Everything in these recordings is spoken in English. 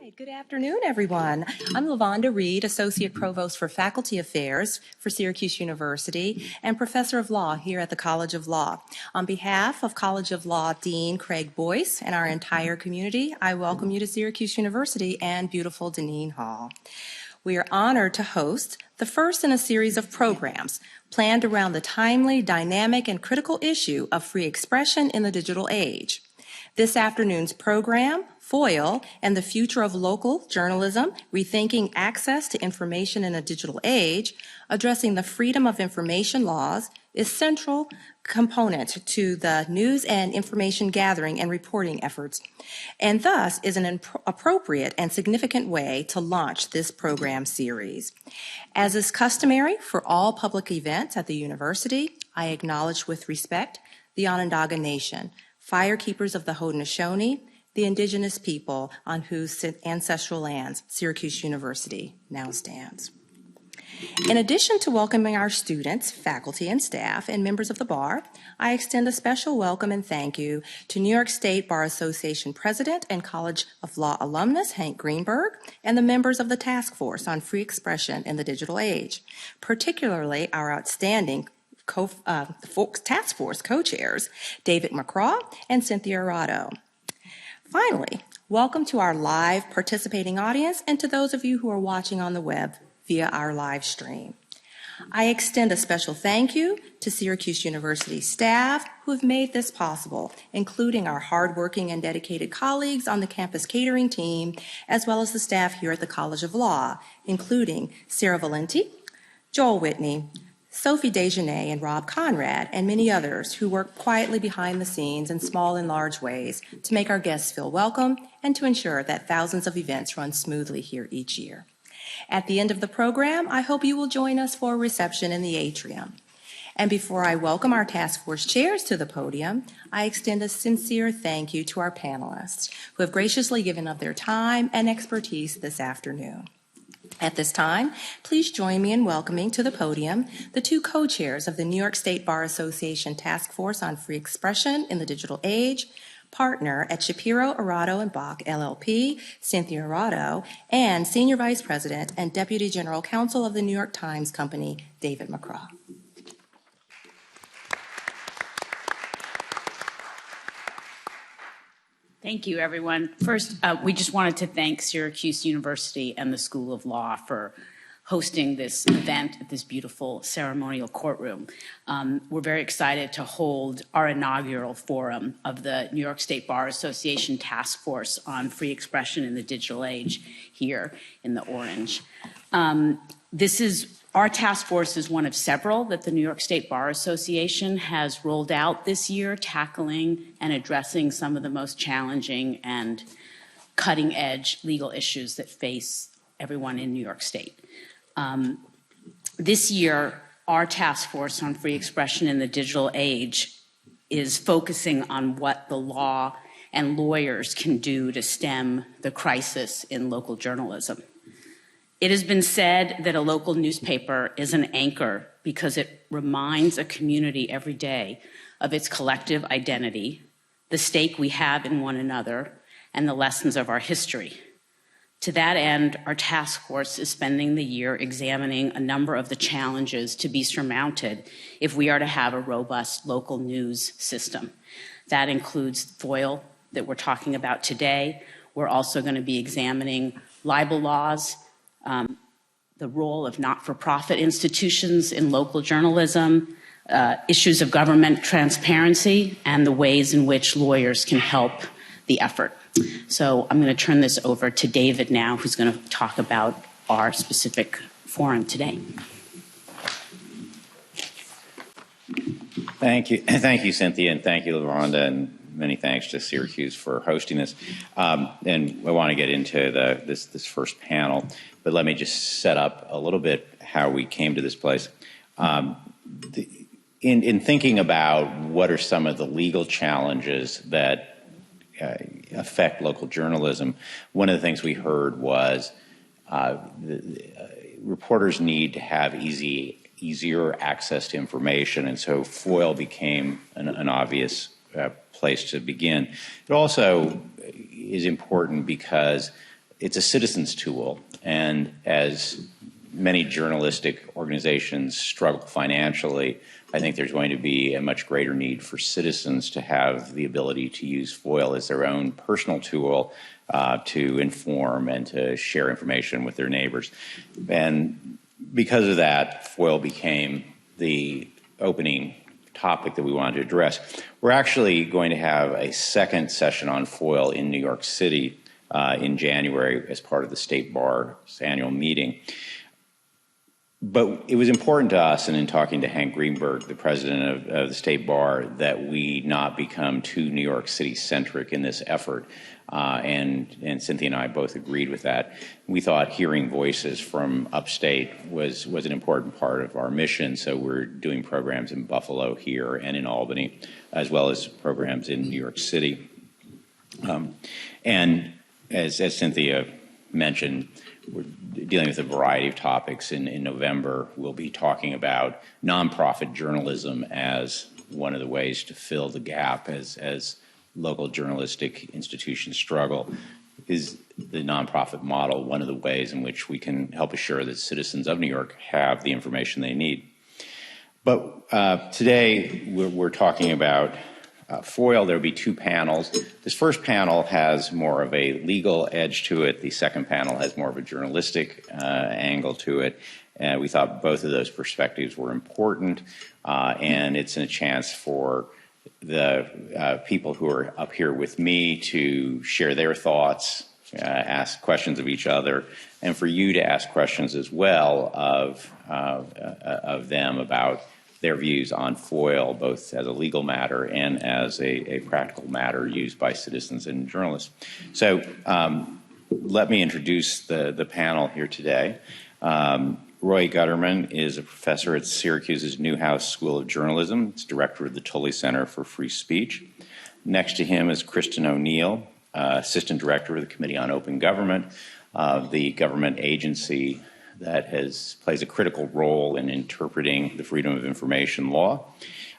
right, good afternoon, everyone. I'm LaVonda Reed, Associate Provost for Faculty Affairs for Syracuse University and Professor of Law here at the College of Law. On behalf of College of Law Dean Craig Boyce and our entire community, I welcome you to Syracuse University and beautiful Dineen Hall. We are honored to host the first in a series of programs planned around the timely, dynamic, and critical issue of free expression in the digital age. This afternoon's program, FOIL and the Future of Local Journalism, Rethinking Access to Information in a Digital Age, addressing the freedom of information laws, is central component to the news and information gathering and reporting efforts, and thus is an appropriate and significant way to launch this program series. As is customary for all public events at the university, I acknowledge with respect the Onondaga Nation, firekeepers of the Haudenosaunee, the indigenous people on whose ancestral lands Syracuse University now stands. In addition to welcoming our students, faculty, and staff, and members of the bar, I extend a special welcome and thank you to New York State Bar Association President and College of Law alumnus Hank Greenberg, and the members of the Task Force on Free Expression in the Digital Age, particularly our outstanding task force co-chairs, David McCraw and Cynthia Arado. Finally, welcome to our live participating audience and to those of you who are watching on the web via our live stream. I extend a special thank you to Syracuse University staff who have made this possible, including our hardworking and dedicated colleagues on the campus catering team, as well as the staff here at the College of Law, including Sarah Valenti, Joel Whitney, Sophie Dejanay and Rob Conrad, and many others who work quietly behind the scenes in small and large ways to make our guests feel welcome and to ensure that thousands of events run smoothly here each year. At the end of the program, I hope you will join us for a reception in the atrium. And before I welcome our task force chairs to the podium, I extend a sincere thank you to our panelists who have graciously given up their time and expertise this afternoon. At this time, please join me in welcoming to the podium the two co-chairs of the New York State Bar Association Task Force on Free Expression in the Digital Age, partner at Shapiro, Arado, and Bach, LLP, Cynthia Arado, and Senior Vice President and Deputy General Counsel of the New York Times Company, David McCraw. Thank you, everyone. First, we just wanted to thank Syracuse University and the School of Law for hosting this event at this beautiful ceremonial courtroom. We're very excited to hold our inaugural forum of the New York State Bar Association Task Force on Free Expression in the Digital Age here in the Orange. Our task force is one of several that the New York State Bar Association has rolled out this year, tackling and addressing some of the most challenging and cutting-edge legal issues that face everyone in New York State. This year, our task force on free expression in the digital age is focusing on what the law and lawyers can do to stem the crisis in local journalism. It has been said that a local newspaper is an anchor because it reminds a community every day of its collective identity, the stake we have in one another, and the lessons of our history. To that end, our task force is spending the year examining a number of the challenges to be surmounted if we are to have a robust local news system. That includes FOIL that we're talking about today. We're also going to be examining libel laws, the role of not-for-profit institutions in local journalism, issues of government transparency, and the ways in which lawyers can help the effort. So I'm going to turn this over to David now, who's going to talk about our specific forum today. Thank you, Cynthia, and thank you, LaVonda, and many thanks to Syracuse for hosting this. And I want to get into this first panel, but let me just set up a little bit how we came to this place. In thinking about what are some of the legal challenges that affect local journalism, one of the things we heard was reporters need to have easier access to information, and so FOIL became an obvious place to begin. It also is important because it's a citizens tool, and as many journalistic organizations struggle financially, I think there's going to be a much greater need for citizens to have the ability to use FOIL as their own personal tool to inform and to share information with their neighbors. And because of that, FOIL became the opening topic that we wanted to address. We're actually going to have a second session on FOIL in New York City in January as part of the State Bar's annual meeting. But it was important to us, and in talking to Hank Greenberg, the president of the State Bar, that we not become too New York City centric in this effort. And Cynthia and I both agreed with that. We thought hearing voices from upstate was an important part of our mission. So we're doing programs in Buffalo here and in Albany, as well as programs in New York City. And as Cynthia mentioned, we're dealing with a variety of topics. In November, we'll be talking about nonprofit journalism as one of the ways to fill the gap as local journalistic institutions struggle. Is the nonprofit model one of the ways in which we can help assure that citizens of New York have the information they need? But today, we're talking about FOIL. There will be two panels. This first panel has more of a legal edge to it. The second panel has more of a journalistic angle to it. We thought both of those perspectives were important, and it's a chance for the people who are up here with me to share their thoughts, ask questions of each other, and for you to ask questions as well of them about their views on FOIL, both as a legal matter and as a practical matter used by citizens and journalists. So let me introduce the panel here today. Roy Gutterman is a professor at Syracuse's Newhouse School of Journalism. He's director of the Tully Center for Free Speech. Next to him is Kristen O'Neill, assistant director of the Committee on Open Government, the government agency that plays a critical role in interpreting the Freedom of Information law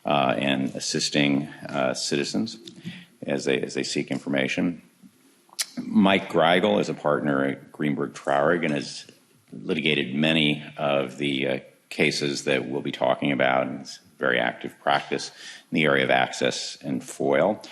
and assisting citizens as they seek information. Mike Greigel is a partner at Greenberg Traurig and has litigated many of the cases that we'll be talking about, and it's very active practice in the area of access and FOIL.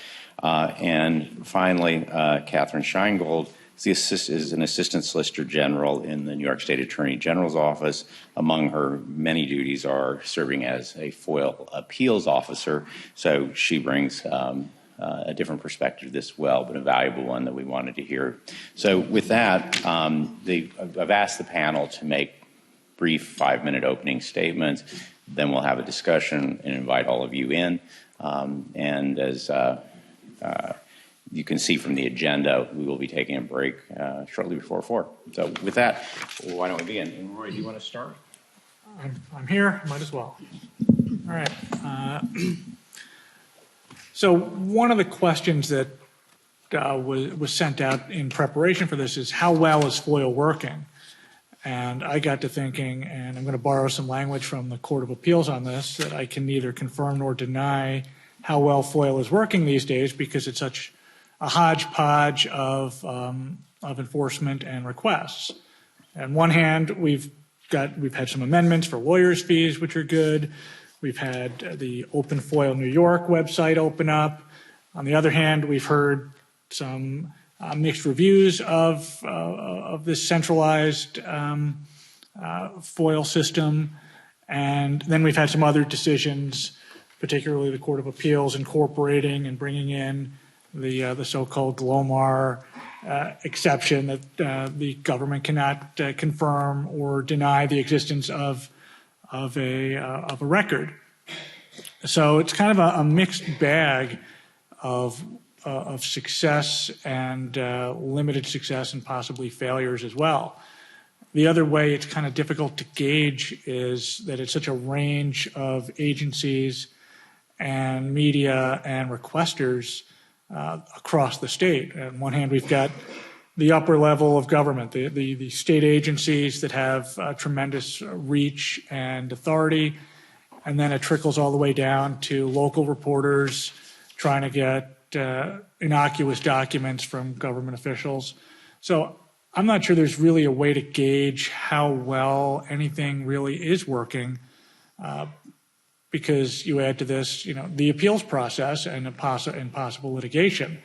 And finally, Katherine Scheingold is an assistant solicitor general in the New York State Attorney General's office. Among her many duties are serving as a FOIL appeals officer, so she brings a different perspective to this as well, but a valuable one that we wanted to hear. So with that, I've asked the panel to make brief 5-minute opening statements. Then we'll have a discussion and invite all of you in. And as you can see from the agenda, we will be taking a break shortly before 4. So with that, why don't we begin? And Roy, do you want to start? I'm here, might as well. All right. So one of the questions that was sent out in preparation for this is, how well is FOIL working? And I got to thinking, and I'm going to borrow some language from the Court of Appeals on this, that I can neither confirm nor deny how well FOIL is working these days, because it's such a hodgepodge of enforcement and requests. On one hand, we've had some amendments for lawyers' fees, which are good. We've had the Open FOIL New York website open up. On the other hand, we've heard some mixed reviews of this centralized FOIL system. And then we've had some other decisions, particularly the Court of Appeals incorporating and bringing in the so-called GLOMAR exception that the government cannot confirm or deny the existence of a record. So it's kind of a mixed bag of success and limited success and possibly failures as well. The other way it's kind of difficult to gauge is that it's such a range of agencies and media and requesters across the state. On one hand, we've got the upper level of government, the state agencies that have tremendous reach and authority, and then it trickles all the way down to local reporters trying to get innocuous documents from government officials. So I'm not sure there's really a way to gauge how well anything really is working, because you add to this, the appeals process and possible litigation.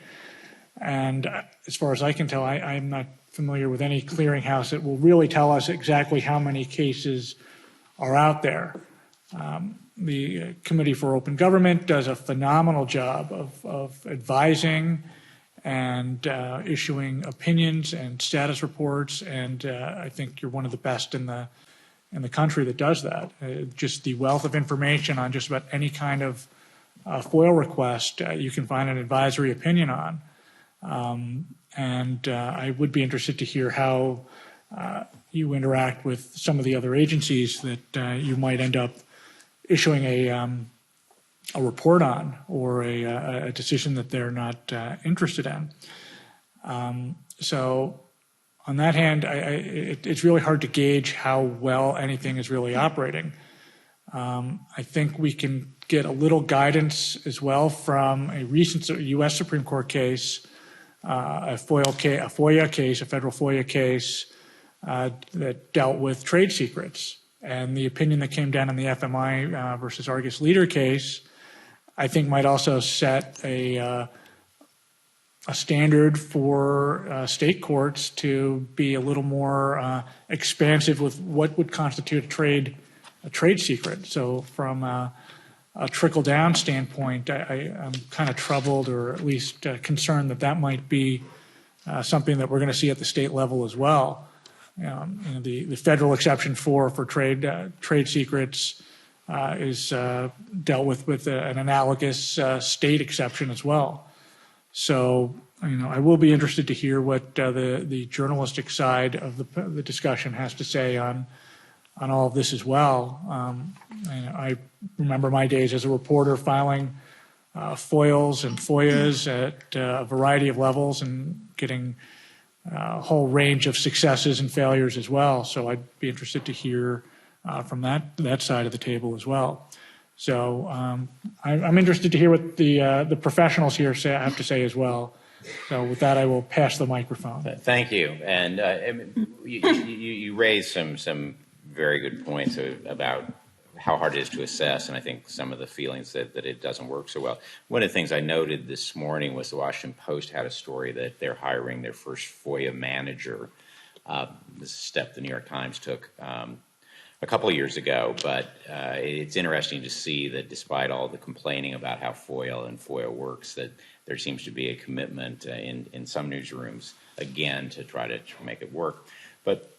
And as far as I can tell, I'm not familiar with any clearinghouse that will really tell us exactly how many cases are out there. The Committee for Open Government does a phenomenal job of advising and issuing opinions and status reports, and I think you're one of the best in the country that does that. Just the wealth of information on just about any kind of FOIL request you can find an advisory opinion on. And I would be interested to hear how you interact with some of the other agencies that you might end up issuing a report on, or a decision that they're not interested in. So on that hand, it's really hard to gauge how well anything is really operating. I think we can get a little guidance as well from a recent U.S. Supreme Court case, a FOIA case, a federal FOIA case that dealt with trade secrets. And the opinion that came down in the FMI versus Argus Leader case, I think might also set a standard for state courts to be a little more expansive with what would constitute a trade secret. So from a trickle-down standpoint, I'm kind of troubled, or at least concerned that might be something that we're going to see at the state level as well. The federal exception for trade secrets is dealt with an analogous state exception as well. So, I will be interested to hear what the journalistic side of the discussion has to say on all of this as well. I remember my days as a reporter filing FOILs and FOIAs at a variety of levels and getting a whole range of successes and failures as well. So I'd be interested to hear from that side of the table as well. So I'm interested to hear what the professionals here have to say as well. So with that, I will pass the microphone. Thank you. And you raised some very good points about how hard it is to assess, and I think some of the feelings that it doesn't work so well. One of the things I noted this morning was the Washington Post had a story that they're hiring their first FOIA manager. This is a step the New York Times took a couple of years ago, but it's interesting to see that despite all the complaining about how FOIA works, that there seems to be a commitment in some newsrooms, again, to try to make it work. But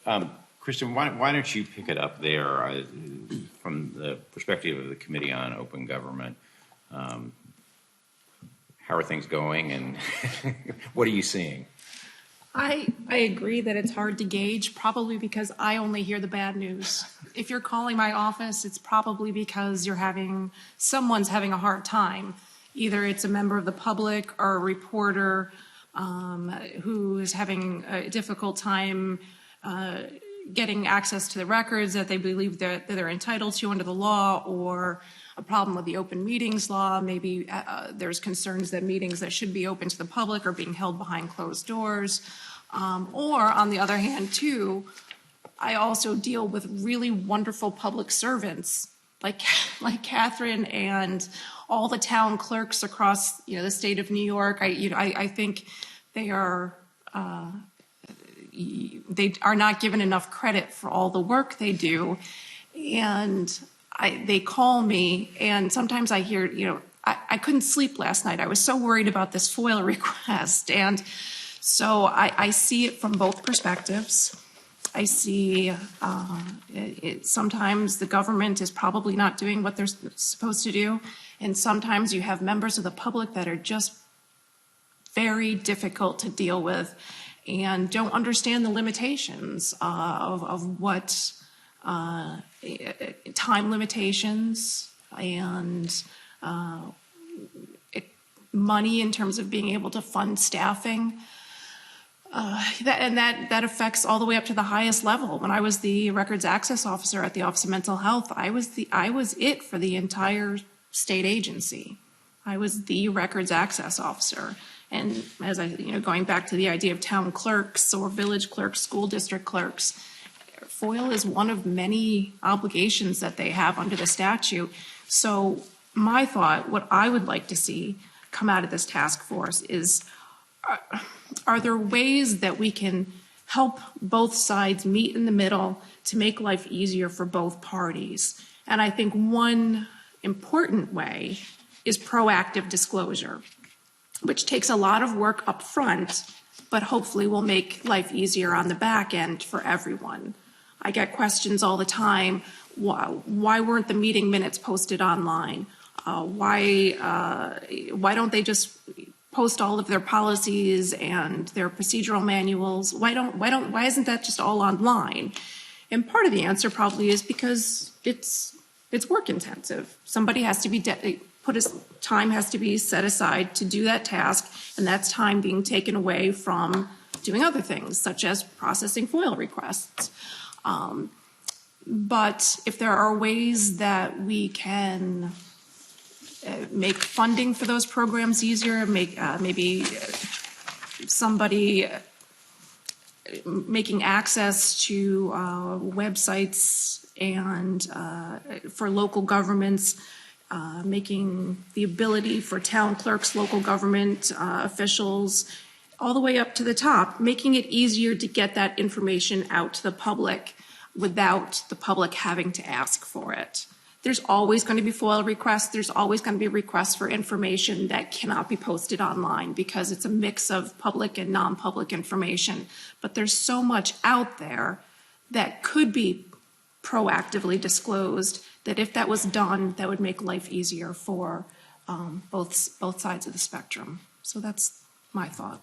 Kristen, why don't you pick it up there from the perspective of the Committee on Open Government? How are things going, and what are you seeing? I agree that it's hard to gauge, probably because I only hear the bad news. If you're calling my office, it's probably because someone's having a hard time. Either it's a member of the public or a reporter who is having a difficult time getting access to the records that they believe that they're entitled to under the law, or a problem with the open meetings law. Maybe there's concerns that meetings that should be open to the public are being held behind closed doors. Or on the other hand, too, I also deal with really wonderful public servants like Katherine and all the town clerks across the state of New York. I think they are not given enough credit for all the work they do, and they call me, and sometimes I hear, I couldn't sleep last night. I was so worried about this FOIL request, and so I see it from both perspectives. I see sometimes the government is probably not doing what they're supposed to do, and sometimes you have members of the public that are just very difficult to deal with and don't understand the limitations of what time limitations and money in terms of being able to fund staffing. That affects all the way up to the highest level. When I was the records access officer at the Office of Mental Health, I was it for the entire state agency. I was the records access officer. And as going back to the idea of town clerks or village clerks, school district clerks, FOIL is one of many obligations that they have under the statute. So my thought, what I would like to see come out of this task force is, are there ways that we can help both sides meet in the middle to make life easier for both parties? And I think one important way is proactive disclosure, which takes a lot of work up front, but hopefully will make life easier on the back end for everyone. I get questions all the time, why weren't the meeting minutes posted online? Why don't they just post all of their policies and their procedural manuals? Why isn't that just all online? And part of the answer probably is because it's work intensive. Somebody has to be time has to be set aside to do that task, and that's time being taken away from doing other things, such as processing FOIL requests. But if there are ways that we can make funding for those programs easier, make maybe somebody making access to websites and for local governments, making the ability for town clerks, local government officials, all the way up to the top, making it easier to get that information out to the public without the public having to ask for it. There's always going to be FOIL requests. There's always going to be requests for information that cannot be posted online because it's a mix of public and non-public information. But there's so much out there that could be proactively disclosed that if that was done, that would make life easier for both sides of the spectrum. So that's my thought.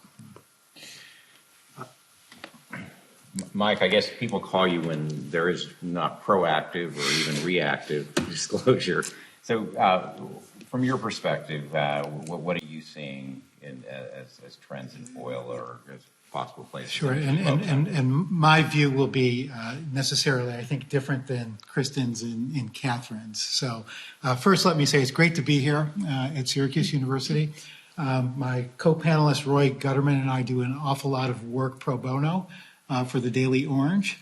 Mike, I guess people call you when there is not proactive or even reactive disclosure. So from your perspective, what are you seeing as trends in FOIL or as possible places? Sure, and my view will be necessarily, I think, different than Kristen's and Katherine's. So first, let me say it's great to be here at Syracuse University. My co-panelist, Roy Gutterman, and I do an awful lot of work pro bono for the Daily Orange,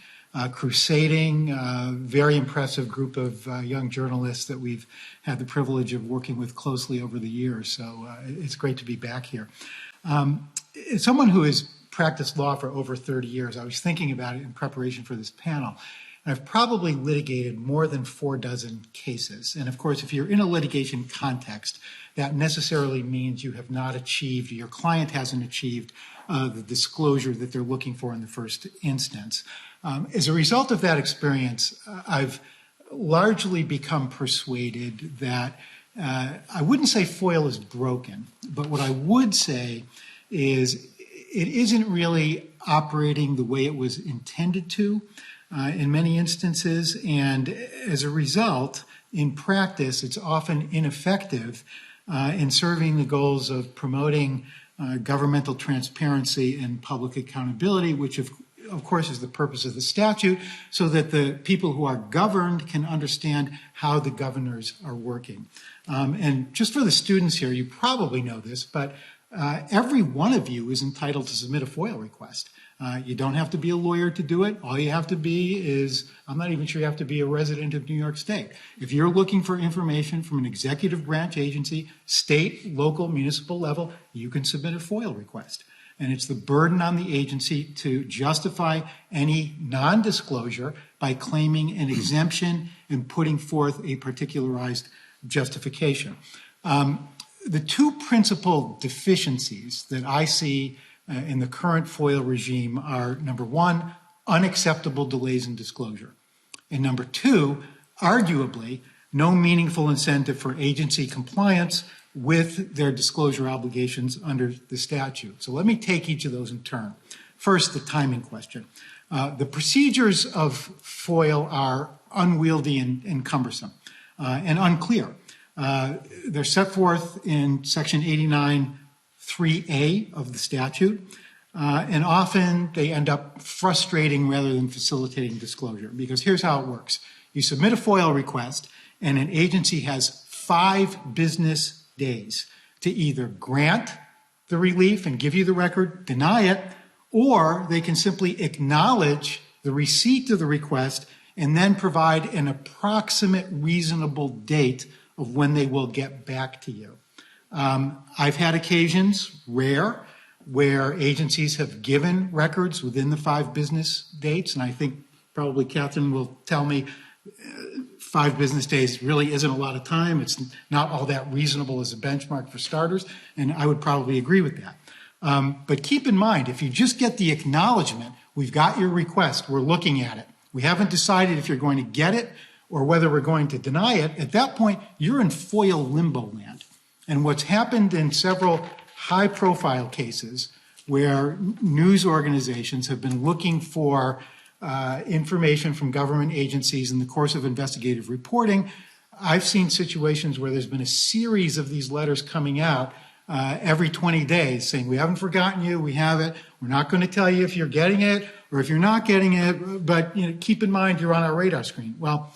crusading, very impressive group of young journalists that we've had the privilege of working with closely over the years. So it's great to be back here. As someone who has practiced law for over 30 years, I was thinking about it in preparation for this panel. I've probably litigated more than 46 cases. And of course, if you're in a litigation context, that necessarily means you have not achieved, your client hasn't achieved the disclosure that they're looking for in the first instance. As a result of that experience, I've largely become persuaded that I wouldn't say FOIL is broken, but what I would say is it isn't really operating the way it was intended to in many instances, and as a result, in practice, it's often ineffective in serving the goals of promoting governmental transparency and public accountability, which of course is the purpose of the statute, so that the people who are governed can understand how the governors are working. And just for the students here, you probably know this, but every one of you is entitled to submit a FOIL request. You don't have to be a lawyer to do it. All you have to be is, I'm not even sure you have to be a resident of New York State. If you're looking for information from an executive branch agency, state, local, municipal level, you can submit a FOIL request. And it's the burden on the agency to justify any non-disclosure by claiming an exemption and putting forth a particularized justification. The two principal deficiencies that I see in the current FOIL regime are, number one, unacceptable delays in disclosure. And number two, arguably, no meaningful incentive for agency compliance with their disclosure obligations under the statute. So let me take each of those in turn. First, the timing question. The procedures of FOIL are unwieldy and cumbersome and unclear. They're set forth in Section 89(3)A of the statute, and often they end up frustrating rather than facilitating disclosure, because here's how it works. You submit a FOIL request, and an agency has 5 business days to either grant the relief and give you the record, deny it, or they can simply acknowledge the receipt of the request and then provide an approximate reasonable date of when they will get back to you. I've had occasions, rare, where agencies have given records within the 5 business dates, and I think probably Katherine will tell me 5 business days really isn't a lot of time. It's not all that reasonable as a benchmark for starters, and I would probably agree with that. But keep in mind, if you just get the acknowledgement, we've got your request, we're looking at it, we haven't decided if you're going to get it or whether we're going to deny it, at that point, you're in FOIL limbo land. And what's happened in several high-profile cases where news organizations have been looking for information from government agencies in the course of investigative reporting, I've seen situations where there's been a series of these letters coming out every 20 days saying, we haven't forgotten you, we have it, we're not going to tell you if you're getting it or if you're not getting it, but keep in mind you're on our radar screen. Well,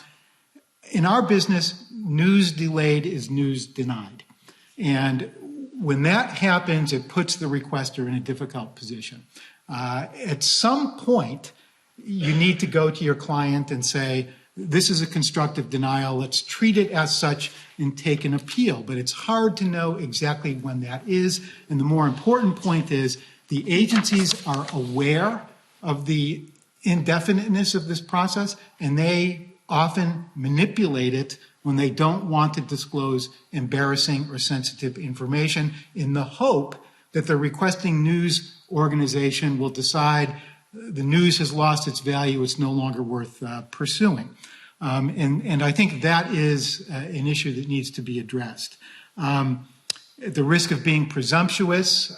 in our business, news delayed is news denied. And when that happens, it puts the requester in a difficult position. At some point, you need to go to your client and say, this is a constructive denial, let's treat it as such and take an appeal. But it's hard to know exactly when that is. And the more important point is the agencies are aware of the indefiniteness of this process, and they often manipulate it when they don't want to disclose embarrassing or sensitive information in the hope that the requesting news organization will decide the news has lost its value, it's no longer worth pursuing. And I think that is an issue that needs to be addressed. At the risk of being presumptuous,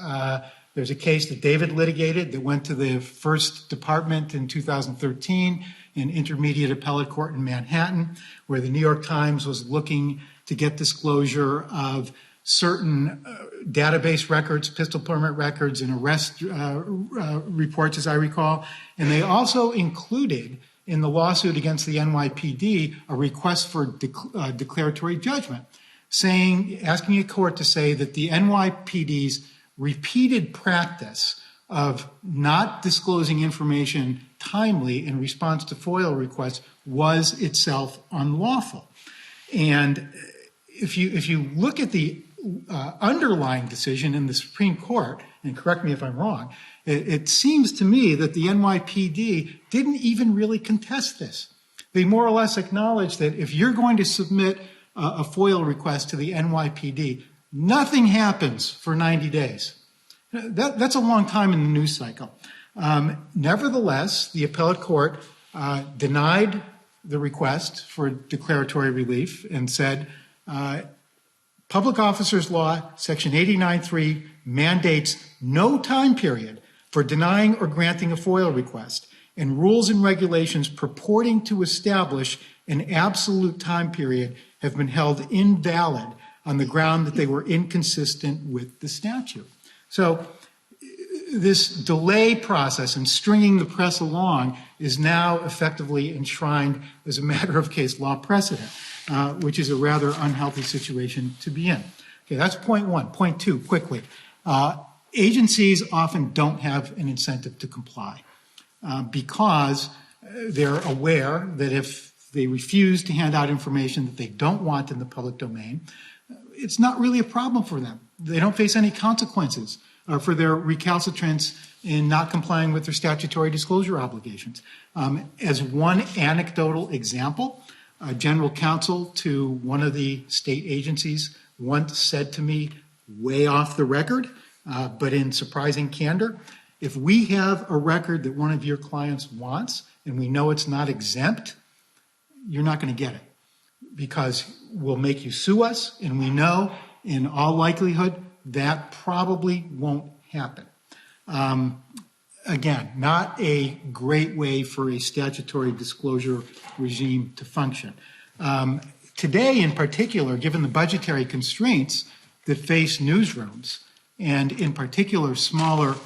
there's a case that David litigated that went to the First Department in 2013 in Intermediate Appellate Court in Manhattan, where the New York Times was looking to get disclosure of certain database records, pistol permit records, and arrest reports, as I recall. And they also included in the lawsuit against the NYPD a request for declaratory judgment, asking a court to say that the NYPD's repeated practice of not disclosing information timely in response to FOIL requests was itself unlawful. And if you look at the underlying decision in the Supreme Court, and correct me if I'm wrong, it seems to me that the NYPD didn't even really contest this. They more or less acknowledged that if you're going to submit a FOIL request to the NYPD, nothing happens for 90 days. That's a long time in the news cycle. Nevertheless, the appellate court denied the request for declaratory relief and said, Public Officers Law, Section 89.3 mandates no time period for denying or granting a FOIL request, and rules and regulations purporting to establish an absolute time period have been held invalid on the ground that they were inconsistent with the statute. So this delay process and stringing the press along is now effectively enshrined as a matter of case law precedent, which is a rather unhealthy situation to be in. Okay, that's point one. Point two, quickly. Agencies often don't have an incentive to comply because they're aware that if they refuse to hand out information that they don't want in the public domain, it's not really a problem for them. They don't face any consequences for their recalcitrance in not complying with their statutory disclosure obligations. As one anecdotal example, general counsel to one of the state agencies once said to me, way off the record, but in surprising candor, if we have a record that one of your clients wants and we know it's not exempt, you're not going to get it because we'll make you sue us, and we know in all likelihood that probably won't happen. Again, not a great way for a statutory disclosure regime to function. Today, in particular, given the budgetary constraints that face newsrooms, and in particular smaller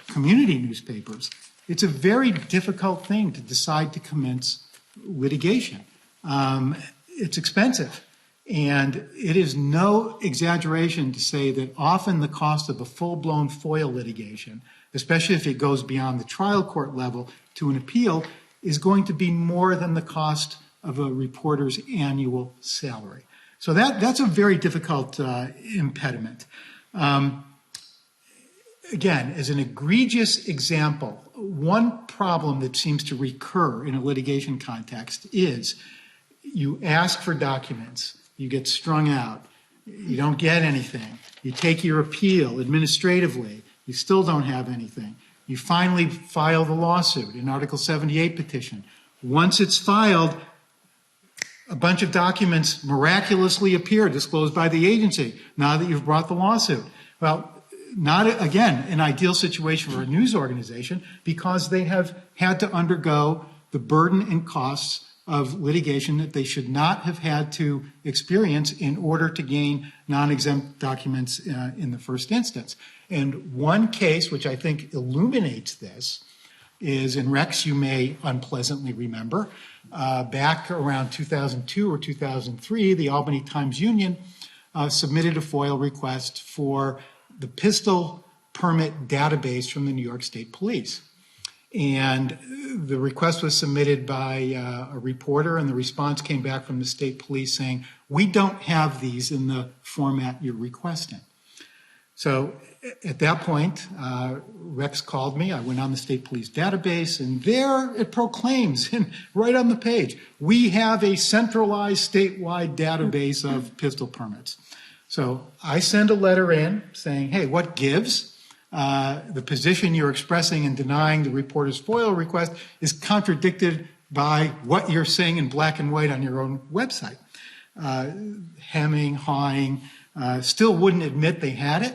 community newspapers, it's a very difficult thing to decide to commence litigation. It's expensive. And it is no exaggeration to say that often the cost of a full-blown FOIL litigation, especially if it goes beyond the trial court level to an appeal, is going to be more than the cost of a reporter's annual salary. So that's a very difficult impediment. Again, as an egregious example, one problem that seems to recur in a litigation context is you ask for documents, you get strung out, you don't get anything, you take your appeal administratively, you still don't have anything. You finally file the lawsuit, an Article 78 petition. Once it's filed, a bunch of documents miraculously appear disclosed by the agency now that you've brought the lawsuit. Well, not, again, an ideal situation for a news organization because they have had to undergo the burden and costs of litigation that they should not have had to experience in order to gain non-exempt documents in the first instance. And one case which I think illuminates this is in Rex, you may unpleasantly remember, back around 2002 or 2003, the Albany Times-Union submitted a FOIL request for the pistol permit database from the New York State Police. And the request was submitted by a reporter, and the response came back from the state police saying, we don't have these in the format you're requesting. So at that point, Rex called me. I went on the state police database, and there it proclaims, right on the page, we have a centralized statewide database of pistol permits. So I send a letter in saying, hey, what gives? The position you're expressing in denying the reporter's FOIL request is contradicted by what you're saying in black and white on your own website. Hemming, hawing, still wouldn't admit they had it.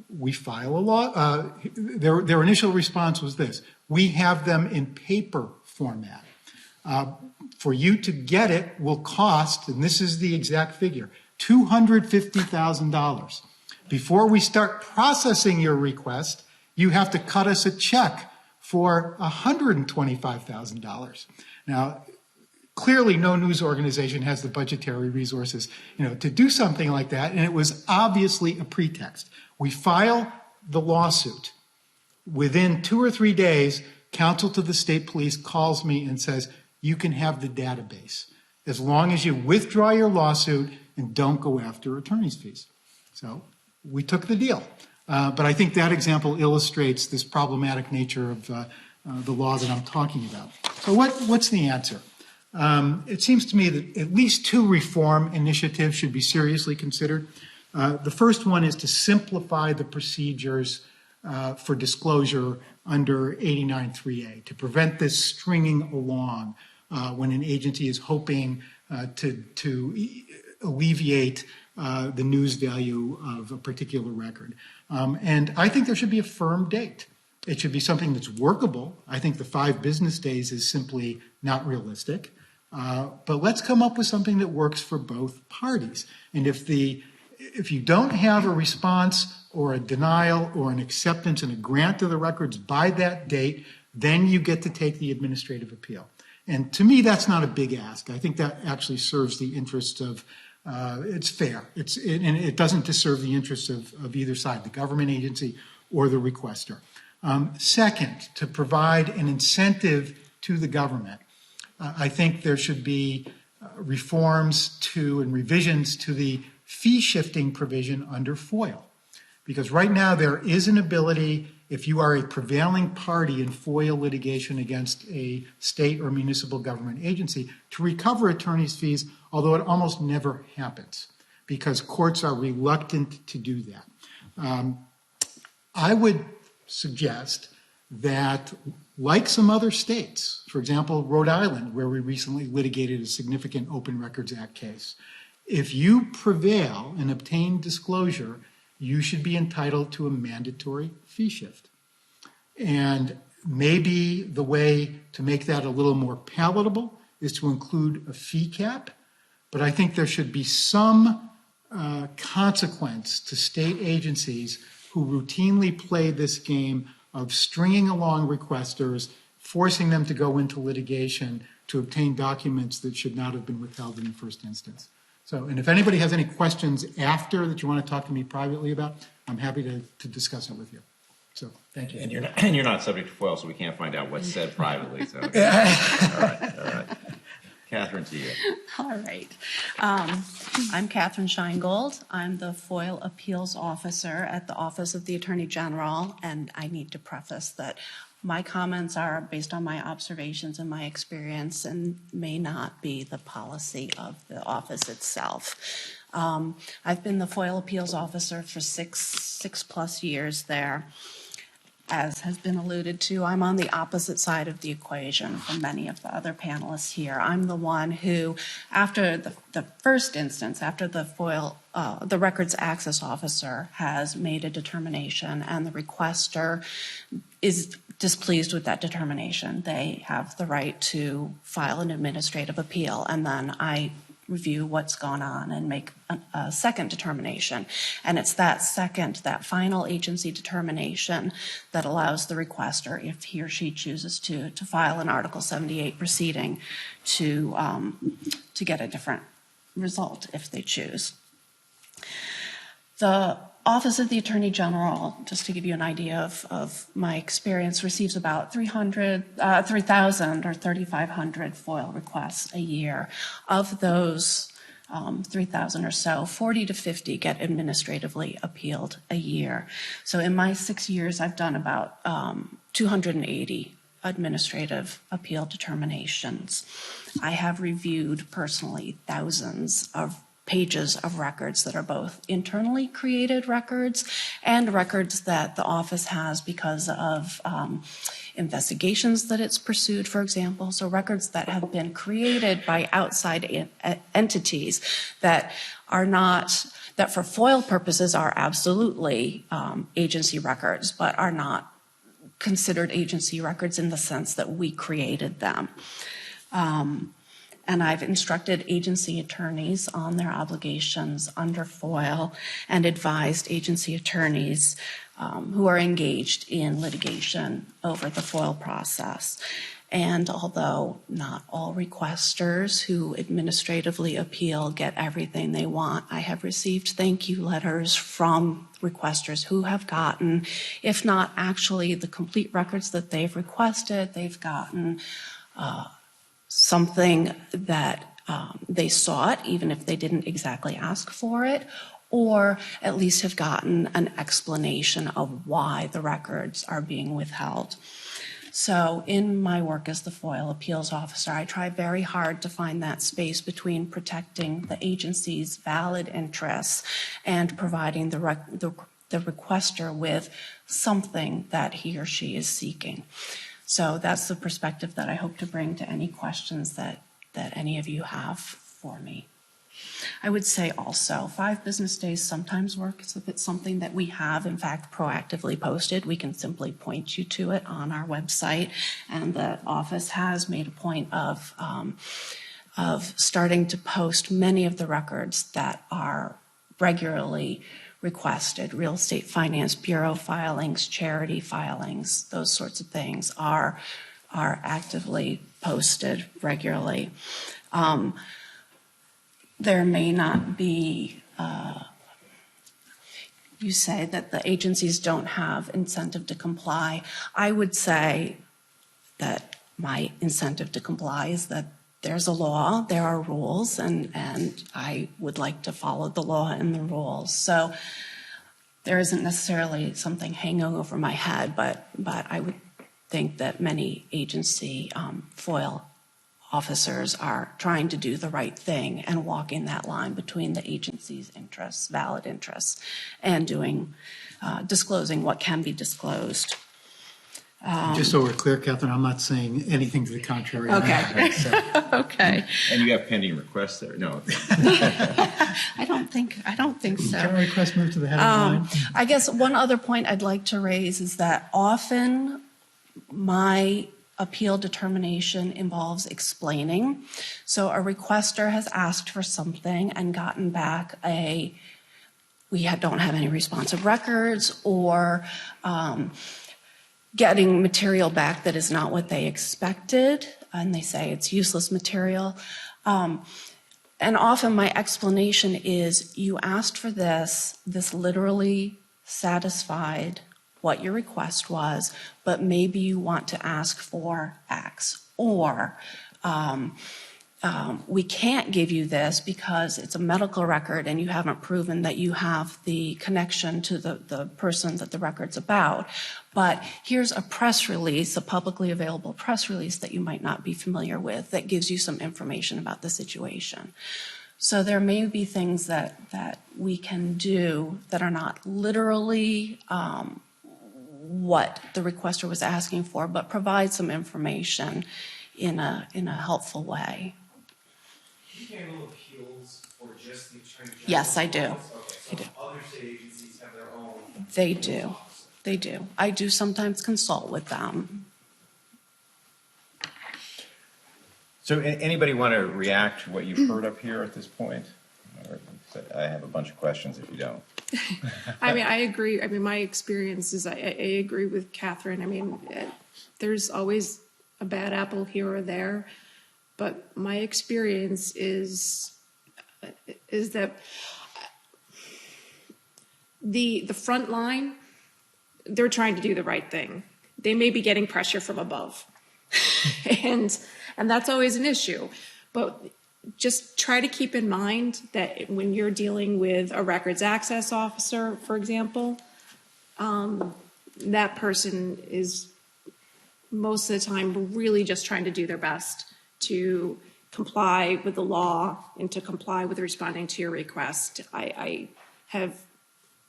We file a law. Their initial response was this: we have them in paper format. For you to get it will cost, and this is the exact figure, $250,000. Before we start processing your request, you have to cut us a check for $125,000. Now, clearly no news organization has the budgetary resources, to do something like that, and it was obviously a pretext. We file the lawsuit. Within 2 or 3 days, counsel to the state police calls me and says, you can have the database as long as you withdraw your lawsuit and don't go after attorney's fees. So we took the deal. But I think that example illustrates this problematic nature of the law that I'm talking about. So what's the answer? It seems to me that at least 2 reform initiatives should be seriously considered. The first one is to simplify the procedures for disclosure under 89.3a, to prevent this stringing along when an agency is hoping to alleviate the news value of a particular record. And I think there should be a firm date. It should be something that's workable. I think the 5 business days is simply not realistic. But let's come up with something that works for both parties. And if you don't have a response or a denial or an acceptance and a grant of the records by that date, then you get to take the administrative appeal. And to me, that's not a big ask. I think that actually serves the interests of, it's fair. And it doesn't disserve the interests of either side, the government agency or the requester. Second, to provide an incentive to the government, I think there should be reforms to and revisions to the fee shifting provision under FOIL. Because right now there is an ability, if you are a prevailing party in FOIL litigation against a state or municipal government agency, to recover attorney's fees, although it almost never happens because courts are reluctant to do that. I would suggest that, like some other states, for example, Rhode Island, where we recently litigated a significant Open Records Act case, if you prevail and obtain disclosure, you should be entitled to a mandatory fee shift. And maybe the way to make that a little more palatable is to include a fee cap, but I think there should be some consequence to state agencies who routinely play this game of stringing along requesters, forcing them to go into litigation to obtain documents that should not have been withheld in the first instance. So, and if anybody has any questions after that you want to talk to me privately about, I'm happy to discuss it with you. So, thank you. And you're not subject to FOIL, so we can't find out what's said privately. So, all right. Katherine, to you. All right. I'm Katherine Scheingold. I'm the FOIL Appeals Officer at the Office of the Attorney General, and I need to preface that my comments are based on my observations and my experience and may not be the policy of the office itself. I've been the FOIL Appeals Officer for six plus years there. As has been alluded to, I'm on the opposite side of the equation from many of the other panelists here. I'm the one who, after the first instance, after the FOIL, the Records Access Officer has made a determination and the requester is displeased with that determination, they have the right to file an administrative appeal, and then I review what's gone on and make a second determination. And it's that final agency determination that allows the requester, if he or she chooses to file an Article 78 proceeding, to get a different result if they choose. The Office of the Attorney General, just to give you an idea of my experience, receives about 3,000 or 3,500 FOIL requests a year. Of those 3,000 or so, 40 to 50 get administratively appealed a year. So in my 6 years, I've done about 280 administrative appeal determinations. I have reviewed personally thousands of pages of records that are both internally created records and records that the office has because of investigations that it's pursued, for example. So records that have been created by outside entities that are not, that for FOIL purposes are absolutely agency records, but are not considered agency records in the sense that we created them. And I've instructed agency attorneys on their obligations under FOIL and advised agency attorneys who are engaged in litigation over the FOIL process. And although not all requesters who administratively appeal get everything they want, I have received thank you letters from requesters who have gotten, if not actually the complete records that they've requested, they've gotten something that they sought, even if they didn't exactly ask for it, or at least have gotten an explanation of why the records are being withheld. So in my work as the FOIL Appeals Officer, I try very hard to find that space between protecting the agency's valid interests and providing the requester with something that he or she is seeking. So that's the perspective that I hope to bring to any questions that any of you have for me. I would say also 5 business days sometimes works. If it's something that we have, in fact, proactively posted, we can simply point you to it on our website. And the office has made a point of starting to post many of the records that are regularly requested. Real Estate Finance Bureau filings, charity filings, those sorts of things are actively posted regularly. There may not be, you say that the agencies don't have incentive to comply. I would say that my incentive to comply is that there's a law, there are rules, and I would like to follow the law and the rules. So there isn't necessarily something hanging over my head, but I would think that many agency FOIL officers are trying to do the right thing and walking that line between the agency's interests, valid interests, and disclosing what can be disclosed. Just so we're clear, Katherine, I'm not saying anything to the contrary. Okay. Okay. And you have pending requests there? No. I don't think so. Can a request move to the head of the line? I guess one other point I'd like to raise is that often my appeal determination involves explaining. So a requester has asked for something and gotten back we don't have any responsive records, or getting material back that is not what they expected, and they say it's useless material. And often my explanation is, you asked for this literally satisfied what your request was, but maybe you want to ask for X. Or we can't give you this because it's a medical record and you haven't proven that you have the connection to the person that the record's about. But here's a press release, a publicly available press release that you might not be familiar with that gives you some information about the situation. So there may be things that we can do that are not literally what the requester was asking for, but provide some information in a helpful way. Do you handle appeals for just the Attorney General? Yes, I do. Okay, so I do. other state agencies have their own. They do. They do. I do sometimes consult with them. So anybody want to react to what you've heard up here at this point? I have a bunch of questions if you don't. I mean, I agree. I mean, my experience is I agree with Katherine. I mean, there's always a bad apple here or there, but my experience is that the front line, they're trying to do the right thing. They may be getting pressure from above, and that's always an issue. But just try to keep in mind that when you're dealing with a records access officer, for example, that person is most of the time really just trying to do their best to comply with the law and to comply with responding to your request. I have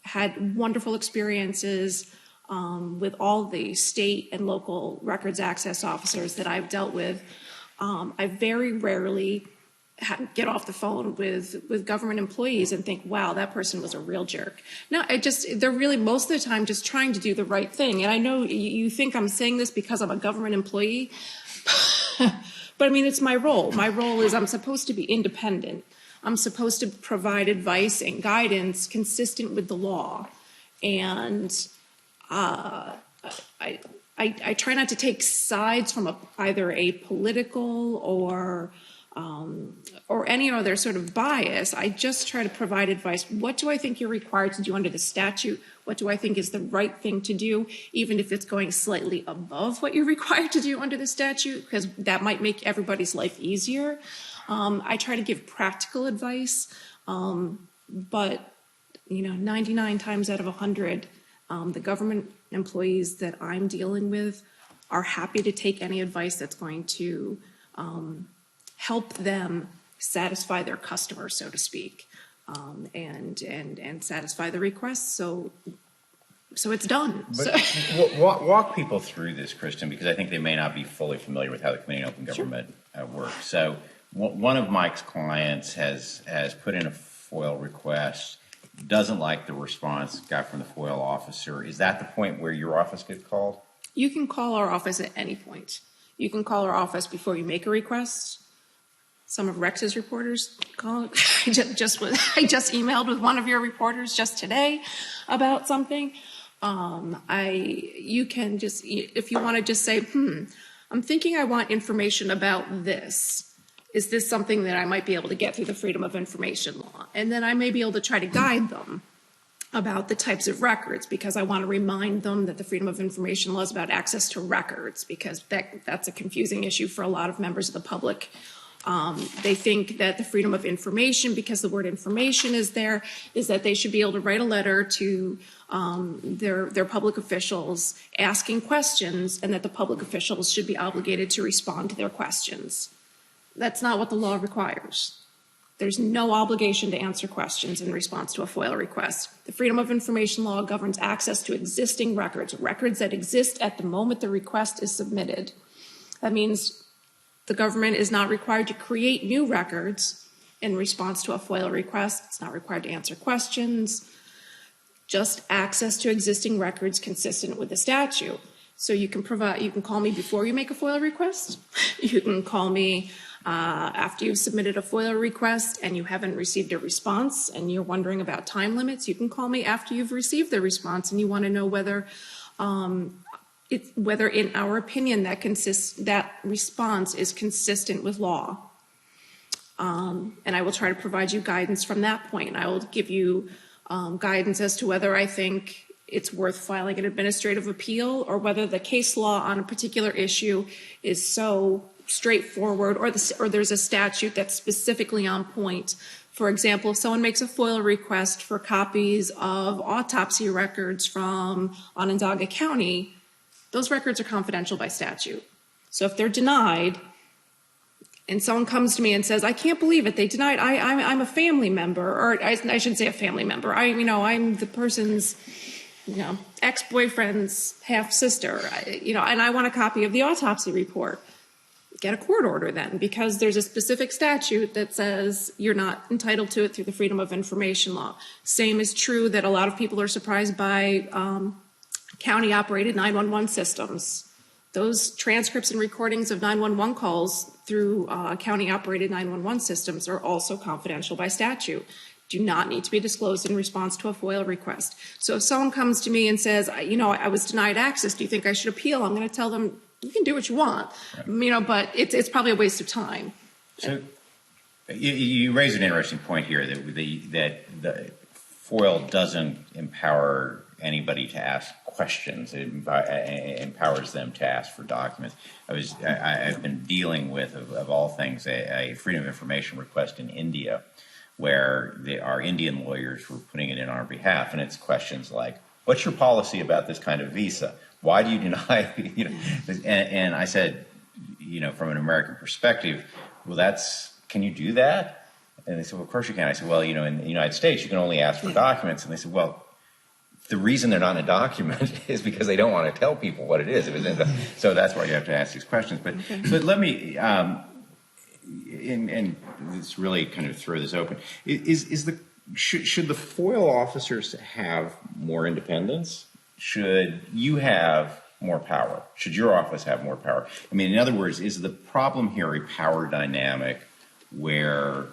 had wonderful experiences with all the state and local records access officers that I've dealt with. I very rarely get off the phone with government employees and think, wow, that person was a real jerk. No, they're really most of the time just trying to do the right thing. And I know you think I'm saying this because I'm a government employee, but I mean, it's my role. My role is I'm supposed to be independent. I'm supposed to provide advice and guidance consistent with the law. And I try not to take sides from either a political or any other sort of bias. I just try to provide advice. What do I think you're required to do under the statute? What do I think is the right thing to do, even if it's going slightly above what you're required to do under the statute, because that might make everybody's life easier. I try to give practical advice, but 99 times out of 100, the government employees that I'm dealing with are happy to take any advice that's going to help them satisfy their customers, so to speak, and satisfy the requests. So it's done. But walk people through this, Kristen, because I think they may not be fully familiar with how the Committee on Open Government works. So one of Mike's clients has put in a FOIL request, doesn't like the response got from the FOIL officer. Is that the point where your office gets called? You can call our office at any point. You can call our office before you make a request. Some of Rex's reporters call. I just emailed with one of your reporters just today about something. You can just, if you want to just say, I'm thinking I want information about this. Is this something that I might be able to get through the Freedom of Information Law? And then I may be able to try to guide them about the types of records, because I want to remind them that the Freedom of Information Law is about access to records, because that's a confusing issue for a lot of members of the public. They think that the freedom of information, because the word information is there, is that they should be able to write a letter to their public officials asking questions, and that the public officials should be obligated to respond to their questions. That's not what the law requires. There's no obligation to answer questions in response to a FOIL request. The Freedom of Information Law governs access to existing records, records that exist at the moment the request is submitted. That means the government is not required to create new records in response to a FOIL request. It's not required to answer questions, just access to existing records consistent with the statute. So you can call me before you make a FOIL request. You can call me after you've submitted a FOIL request and you haven't received a response and you're wondering about time limits. You can call me after you've received the response and you want to know whether in our opinion that response is consistent with law. And I will try to provide you guidance from that point. I will give you guidance as to whether I think it's worth filing an administrative appeal or whether the case law on a particular issue is so straightforward or there's a statute that's specifically on point. For example, if someone makes a FOIL request for copies of autopsy records from Onondaga County, those records are confidential by statute. So if they're denied, and someone comes to me and says, I can't believe it, they denied, I'm a family member, or I shouldn't say a family member, I'm the person's, ex-boyfriend's half-sister, and I want a copy of the autopsy report. Get a court order then, because there's a specific statute that says you're not entitled to it through the Freedom of Information law. Same is true that a lot of people are surprised by county-operated 911 systems. Those transcripts and recordings of 911 calls through county-operated 911 systems are also confidential by statute, do not need to be disclosed in response to a FOIL request. So if someone comes to me and says, I was denied access, do you think I should appeal? I'm going to tell them, you can do what you want, but it's probably a waste of time. So you raise an interesting point here that the FOIL doesn't empower anybody to ask questions. It empowers them to ask for documents. I've been dealing with, of all things, a Freedom of Information request in India, where our Indian lawyers were putting it in our behalf, and it's questions like, what's your policy about this kind of visa? Why do you deny, and I said, from an American perspective, well, can you do that? And they said, well, of course you can. I said, well, in the United States, you can only ask for documents. And they said, well, the reason they're not in a document is because they don't want to tell people what it is. So that's why you have to ask these questions. But let me, and let's really kind of throw this open. Should the FOIL officers have more independence? Should you have more power? Should your office have more power? I mean, in other words, is the problem here a power dynamic where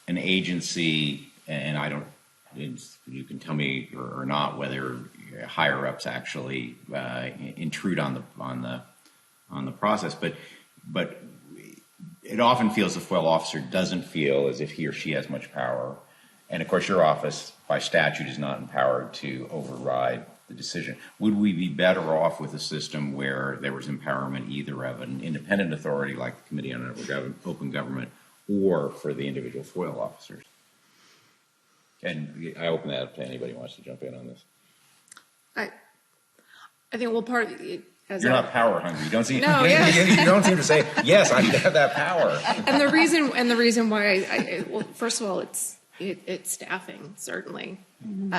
an agency, and you can tell me or not whether higher ups actually intrude on the process, but it often feels the FOIL officer doesn't feel as if he or she has much power, and of course your office by statute is not empowered to override the decision. Would we be better off with a system where there was empowerment either of an independent authority like the Committee on Open Government or for the individual FOIL officers? And I open that up to anybody who wants to jump in on this. I think part of it, you're not power hungry. You don't seem. No, yes. You don't seem to say yes. I have that power. And the reason why well, first of all, it's staffing certainly. Mm-hmm.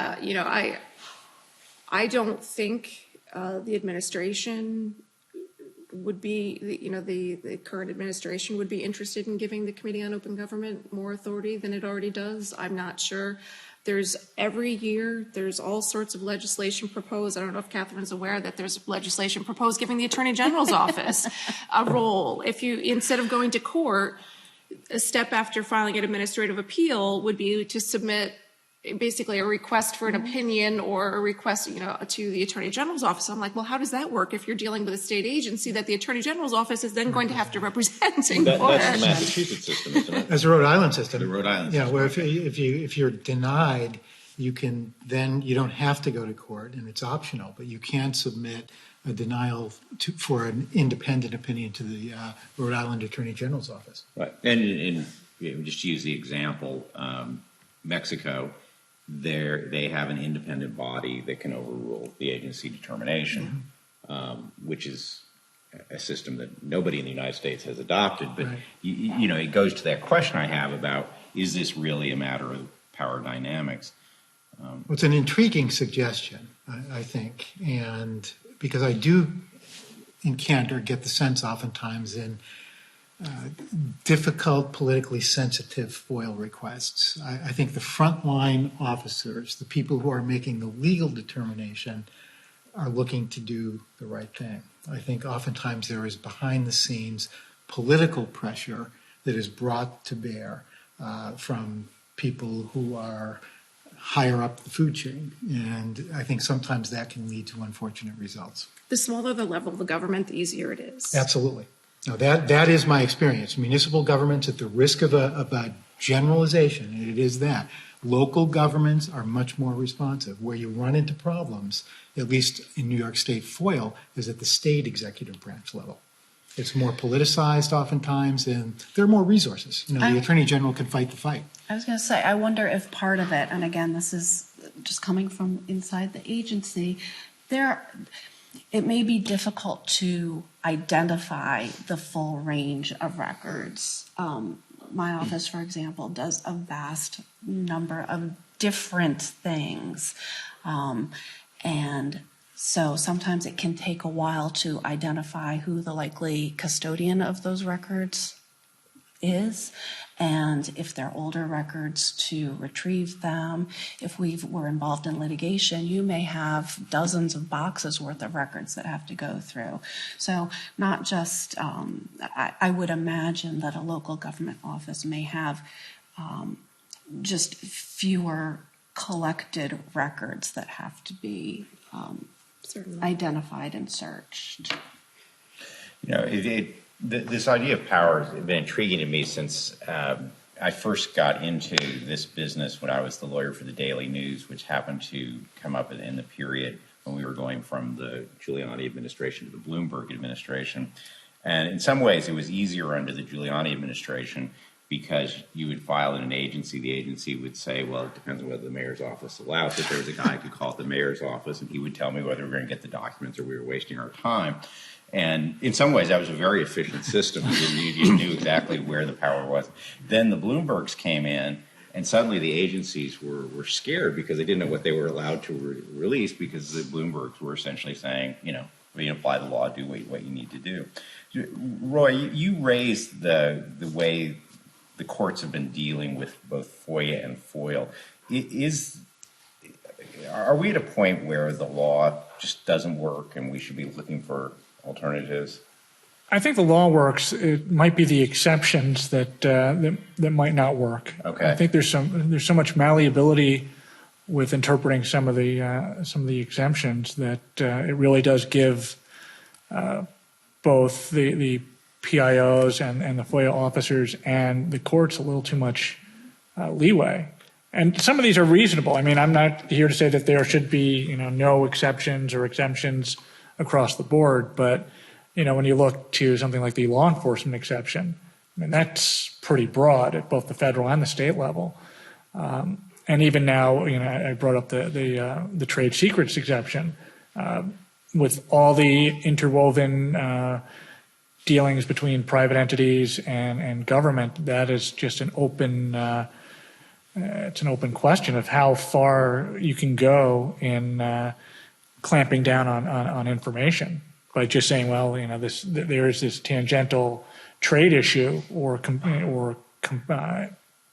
I don't think the administration would be, the current administration would be interested in giving the Committee on Open Government more authority than it already does. I'm not sure. Every year, there's all sorts of legislation proposed. I don't know if Katherine is aware that there's legislation proposed giving the Attorney General's office a role. Instead of going to court, a step after filing an administrative appeal would be to submit basically a request for an opinion or a request, to the Attorney General's office. I'm like, well, how does that work if you're dealing with a state agency that the Attorney General's office is then going to have to represent in court? That's the Massachusetts system, isn't it? That's the Rhode Island system. The Rhode Island system. Yeah, where if you're denied, you don't have to go to court, and it's optional, but you can submit a denial for an independent opinion to the Rhode Island Attorney General's office. Right, and just to use the example, Mexico. They have an independent body that can overrule the agency determination, which is a system that nobody in the United States has adopted. But, right. It goes to that question I have about, is this really a matter of power dynamics? Well, it's an intriguing suggestion, I think, and because I do encounter, get the sense oftentimes in difficult, politically sensitive FOIL requests. I think the frontline officers, the people who are making the legal determination, are looking to do the right thing. I think oftentimes there is behind the scenes political pressure that is brought to bear from people who are higher up the food chain. And I think sometimes that can lead to unfortunate results. The smaller the level of the government, the easier it is. Absolutely. Now, that is my experience. Municipal governments, at the risk of a generalization, and it is that, local governments are much more responsive. Where you run into problems, at least in New York State FOIL, is at the state executive branch level. It's more politicized oftentimes, and there are more resources. The Attorney General can fight the fight. I was going to say, I wonder if part of it, and again, this is just coming from inside the agency, it may be difficult to identify the full range of records. My office, for example, does a vast number of different things. And so sometimes it can take a while to identify who the likely custodian of those records is, and if they're older records, to retrieve them. If we were involved in litigation, you may have dozens of boxes worth of records that have to go through. So not just, I would imagine that a local government office may have just fewer collected records that have to be identified and searched. This idea of power has been intriguing to me since I first got into this business when I was the lawyer for the Daily News, which happened to come up in the period when we were going from the Giuliani administration to the Bloomberg administration. And in some ways, it was easier under the Giuliani administration because you would file in an agency. The agency would say, well, it depends on whether the mayor's office allows it. There was a guy who could call it the mayor's office, and he would tell me whether we were going to get the documents or we were wasting our time. And in some ways, that was a very efficient system. You knew exactly where the power was. Then the Bloombergs came in, and suddenly the agencies were scared because they didn't know what they were allowed to release, because the Bloombergs were essentially saying, we apply the law, do what you need to do. Roy, you raised the way the courts have been dealing with both FOIA and FOIL. Are we at a point where the law just doesn't work and we should be looking for alternatives? I think the law works. It might be the exceptions that might not work. Okay. I think there's so much malleability with interpreting some of the exemptions that it really does give both the PIOs and the FOIA officers and the courts a little too much leeway. And some of these are reasonable. I mean, I'm not here to say that there should be no exceptions or exemptions across the board, but when you look to something like the law enforcement exception, I mean, that's pretty broad at both the federal and the state level. And even now, I brought up the trade secrets exception with all the interwoven dealings between private entities and government. That is just an open. It's an open question of how far you can go in clamping down on information by just saying, well, there is this tangential trade issue or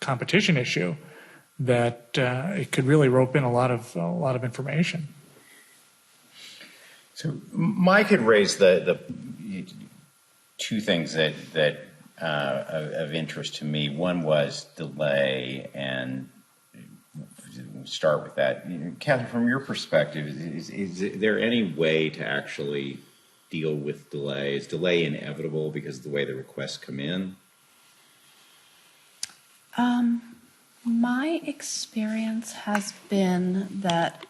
competition issue that it could really rope in a lot of information. So Mike had raised the two things that of interest to me. One was delay, and start with that. Katherine, from your perspective, is there any way to actually deal with delay? Is delay inevitable because of the way the requests come in? My experience has been that,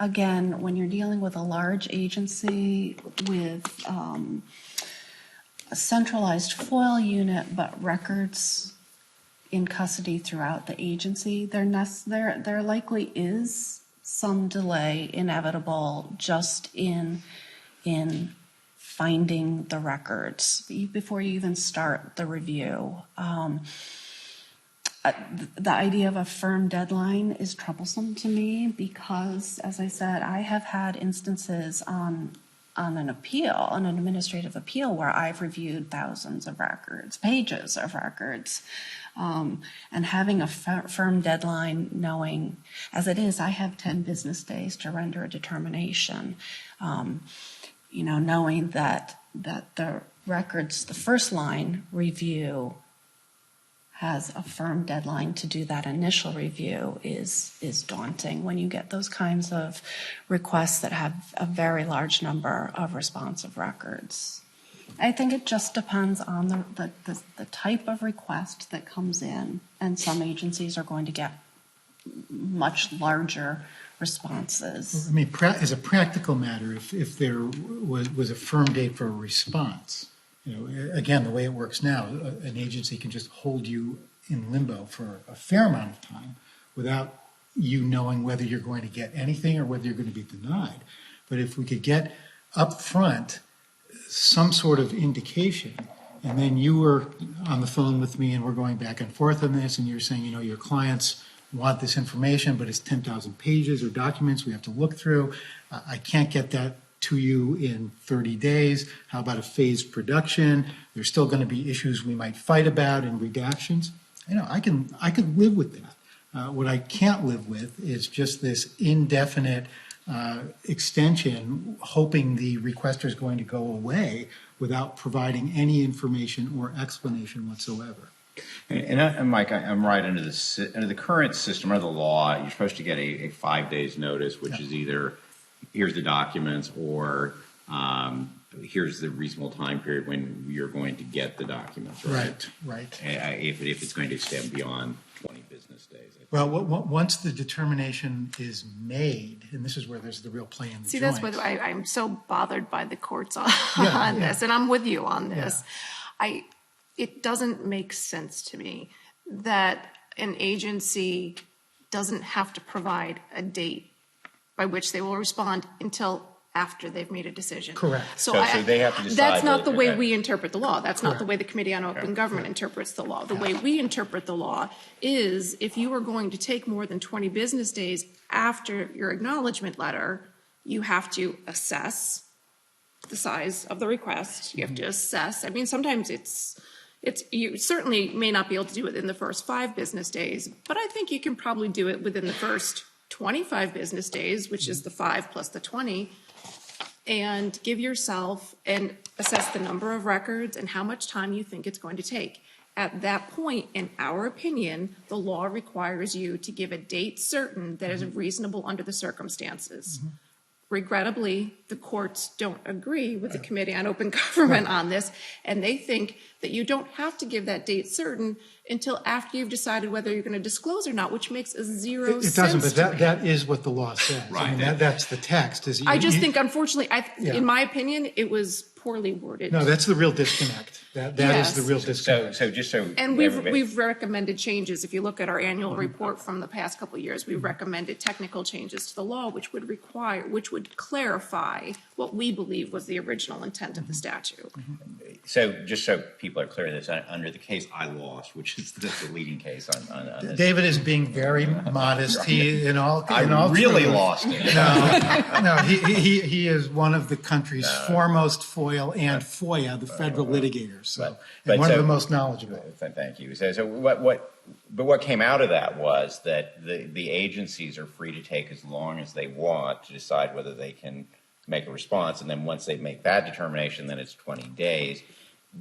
again, when you're dealing with a large agency with a centralized FOIL unit, but records in custody throughout the agency, there likely is some delay inevitable just in finding the records before you even start the review. The idea of a firm deadline is troublesome to me because, as I said, I have had instances on an appeal, an administrative appeal, where I've reviewed thousands of records, pages of records, and having a firm deadline, knowing, as it is, I have 10 business days to render a determination, knowing that the records, the first line review has a firm deadline to do that initial review is daunting when you get those kinds of requests that have a very large number of responsive records. I think it just depends on the type of request that comes in, and some agencies are going to get much larger responses. I mean, as a practical matter, if there was a firm date for a response, again, the way it works now, an agency can just hold you in limbo for a fair amount of time without you knowing whether you're going to get anything or whether you're going to be denied. But if we could get up front some sort of indication, and then you were on the phone with me and we're going back and forth on this, and you're saying, your clients want this information, but it's 10,000 pages or documents we have to look through. I can't get that to you in 30 days. How about a phased production? There's still going to be issues we might fight about in redactions. I could live with that. What I can't live with is just this indefinite extension, hoping the requester is going to go away without providing any information or explanation whatsoever. And Mike, I'm right under the current system, under the law, you're supposed to get a 5 days notice, which is either here's the documents or here's the reasonable time period when you're going to get the documents. Right. If it's going to extend beyond 20 business days. Well, once the determination is made, and this is where there's the real play in the joints. See, that's what I'm so bothered by the courts on this, and I'm with you on this. Yeah. It doesn't make sense to me that an agency doesn't have to provide a date by which they will respond until after they've made a decision. Correct. So they have to decide. That's not the way we interpret the law. That's not the way the Committee on Open Government interprets the law. The way we interpret the law is if you are going to take more than 20 business days after your acknowledgement letter, you have to assess the size of the request. You have to assess. I mean, sometimes you certainly may not be able to do it in the first 5 business days, but I think you can probably do it within the first 25 business days, which is the 5 plus the 20, and give yourself and assess the number of records and how much time you think it's going to take. At that point, in our opinion, the law requires you to give a date certain that is reasonable under the circumstances. Regrettably, the courts don't agree with the Committee on Open Government on this, and they think that you don't have to give that date certain until after you've decided whether you're going to disclose or not, which makes zero sense. It doesn't, but that is what the law says. Right. I mean, that's the text. I just think, unfortunately, in my opinion, it was poorly worded. No, that's the real disconnect. That is the real disconnect. And we've recommended changes. If you look at our annual report from the past couple of years, we've recommended technical changes to the law, which would clarify what we believe was the original intent of the statute. So just so people are clear, this under the case I lost, which is the leading case on this. David is being very modest. He I really lost it. No, he is one of the country's foremost FOIL and FOIA, the federal litigators. One of the most knowledgeable. Thank you. So what came out of that was that the agencies are free to take as long as they want to decide whether they can make a response, and then once they make that determination, then it's 20 days.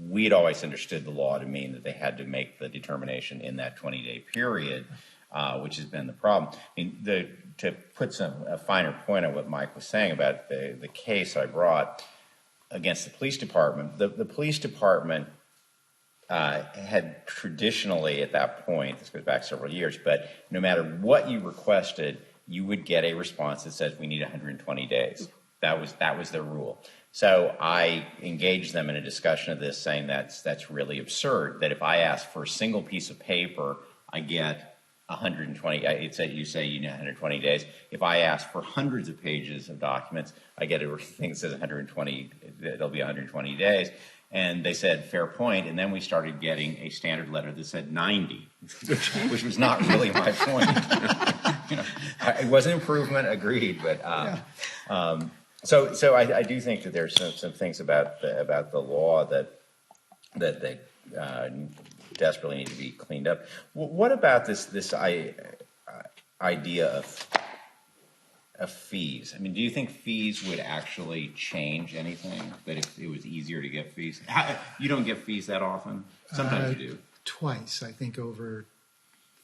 We'd always understood the law to mean that they had to make the determination in that 20-day period, which has been the problem. I mean, to put a finer point on what Mike was saying about the case I brought against the police department, the police department had traditionally at that point, this goes back several years, but no matter what you requested, you would get a response that says we need 120 days. That was their rule. So I engaged them in a discussion of this, saying that's really absurd, that if I ask for a single piece of paper, I get 120, you say you need 120 days. If I ask for hundreds of pages of documents, I get a thing that says 120, it'll be 120 days. And they said, fair point. And then we started getting a standard letter that said 90, which was not really my point. It was an improvement, agreed. But so I do think that there's some things about the law that they desperately need to be cleaned up. What about this idea of fees? I mean, do you think fees would actually change anything? That if it was easier to get fees? You don't get fees that often? Sometimes you do. Twice, I think, over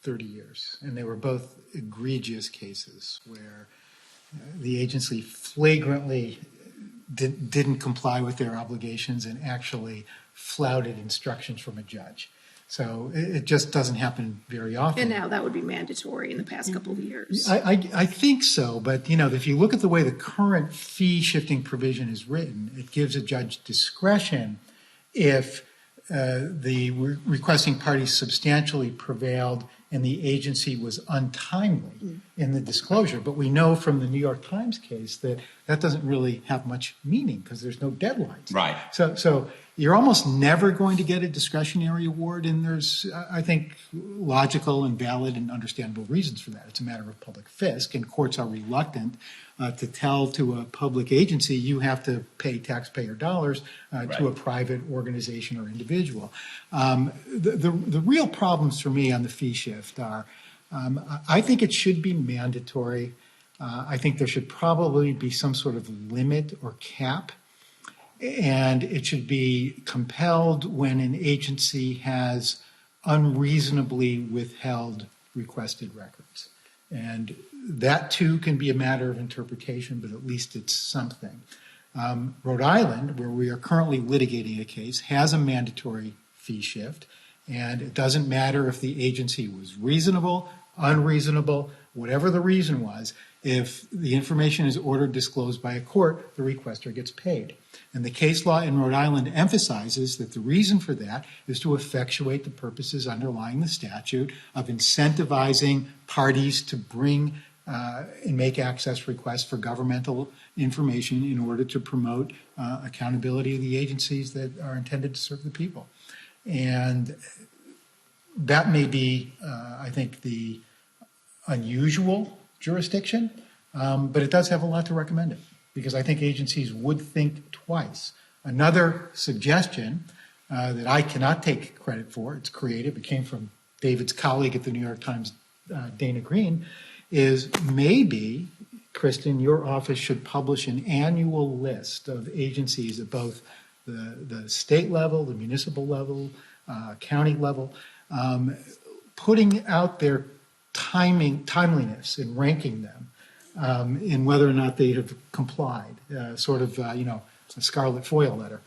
30 years. And they were both egregious cases where the agency flagrantly didn't comply with their obligations and actually flouted instructions from a judge. So it just doesn't happen very often. And now that would be mandatory in the past couple of years. I think so, but if you look at the way the current fee shifting provision is written, it gives a judge discretion if the requesting party substantially prevailed and the agency was untimely in the disclosure. But we know from the New York Times case that that doesn't really have much meaning because there's no deadlines. Right. So you're almost never going to get a discretionary award, and there's, I think, logical and valid and understandable reasons for that. It's a matter of public fisc, and courts are reluctant to tell to a public agency you have to pay taxpayer dollars to a private organization or individual. The real problems for me on the fee shift are, I think it should be mandatory. I think there should probably be some sort of limit or cap, and it should be compelled when an agency has unreasonably withheld requested records. And that too can be a matter of interpretation, but at least it's something. Rhode Island, where we are currently litigating a case, has a mandatory fee shift, and it doesn't matter if the agency was reasonable, unreasonable, whatever the reason was. If the information is ordered disclosed by a court, the requester gets paid. And the case law in Rhode Island emphasizes that the reason for that is to effectuate the purposes underlying the statute of incentivizing parties to bring and make access requests for governmental information in order to promote accountability of the agencies that are intended to serve the people. And that may be, I think, the unusual jurisdiction, but it does have a lot to recommend it, because I think agencies would think twice. Another suggestion that I cannot take credit for, it's creative, it came from David's colleague at the New York Times, Dana Green, is maybe, Kristen, your office should publish an annual list of agencies at both the state level, the municipal level, county level, putting out their timeliness and ranking them in whether or not they have complied, sort of, a scarlet foil letter.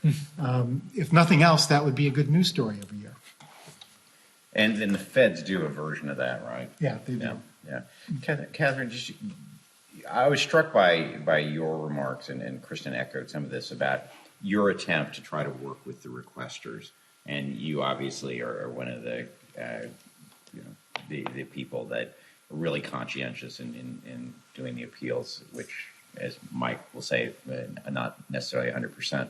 If nothing else, that would be a good news story every year. And then the feds do a version of that, right? Yeah, they do. Yeah. Katherine, I was struck by your remarks, and Kristen echoed some of this about your attempt to try to work with the requesters. And you obviously are one of the people that are really conscientious in doing the appeals, which, as Mike will say, not necessarily 100%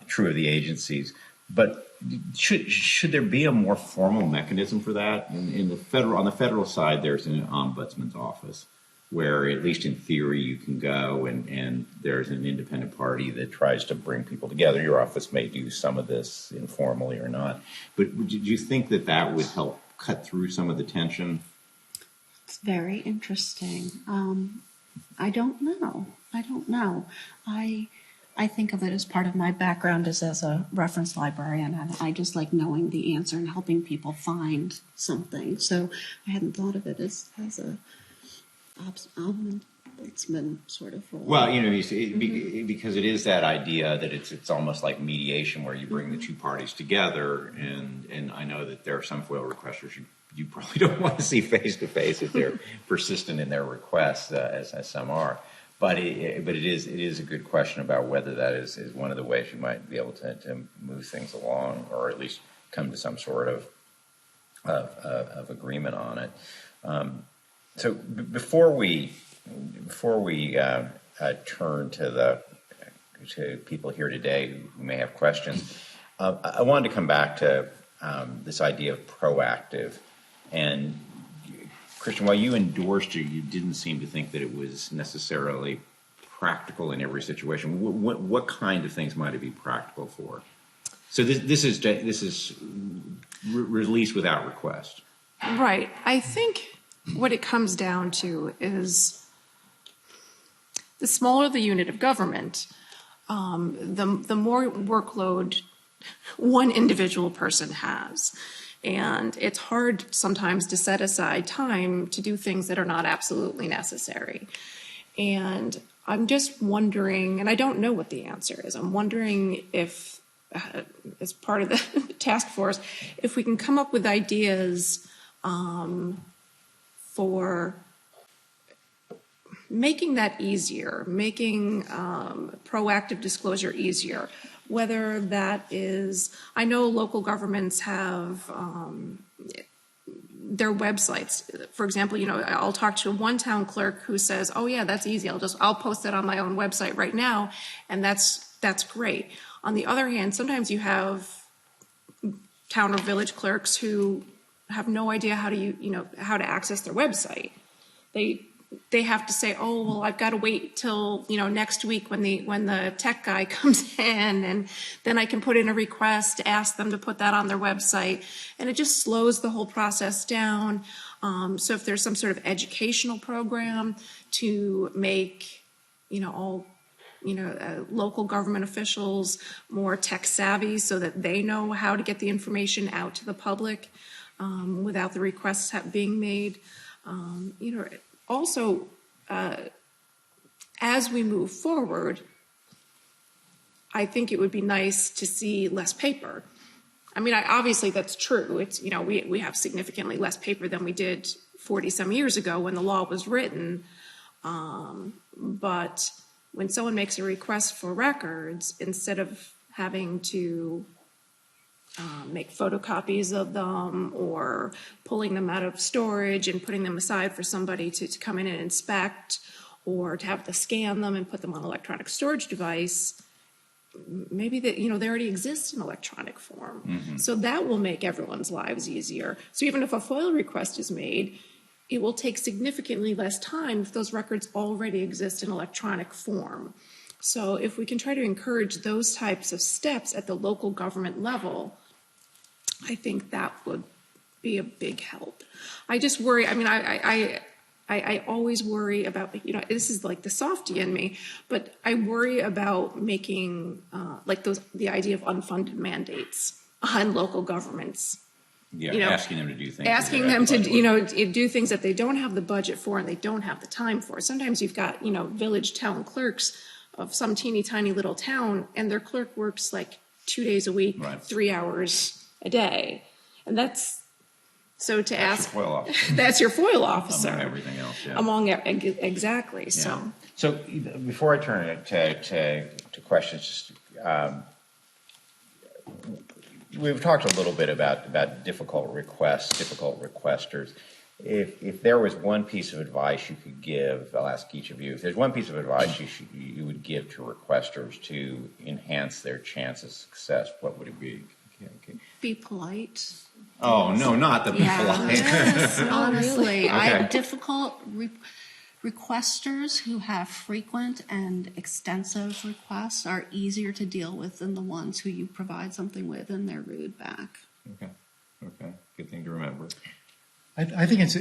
true of the agencies. But should there be a more formal mechanism for that? On the federal side, there's an ombudsman's office where, at least in theory, you can go and there's an independent party that tries to bring people together. Your office may do some of this informally or not. But do you think that would help cut through some of the tension? It's very interesting. I don't know. I think of it as part of my background as a reference librarian, and I just like knowing the answer and helping people find something. So I hadn't thought of it as a ombudsman sort of role. Well, because it is that idea that it's almost like mediation, where you bring the two parties together, and I know that there are some FOIL requesters you probably don't want to see face to face if they're persistent in their requests, as some are. But it is a good question about whether that is one of the ways you might be able to move things along, or at least come to some sort of agreement on it. So before we turn to people here today who may have questions, I wanted to come back to this idea of proactive. And Christian, while you endorsed it, you didn't seem to think that it was necessarily practical in every situation. What kind of things might it be practical for? So this is release without request. Right. I think what it comes down to is the smaller the unit of government, the more workload one individual person has. And it's hard sometimes to set aside time to do things that are not absolutely necessary. And I'm just wondering, and I don't know what the answer is, I'm wondering if, as part of the task force, if we can come up with ideas for making that easier, making proactive disclosure easier, whether that is, I know local governments have their websites. For example, I'll talk to one town clerk who says, oh yeah, that's easy. I'll post that on my own website right now. And that's great. On the other hand, sometimes you have town or village clerks who have no idea how to access their website. They have to say, oh, well, I've got to wait till, next week when the tech guy comes in, and then I can put in a request, ask them to put that on their website. And it just slows the whole process down. So if there's some sort of educational program to make, all, local government officials more tech savvy so that they know how to get the information out to the public without the requests being made. Also, as we move forward, I think it would be nice to see less paper. I mean, obviously that's true. It's, we have significantly less paper than we did 40 some years ago when the law was written. But when someone makes a request for records, instead of having to make photocopies of them or pulling them out of storage and putting them aside for somebody to come in and inspect, or to have to scan them and put them on an electronic storage device, maybe that, they already exist in electronic form. Mm-hmm. So that will make everyone's lives easier. So even if a FOIL request is made, it will take significantly less time if those records already exist in electronic form. So if we can try to encourage those types of steps at the local government level, I think that would be a big help. I just worry, I mean, I always worry about, this is like the softie in me, but I worry about making the idea of unfunded mandates on local governments. Yeah, asking them to do things. Asking them to, do things that they don't have the budget for and they don't have the time for. Sometimes you've got, village town clerks of some teeny tiny little town, and their clerk works like 2 days a week, right. 3 hours a day. And that's your FOIL officer. That's your FOIL officer. Among everything else, yeah. Exactly. Yeah. So before I turn it to questions, just we've talked a little bit about difficult requesters. If there was one piece of advice you could give, I'll ask each of you, if there's one piece of advice you would give to requesters to enhance their chance of success, what would it be? Okay. Be polite. Oh, no, not the be polite. Yes, honestly. Okay. I have difficult requesters who have frequent and extensive requests are easier to deal with than the ones who you provide something with and they're rude back. Okay. Good thing to remember. I think it's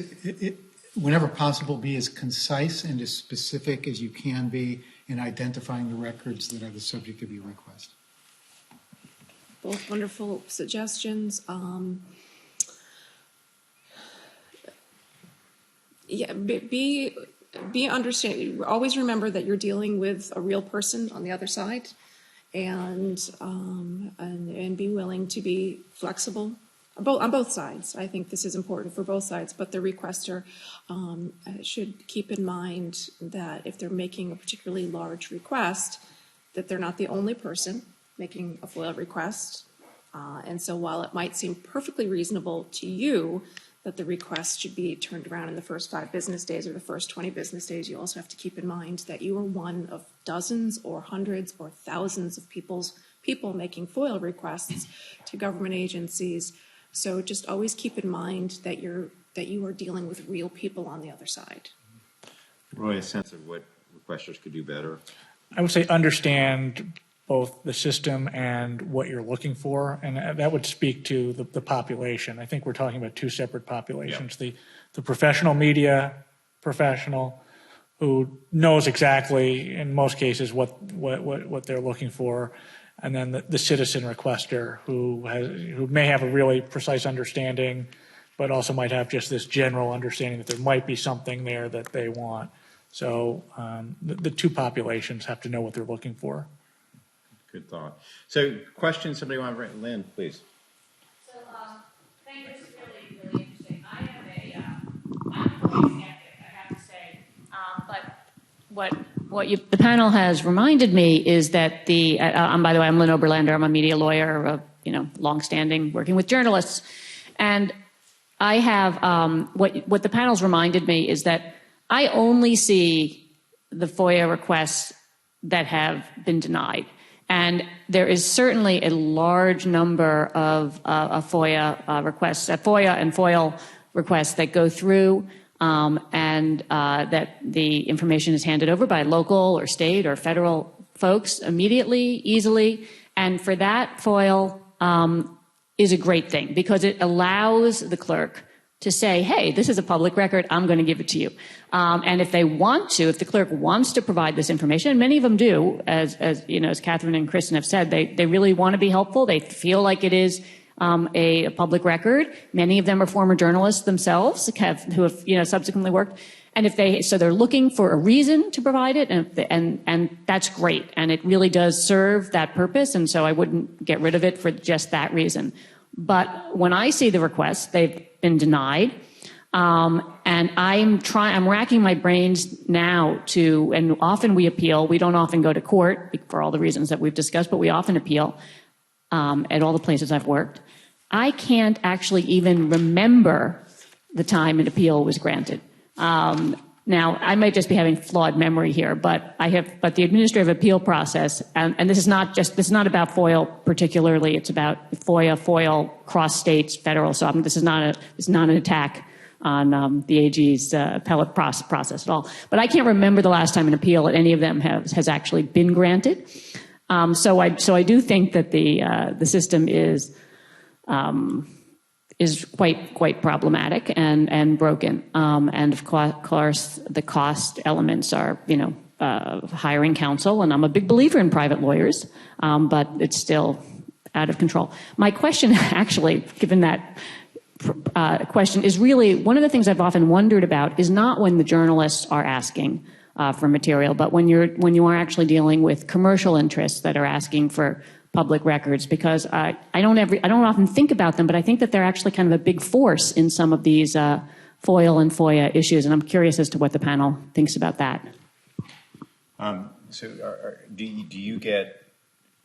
whenever possible, be as concise and as specific as you can be in identifying the records that are the subject of your request. Both wonderful suggestions. Be understanding. Always remember that you're dealing with a real person on the other side, and be willing to be flexible on both sides. I think this is important for both sides, but the requester should keep in mind that if they're making a particularly large request, that they're not the only person making a FOIL request. And so while it might seem perfectly reasonable to you that the request should be turned around in the first 5 business days or the first 20 business days, you also have to keep in mind that you are one of dozens or hundreds or thousands of people making FOIL requests to government agencies. So just always keep in mind that you are dealing with real people on the other side. Roy, a sense of what requesters could do better? I would say understand both the system and what you're looking for, and that would speak to the population. I think we're talking about 2 separate populations. Yeah. The professional media professional who knows exactly, in most cases, what they're looking for, and then the citizen requester who may have a really precise understanding, but also might have just this general understanding that there might be something there that they want. So the two populations have to know what they're looking for. Good thought. So, question, somebody want to bring, Lynn, please. So, thank you. This is really, really interesting. I'm a skeptic, I have to say. But the panel has reminded me is that by the way, I'm Lynn Oberlander. I'm a media lawyer, longstanding, working with journalists. And I have, what the panel's reminded me is that I only see the FOIA requests that have been denied. And there is certainly a large number of FOIA requests, FOIA and FOIL requests that go through and that the information is handed over by local or state or federal folks immediately, easily. And for that, FOIL is a great thing because it allows the clerk to say, hey, this is a public record, I'm going to give it to you. And if they want to, if the clerk wants to provide this information, and many of them do, as Katherine and Kristen have said, they really want to be helpful. They feel like it is a public record. Many of them are former journalists themselves who have subsequently worked. And so they're looking for a reason to provide it, and that's great. And it really does serve that purpose, and so I wouldn't get rid of it for just that reason. But when I see the requests, they've been denied. And I'm racking my brains now and often we appeal. We don't often go to court for all the reasons that we've discussed, but we often appeal at all the places I've worked. I can't actually even remember the time an appeal was granted. Now, I might just be having flawed memory here, but the administrative appeal process, and this is not about FOIL particularly, it's about FOIA, FOIL, cross states, federal, so this is not an attack on the AG's appellate process at all. But I can't remember the last time an appeal at any of them has actually been granted. So I do think that the system is quite problematic and broken. And of course, the cost elements are, hiring counsel, and I'm a big believer in private lawyers, but it's still out of control. My question, actually, given that question, is really one of the things I've often wondered about is not when the journalists are asking for material, but when you are actually dealing with commercial interests that are asking for public records, because I don't often think about them, but I think that they're actually kind of a big force in some of these FOIL and FOIA issues, and I'm curious as to what the panel thinks about that. Do you get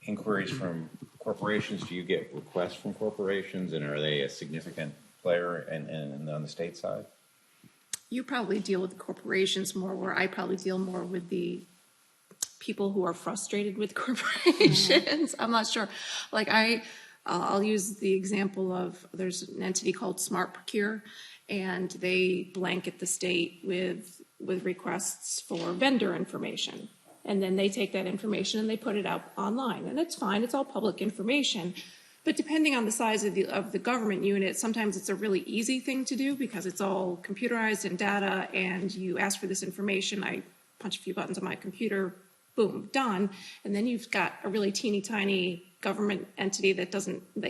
inquiries from corporations? Do you get requests from corporations, and are they a significant player on the state side? You probably deal with the corporations more, where I probably deal more with the people who are frustrated with corporations. I'm not sure. Like I'll use the example of there's an entity called Smart Procure, and they blanket the state with requests for vendor information. And then they take that information and they put it out online. And it's fine, it's all public information. But depending on the size of the government unit, sometimes it's a really easy thing to do because it's all computerized and data, and you ask for this information, I punch a few buttons on my computer, boom, done. And then you've got a really teeny tiny government entity that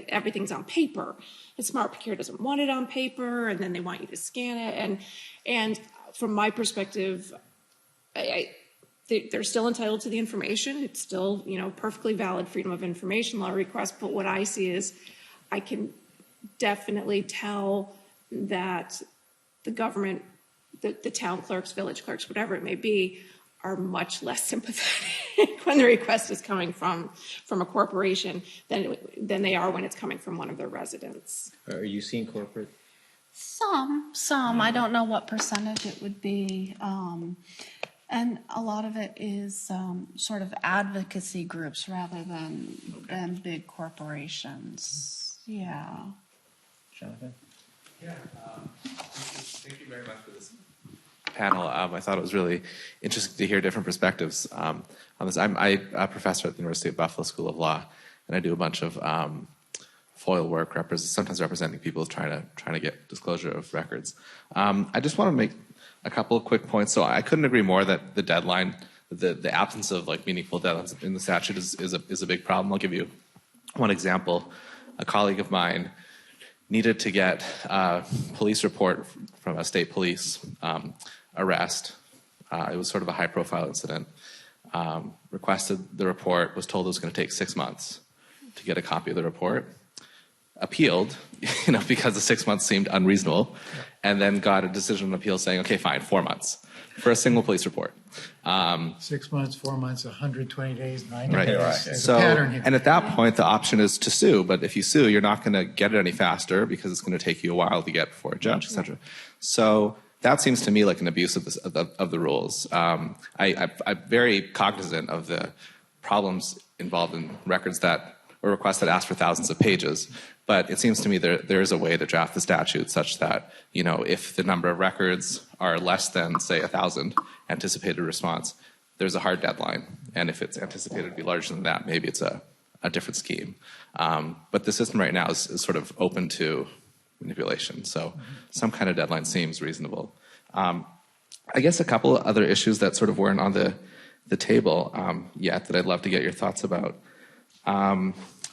everything's on paper. And Smart Procure doesn't want it on paper, and then they want you to scan it. And from my perspective, they're still entitled to the information. It's still, perfectly valid freedom of information law request. But what I see is I can definitely tell that the government, the town clerks, village clerks, whatever it may be, are much less sympathetic when the request is coming from a corporation than they are when it's coming from one of their residents. Are you seeing corporate? Some. I don't know what percentage it would be. And a lot of it is sort of advocacy groups rather than big corporations. Yeah. Jonathan? Yeah. Thank you very much for this panel. I thought it was really interesting to hear different perspectives on this. I'm a professor at the University of Buffalo School of Law, and I do a bunch of FOIL work, sometimes representing people trying to get disclosure of records. I just want to make a couple of quick points. So I couldn't agree more that the deadline, the absence of meaningful deadlines in the statute is a big problem. I'll give you one example. A colleague of mine needed to get a police report from a state police arrest It was sort of a high-profile incident. Requested the report, was told it was going to take 6 months to get a copy of the report. Appealed, because the 6 months seemed unreasonable, and then got a decision on appeal saying, okay, fine, 4 months for a single police report. 6 months, 4 months, 120 days, 90 Right. days. There's So, a pattern here. and at that point, the option is to sue. But if you sue, you're not going to get it any faster because it's going to take you a while to get before a judge, et cetera. So that seems to me like an abuse of the rules. I'm very cognizant of the problems involved in records that or requests that ask for thousands of pages. But it seems to me there is a way to draft the statute such that, if the number of records are less than, say, 1,000 anticipated response, there's a hard deadline. And if it's anticipated to be larger than that, maybe it's a different scheme. But the system right now is sort of open to manipulation. So some kind of deadline seems reasonable. I guess a couple of other issues that sort of weren't on the table yet that I'd love to get your thoughts about.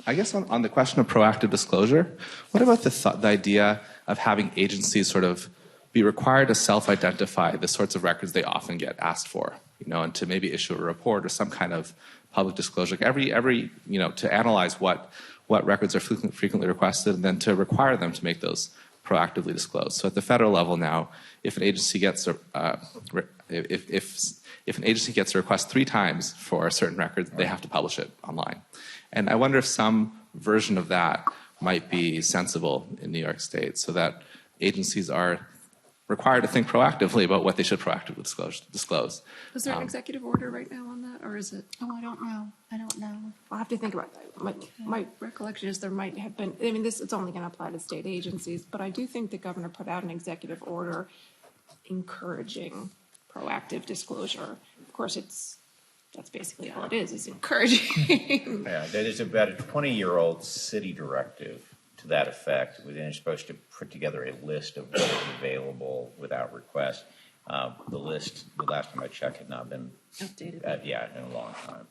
I guess on the question of proactive disclosure, what about the idea of having agencies sort of be required to self-identify the sorts of records they often get asked for, and to maybe issue a report or some kind of public disclosure, to analyze what records are frequently requested, and then to require them to make those proactively disclosed. So at the federal level now, if an agency gets if an agency gets a request 3 times for a certain record, they have to publish it online. And I wonder if some version of that might be sensible in New York State, so that agencies are required to think proactively about what they should proactively disclose. Is there an executive order right now on that, or is it? Oh, I don't know. I'll have to think about that. My recollection is there might have been, it's only going to apply to state agencies, but I do think the governor put out an executive order encouraging proactive disclosure. Of course, that's basically all it is encouraging. Yeah, there's about a 20-year-old city directive to that effect. They're supposed to put together a list of what is available without request. The list, the last time I checked, had not been Updated. In a long time.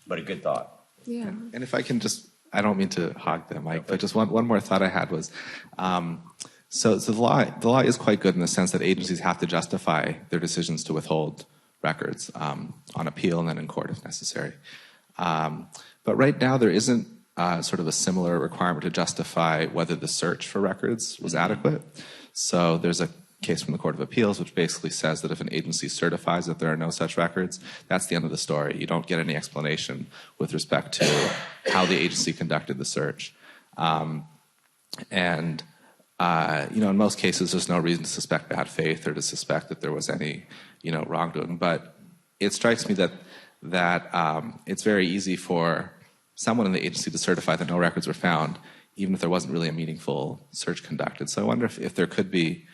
But a good thought. Yeah. And if I can I don't mean to hog the mic, but just one more thought I had was, so the law is quite good in the sense that agencies have to justify their decisions to withhold records on appeal and then in court if necessary. But right now there isn't sort of a similar requirement to justify whether the search for records was adequate. So there's a case from the Court of Appeals which basically says that if an agency certifies that there are no such records, that's the end of the story. You don't get any explanation with respect to how the agency conducted the search. In most cases, there's no reason to suspect bad faith or to suspect that there was any, wrongdoing. But it strikes me that it's very easy for someone in the agency to certify that no records were found, even if there wasn't really a meaningful search conducted. So I wonder if there could be,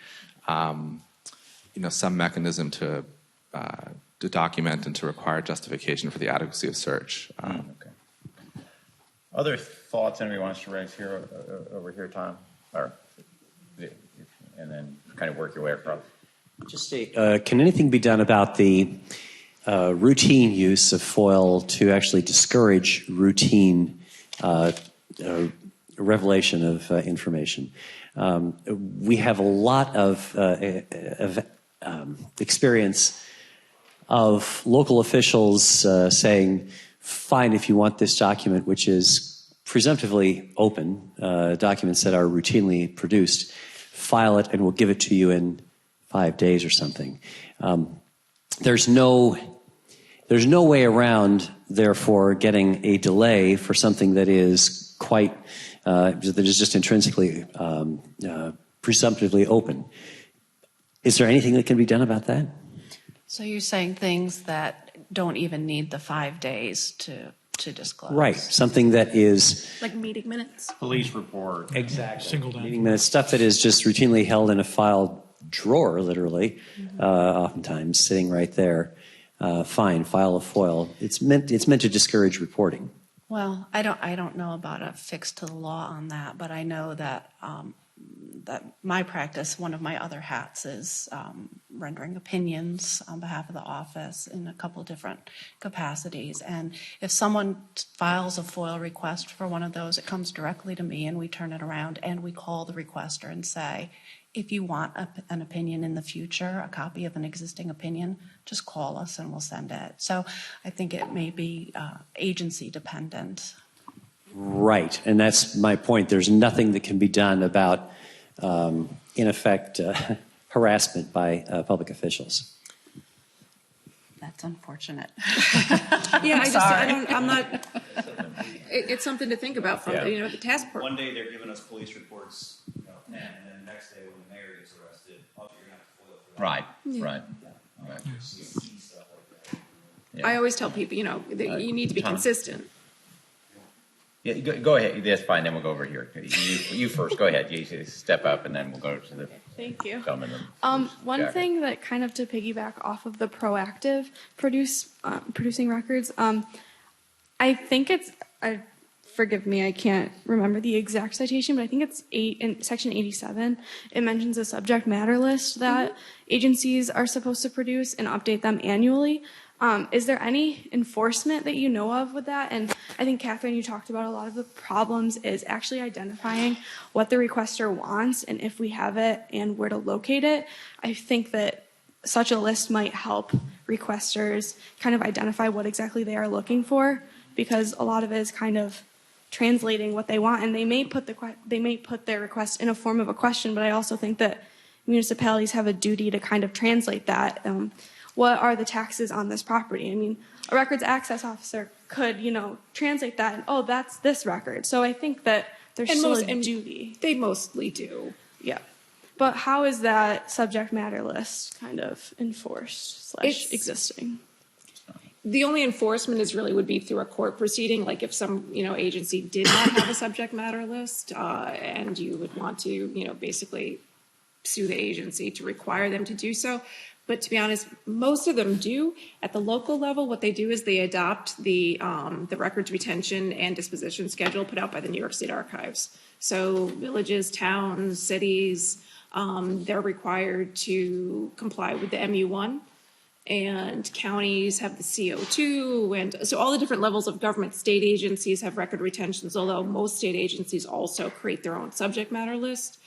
some mechanism to document and to require justification for the adequacy of search. Okay. Other thoughts anybody wants to raise here over here, Tom? And then kind of work your way across. Just can anything be done about the routine use of FOIL to actually discourage routine revelation of information? We have a lot of experience of local officials saying, fine, if you want this document, which is presumptively open, documents that are routinely produced, file it and we'll give it to you in 5 days or something. There's no way around, therefore, getting a delay for something that is quite, that is just intrinsically, presumptively open. Is there anything that can be done about that? So you're saying things that don't even need the 5 days to disclose? Right. Something that is... Like meeting minutes? Police report. Exactly. Single document. Meeting minutes, stuff that is just routinely held in a file drawer, literally, oftentimes, sitting right there. Fine, file a FOIL. It's meant to discourage reporting. Well, I don't know about a fix to the law on that, but I know that that my practice, one of my other hats is rendering opinions on behalf of the office in a couple of different capacities. And if someone files a FOIL request for one of those, it comes directly to me and we turn it around and we call the requester and say, if you want an opinion in the future, a copy of an existing opinion, just call us and we'll send it. So I think it may be agency dependent. Right, and that's my point. There's nothing that can be done about, in effect, harassment by public officials. That's unfortunate. Yeah, I'm not, it's something to think about from, the task force. One day they're giving us police reports, 10, and then the next day when the mayor gets arrested, you're going to have to FOIL for that. Right. Yeah. I always tell people, that you need to be Tom. consistent. Yeah, go ahead. That's fine. Then we'll go over here. You first. Go ahead. You step up, and then we'll go to the Thank you. gentleman. One thing that kind of to piggyback off of the proactive producing records, I think it's, forgive me, I can't remember the exact citation, but I think it's in section 87. It mentions a subject matter list that agencies are supposed to produce and update them annually. Is there any enforcement that you know of with that? And I think, Katherine, you talked about a lot of the problems is actually identifying what the requester wants and if we have it and where to locate it. I think that such a list might help requesters kind of identify what exactly they are looking for, because a lot of it is kind of translating what they want, and they may put their request in a form of a question, but I also think that municipalities have a duty to kind of translate that. What are the taxes on this property? I mean, a records access officer could, translate that and, oh, that's this record. So I think that there's still a duty. They mostly do. Yeah. But how is that subject matter list kind of enforced / existing? The only enforcement would be through a court proceeding, like if some, agency did not have a subject matter list, and you would want to, basically sue the agency to require them to do so. But to be honest, most of them do. At the local level, what they do is they adopt the records retention and disposition schedule put out by the New York State Archives. So villages, towns, cities, they're required to comply with the MU1. And counties have the CO2, and so all the different levels of government. State agencies have record retentions, although most state agencies also create their own subject matter list.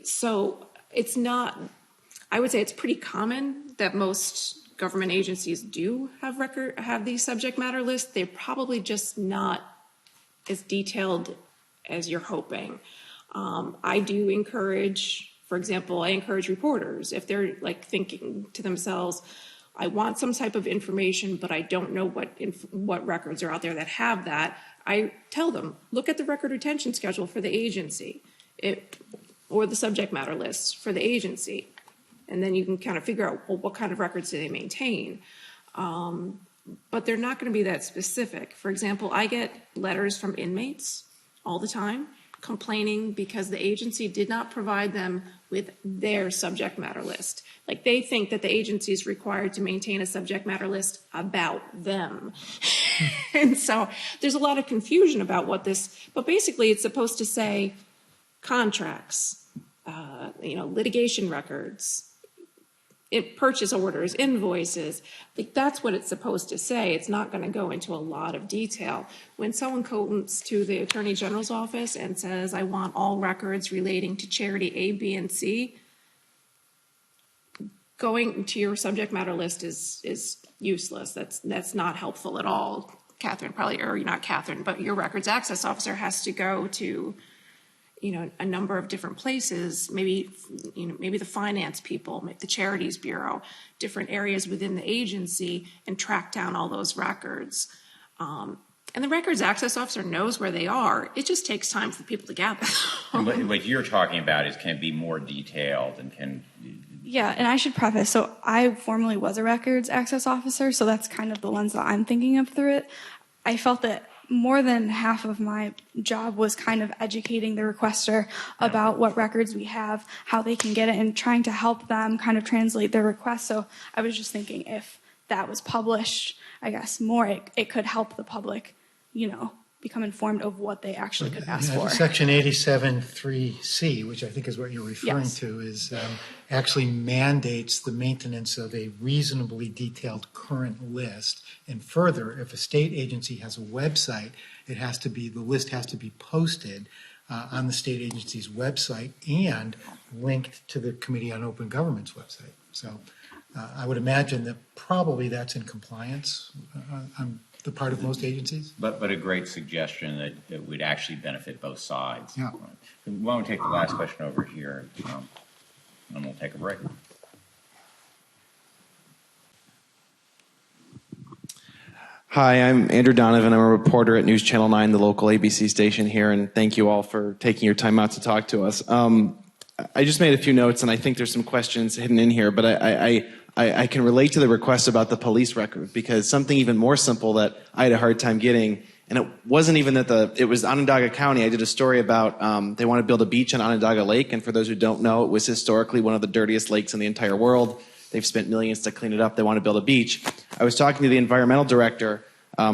So it's not, I would say it's pretty common that most government agencies do have these subject matter lists. They're probably just not as detailed as you're hoping. I do encourage, for example, I encourage reporters, if they're like thinking to themselves, I want some type of information, but I don't know what records are out there that have that. I tell them, look at the record retention schedule for the agency, or the subject matter list for the agency. And then you can kind of figure out, well, what kind of records do they maintain? But they're not going to be that specific. For example, I get letters from inmates all the time complaining because the agency did not provide them with their subject matter list. Like they think that the agency is required to maintain a subject matter list about them. And so there's a lot of confusion about what this, but basically it's supposed to say contracts, litigation records, purchase orders, invoices. Like that's what it's supposed to say. It's not going to go into a lot of detail. When someone comes to the Attorney General's office and says, I want all records relating to charity A, B, and C, going to your subject matter list is useless. That's not helpful at all. Katherine or not Katherine, but your records access officer has to go to a number of different places, maybe the finance people, the charities bureau, different areas within the agency, and track down all those records. And the records access officer knows where they are. It just takes time for people to gather. What you're talking about can be more detailed and can. Yeah, and I should preface, so I formerly was a records access officer, so that's kind of the lens that I'm thinking of through it. I felt that more than half of my job was kind of educating the requester about what records we have, how they can get it, and trying to help them kind of translate their request. So I was just thinking if that was published, I guess more, it could help the public, become informed of what they actually could ask for. Section 87.3C, which I think is what you're referring to, is actually mandates the maintenance of a reasonably detailed current list. And further, if a state agency has a website, the list has to be posted on the state agency's website and linked to the Committee on Open Government's website. So I would imagine that probably that's in compliance on the part of most agencies. But a great suggestion that it would actually benefit both sides. Yeah. Why don't we take the last question over here, and we'll take a break. Hi, I'm Andrew Donovan. I'm a reporter at News Channel 9, the local ABC station here, and thank you all for taking your time out to talk to us. I just made a few notes, and I think there's some questions hidden in here, but I can relate to the request about the police record, because something even more simple that I had a hard time getting, and it wasn't even that it was Onondaga County. I did a story about they want to build a beach on Onondaga Lake, and for those who don't know, it was historically one of the dirtiest lakes in the entire world. They've spent millions to clean it up. They want to build a beach. I was talking to the environmental director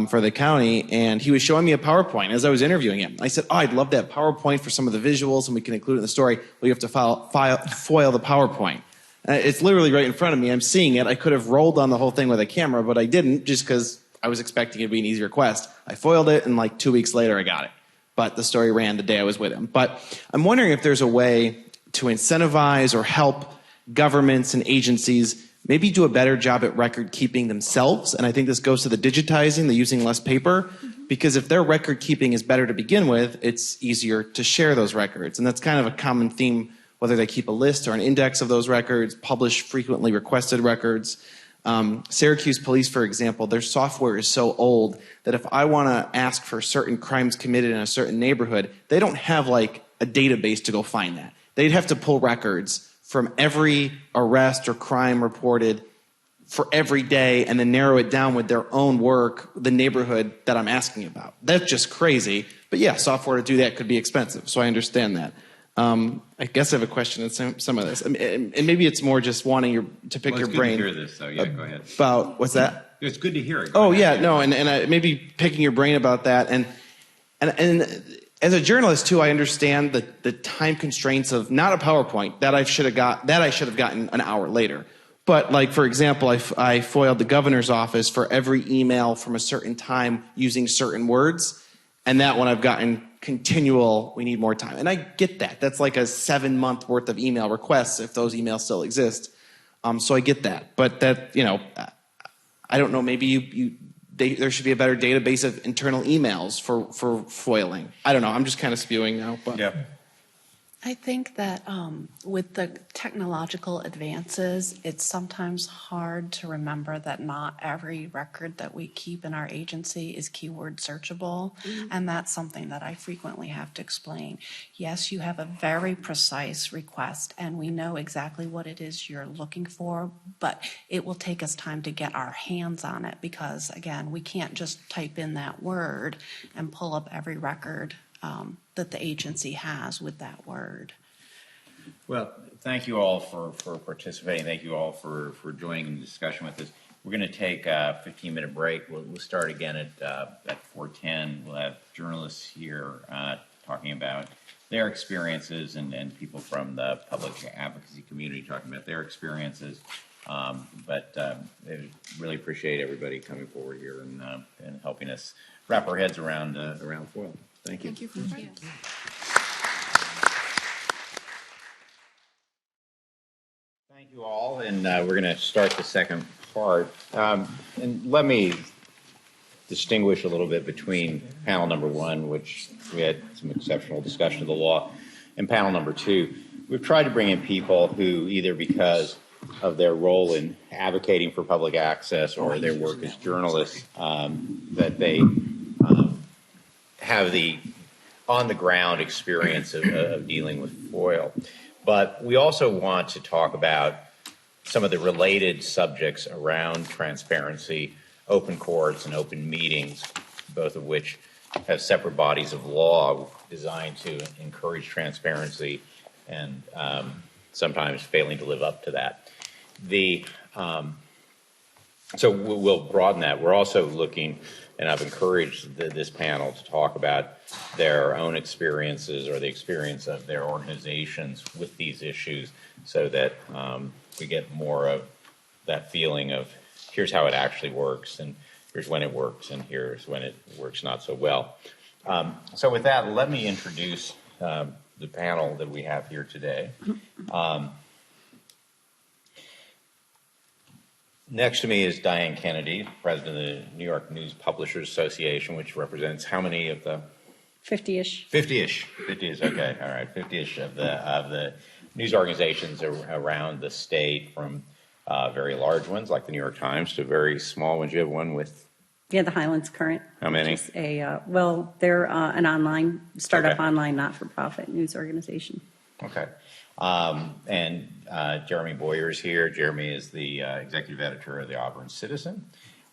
for the county, and he was showing me a PowerPoint as I was interviewing him. I said, I'd love that PowerPoint for some of the visuals, and we can include it in the story. Well, you have to foil the PowerPoint. It's literally right in front of me. I'm seeing it. I could have rolled on the whole thing with a camera, but I didn't, just because I was expecting it to be an easy request. I foiled it, and like 2 weeks later, I got it. But the story ran the day I was with him. But I'm wondering if there's a way to incentivize or help governments and agencies maybe do a better job at record keeping themselves. And I think this goes to the digitizing, the using less paper, because if their record keeping is better to begin with, it's easier to share those records. And that's kind of a common theme, whether they keep a list or an index of those records, publish frequently requested records. Syracuse police, for example, their software is so old that if I want to ask for certain crimes committed in a certain neighborhood, they don't have like a database to go find that. They'd have to pull records from every arrest or crime reported for every day and then narrow it down with their own work, the neighborhood that I'm asking about. That's just crazy. But yeah, software to do that could be expensive, so I understand that. I guess I have a question on some of this. And maybe it's more just wanting to pick your brain. It's good to hear this, though. Yeah, go ahead. About, what's that? It's good to hear it. Oh, yeah, no, and maybe picking your brain about that. And as a journalist, too, I understand the time constraints of not a PowerPoint that I should have gotten an hour later. But, like, for example, I foiled the governor's office for every email from a certain time using certain words. And that one I've gotten continual, we need more time. And I get that. That's like a 7-month worth of email requests if those emails still exist. So I get that. But that, I don't know, maybe there should be a better database of internal emails for foiling. I don't know. I'm just kind of spewing now. But. Yeah. I think that with the technological advances, it's sometimes hard to remember that not every record that we keep in our agency is keyword searchable, and that's something that I frequently have to explain. Yes, you have a very precise request, and we know exactly what it is you're looking for, but it will take us time to get our hands on it because, again, we can't just type in that word and pull up every record that the agency has with that word. Well, thank you all for participating. Thank you all for joining in the discussion with us. We're going to take a 15-minute break. We'll start again at 4:10. We'll have journalists here talking about their experiences and people from the public advocacy community talking about their experiences. But I really appreciate everybody coming forward here and helping us wrap our heads around FOIL. Thank you. Thank you for inviting us. Thank you all, and we're going to start the second part. And let me distinguish a little bit between panel number one, which we had some exceptional discussion of the law, and panel number two. We've tried to bring in people who either because of their role in advocating for public access or their work as journalists, that they have the on-the-ground experience of dealing with FOIL. But we also want to talk about some of the related subjects around transparency, open courts, and open meetings, both of which have separate bodies of law designed to encourage transparency and sometimes failing to live up to that. So we'll broaden that. We're also looking and I've encouraged this panel to talk about their own experiences or the experience of their organizations with these issues, so that we get more of that feeling of here's how it actually works, and here's when it works, and here's when it works not so well. So with that, let me introduce the panel that we have here today. Next to me is Diane Kennedy, president of the New York News Publishers Association, which represents how many of the 50-ish. 50-ish, okay, all right, 50-ish of the news organizations around the state, from very large ones like the New York Times to very small ones. You have one with? Yeah, the Highlands Current. How many? Which is well, they're an online, startup online, not-for-profit news organization. Okay. And Jeremy Boyer is here. Jeremy is the executive editor of the Auburn Citizen.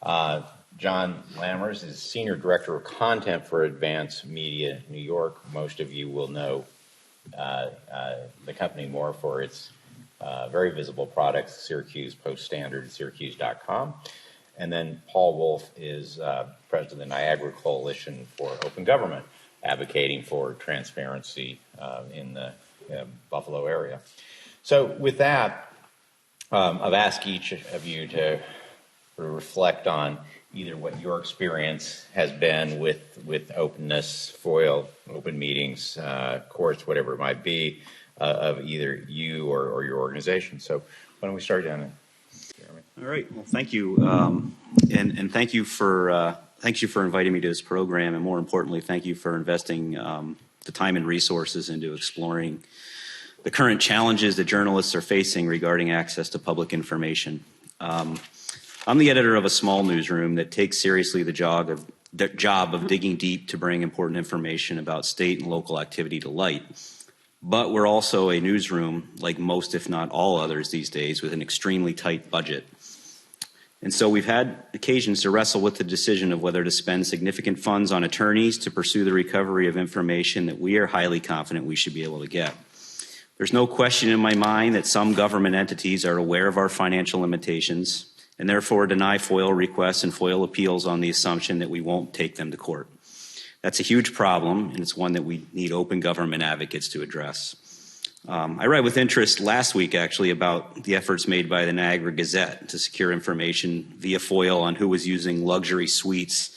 John Lammers is Senior Director of Content for Advance Media New York. Most of you will know the company more for its very visible products, Syracuse Post-Standard, Syracuse.com. And then Paul Wolf is president of the Niagara Coalition for Open Government, advocating for transparency in the Buffalo area. So with that, I've asked each of you to reflect on either what your experience has been with openness, FOIL, open meetings, courts, whatever it might be, of either you or your organization. So why don't we start down there? Jeremy. All right. Well, thank you, and thank you for inviting me to this program, and more importantly, thank you for investing the time and resources into exploring the current challenges that journalists are facing regarding access to public information. I'm the editor of a small newsroom that takes seriously the job of digging deep to bring important information about state and local activity to light. But we're also a newsroom, like most, if not all others these days, with an extremely tight budget. And so we've had occasions to wrestle with the decision of whether to spend significant funds on attorneys to pursue the recovery of information that we are highly confident we should be able to get. There's no question in my mind that some government entities are aware of our financial limitations and therefore deny FOIL requests and FOIL appeals on the assumption that we won't take them to court. That's a huge problem, and it's one that we need open government advocates to address. I read with interest last week, actually, about the efforts made by the Niagara Gazette to secure information via FOIL on who was using luxury suites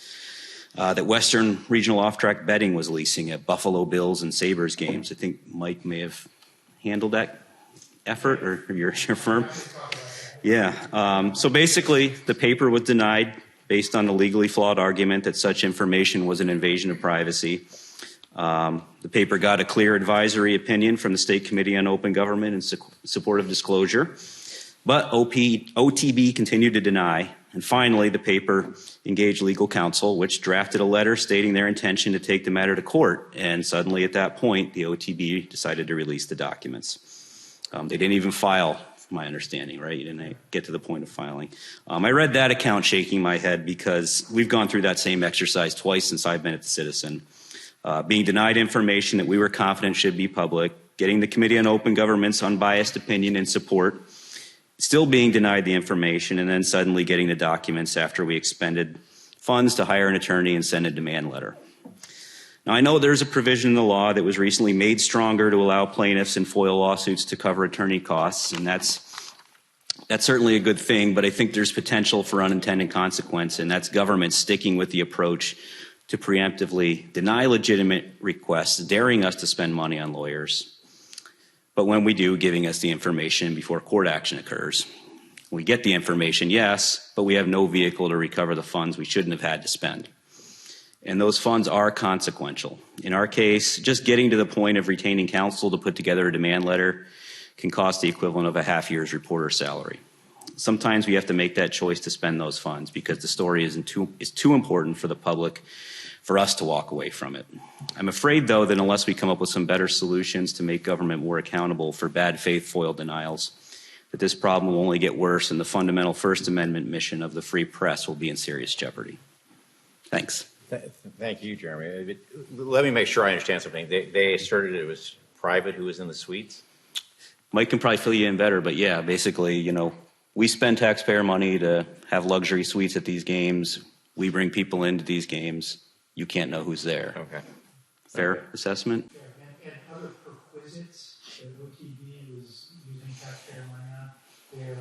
that Western Regional Off-Track Betting was leasing at Buffalo Bills and Sabres games. I think Mike may have handled that effort, or your firm. Yeah. So basically, the paper was denied based on the legally flawed argument that such information was an invasion of privacy. The paper got a clear advisory opinion from the State Committee on Open Government in support of disclosure, but OTB continued to deny. And finally, the paper engaged legal counsel, which drafted a letter stating their intention to take the matter to court. And suddenly, at that point, the OTB decided to release the documents. They didn't even file, from my understanding, right? You didn't get to the point of filing. I read that account shaking my head because we've gone through that same exercise twice since I've been at the Citizen. Being denied information that we were confident should be public, getting the Committee on Open Government's unbiased opinion and support, still being denied the information, and then suddenly getting the documents after we expended funds to hire an attorney and send a demand letter. Now, I know there's a provision in the law that was recently made stronger to allow plaintiffs in FOIL lawsuits to cover attorney costs, and that's certainly a good thing, but I think there's potential for unintended consequence, and that's government sticking with the approach to preemptively deny legitimate requests, daring us to spend money on lawyers, but when we do, giving us the information before court action occurs. We get the information, yes, but we have no vehicle to recover the funds we shouldn't have had to spend. And those funds are consequential. In our case, just getting to the point of retaining counsel to put together a demand letter can cost the equivalent of a half year's reporter's salary. Sometimes we have to make that choice to spend those funds because the story is too important for the public for us to walk away from it. I'm afraid, though, that unless we come up with some better solutions to make government more accountable for bad faith FOIL denials, that this problem will only get worse and the fundamental First Amendment mission of the free press will be in serious jeopardy. Thanks. Thank you, Jeremy. Let me make sure I understand something. They asserted it was private who was in the suites? Mike can probably fill you in better, but yeah, basically, we spend taxpayer money to have luxury suites at these games. We bring people into these games. You can't know who's there. Okay. Fair assessment? And other perquisites that OTB was using taxpayer money on, their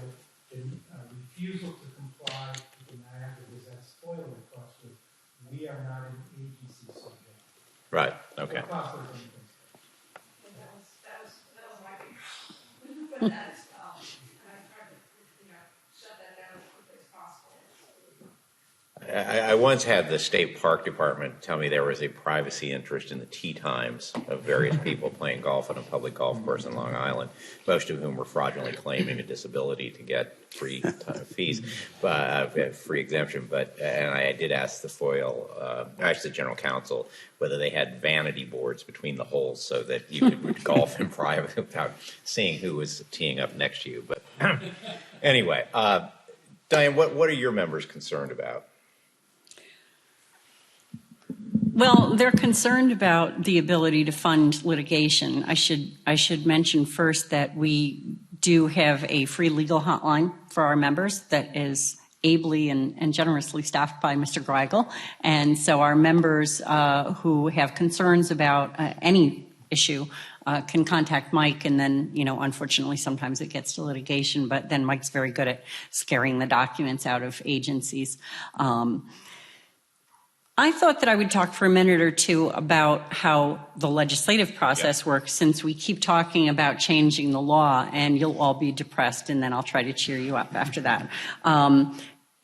refusal to comply with the matter because that's FOIL request with, we are not an agency subject. Right. Okay. That was my big but that's, and I tried to, shut that down as quickly as possible. I once had the state park department tell me there was a privacy interest in the tee times of various people playing golf on a public golf course in Long Island, most of whom were fraudulently claiming a disability to get free fees, but free exemption. And I did ask the FOIL, actually the general counsel, whether they had vanity boards between the holes so that you could golf in private without seeing who was teeing up next to you. But anyway, Diane, what are your members concerned about? Well, they're concerned about the ability to fund litigation. I should mention first that we do have a free legal hotline for our members that is ably and generously staffed by Mr. Greigel. And so our members who have concerns about any issue can contact Mike, and then, unfortunately, sometimes it gets to litigation, but then Mike's very good at scaring the documents out of agencies. I thought that I would talk for a minute or two about how the legislative process works, since we keep talking about changing the law, and you'll all be depressed, and then I'll try to cheer you up after that.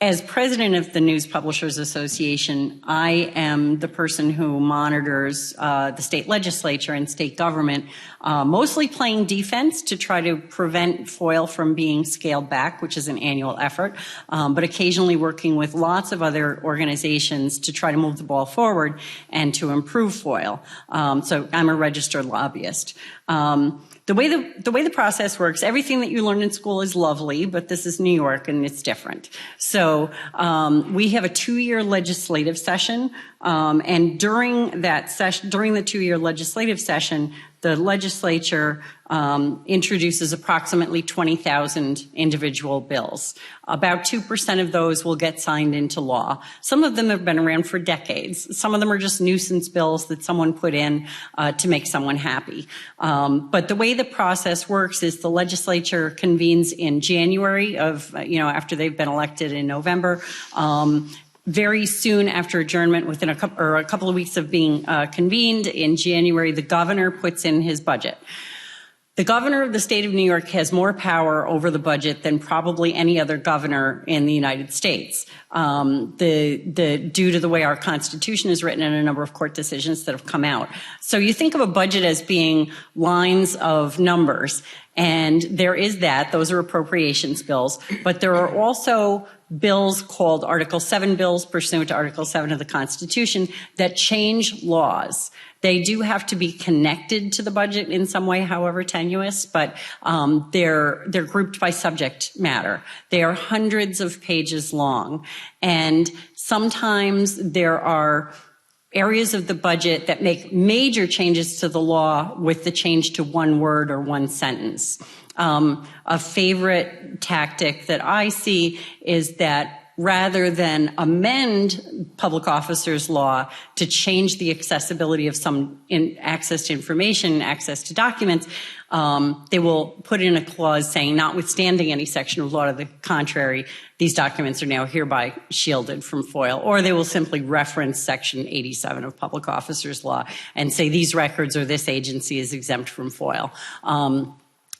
As president of the News Publishers Association, I am the person who monitors the state legislature and state government, mostly playing defense to try to prevent FOIL from being scaled back, which is an annual effort, but occasionally working with lots of other organizations to try to move the ball forward and to improve FOIL. So I'm a registered lobbyist. The way the process works, everything that you learn in school is lovely, but this is New York and it's different. So we have a 2-year legislative session, and during that session, during the 2-year legislative session, the legislature introduces approximately 20,000 individual bills. About 2% of those will get signed into law. Some of them have been around for decades. Some of them are just nuisance bills that someone put in to make someone happy. But the way the process works is the legislature convenes in January of, after they've been elected in November. Very soon after adjournment, within a couple of weeks of being convened in January, the governor puts in his budget. The governor of the state of New York has more power over the budget than probably any other governor in the United States. Due to the way our Constitution is written and a number of court decisions that have come out. So you think of a budget as being lines of numbers, and there is that. Those are appropriations bills, but there are also bills called Article 7 bills pursuant to Article 7 of the Constitution that change laws. They do have to be connected to the budget in some way, however tenuous, but they're grouped by subject matter. They are hundreds of pages long, and sometimes there are areas of the budget that make major changes to the law with the change to one word or one sentence. A favorite tactic that I see is that rather than amend public officers law to change the accessibility of some access to information, access to documents, they will put in a clause saying, notwithstanding any section of law to the contrary, these documents are now hereby shielded from FOIL. Or they will simply reference Section 87 of public officers law and say these records or this agency is exempt from FOIL.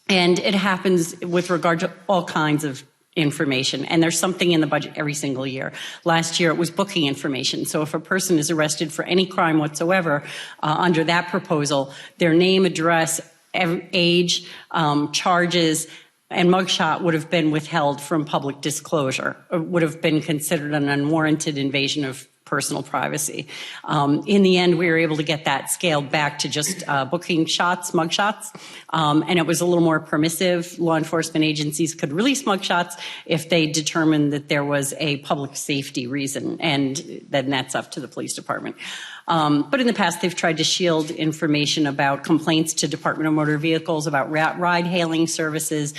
And it happens with regard to all kinds of information, and there's something in the budget every single year. Last year it was booking information. So if a person is arrested for any crime whatsoever under that proposal, their name, address, age, charges, and mugshot would have been withheld from public disclosure, or would have been considered an unwarranted invasion of personal privacy. In the end, we were able to get that scaled back to just booking shots, mugshots, and it was a little more permissive. Law enforcement agencies could release mugshots if they determined that there was a public safety reason, and then that's up to the police department. But in the past, they've tried to shield information about complaints to Department of Motor Vehicles, about ride-hailing services.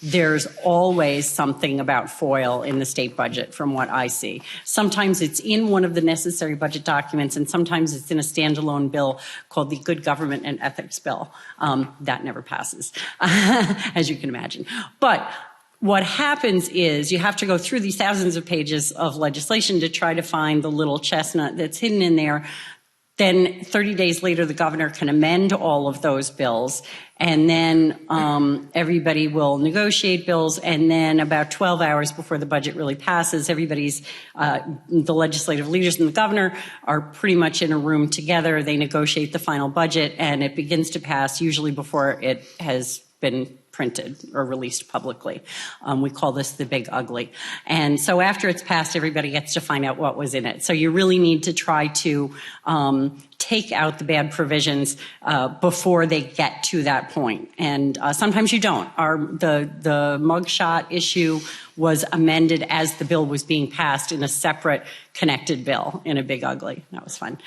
There's always something about FOIL in the state budget from what I see. Sometimes it's in one of the necessary budget documents, and sometimes it's in a standalone bill called the Good Government and Ethics Bill. That never passes, as you can imagine. But what happens is you have to go through these thousands of pages of legislation to try to find the little chestnut that's hidden in there. Then 30 days later, the governor can amend all of those bills, and then everybody will negotiate bills, and then about 12 hours before the budget really passes, the legislative leaders and the governor are pretty much in a room together. They negotiate the final budget, and it begins to pass usually before it has been printed or released publicly. We call this the big ugly. And so after it's passed, everybody gets to find out what was in it. So you really need to try to take out the bad provisions before they get to that point. And sometimes you don't. The mugshot issue was amended as the bill was being passed in a separate connected bill in a big ugly. That was fun.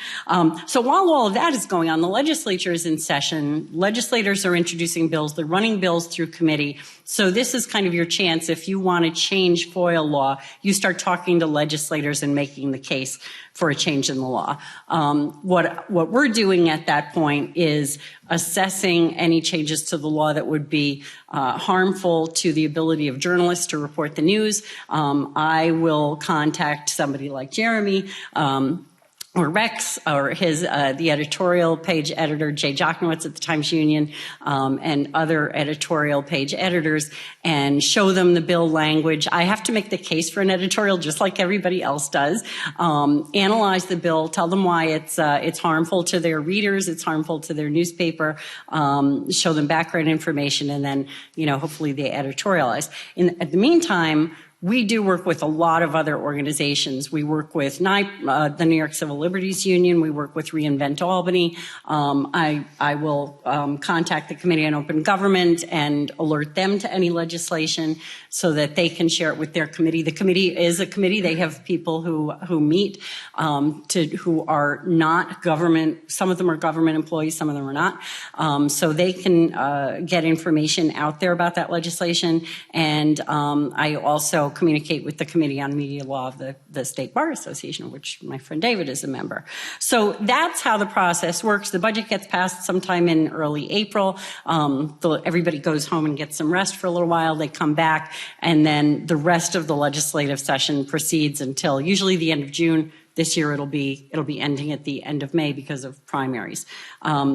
So while all of that is going on, the legislature is in session. Legislators are introducing bills. They're running bills through committee. So this is kind of your chance. If you want to change FOIL law, you start talking to legislators and making the case for a change in the law. What we're doing at that point is assessing any changes to the law that would be harmful to the ability of journalists to report the news. I will contact somebody like Jeremy or Rex or the editorial page editor, Jay Jochnowitz at the Times Union, and other editorial page editors, and show them the bill language. I have to make the case for an editorial just like everybody else does. Analyze the bill, tell them why it's harmful to their readers, it's harmful to their newspaper, show them background information, and then, hopefully they editorialize. At the meantime, we do work with a lot of other organizations. We work with the New York Civil Liberties Union. We work with Reinvent Albany. I will contact the Committee on Open Government and alert them to any legislation so that they can share it with their committee. The committee is a committee. They have people who meet who are not government. Some of them are government employees. Some of them are not. So they can get information out there about that legislation. And I also communicate with the Committee on Media Law of the State Bar Association, of which my friend David is a member. So that's how the process works. The budget gets passed sometime in early April. Everybody goes home and gets some rest for a little while. They come back, and then the rest of the legislative session proceeds until usually the end of June. This year it'll be ending at the end of May because of primaries.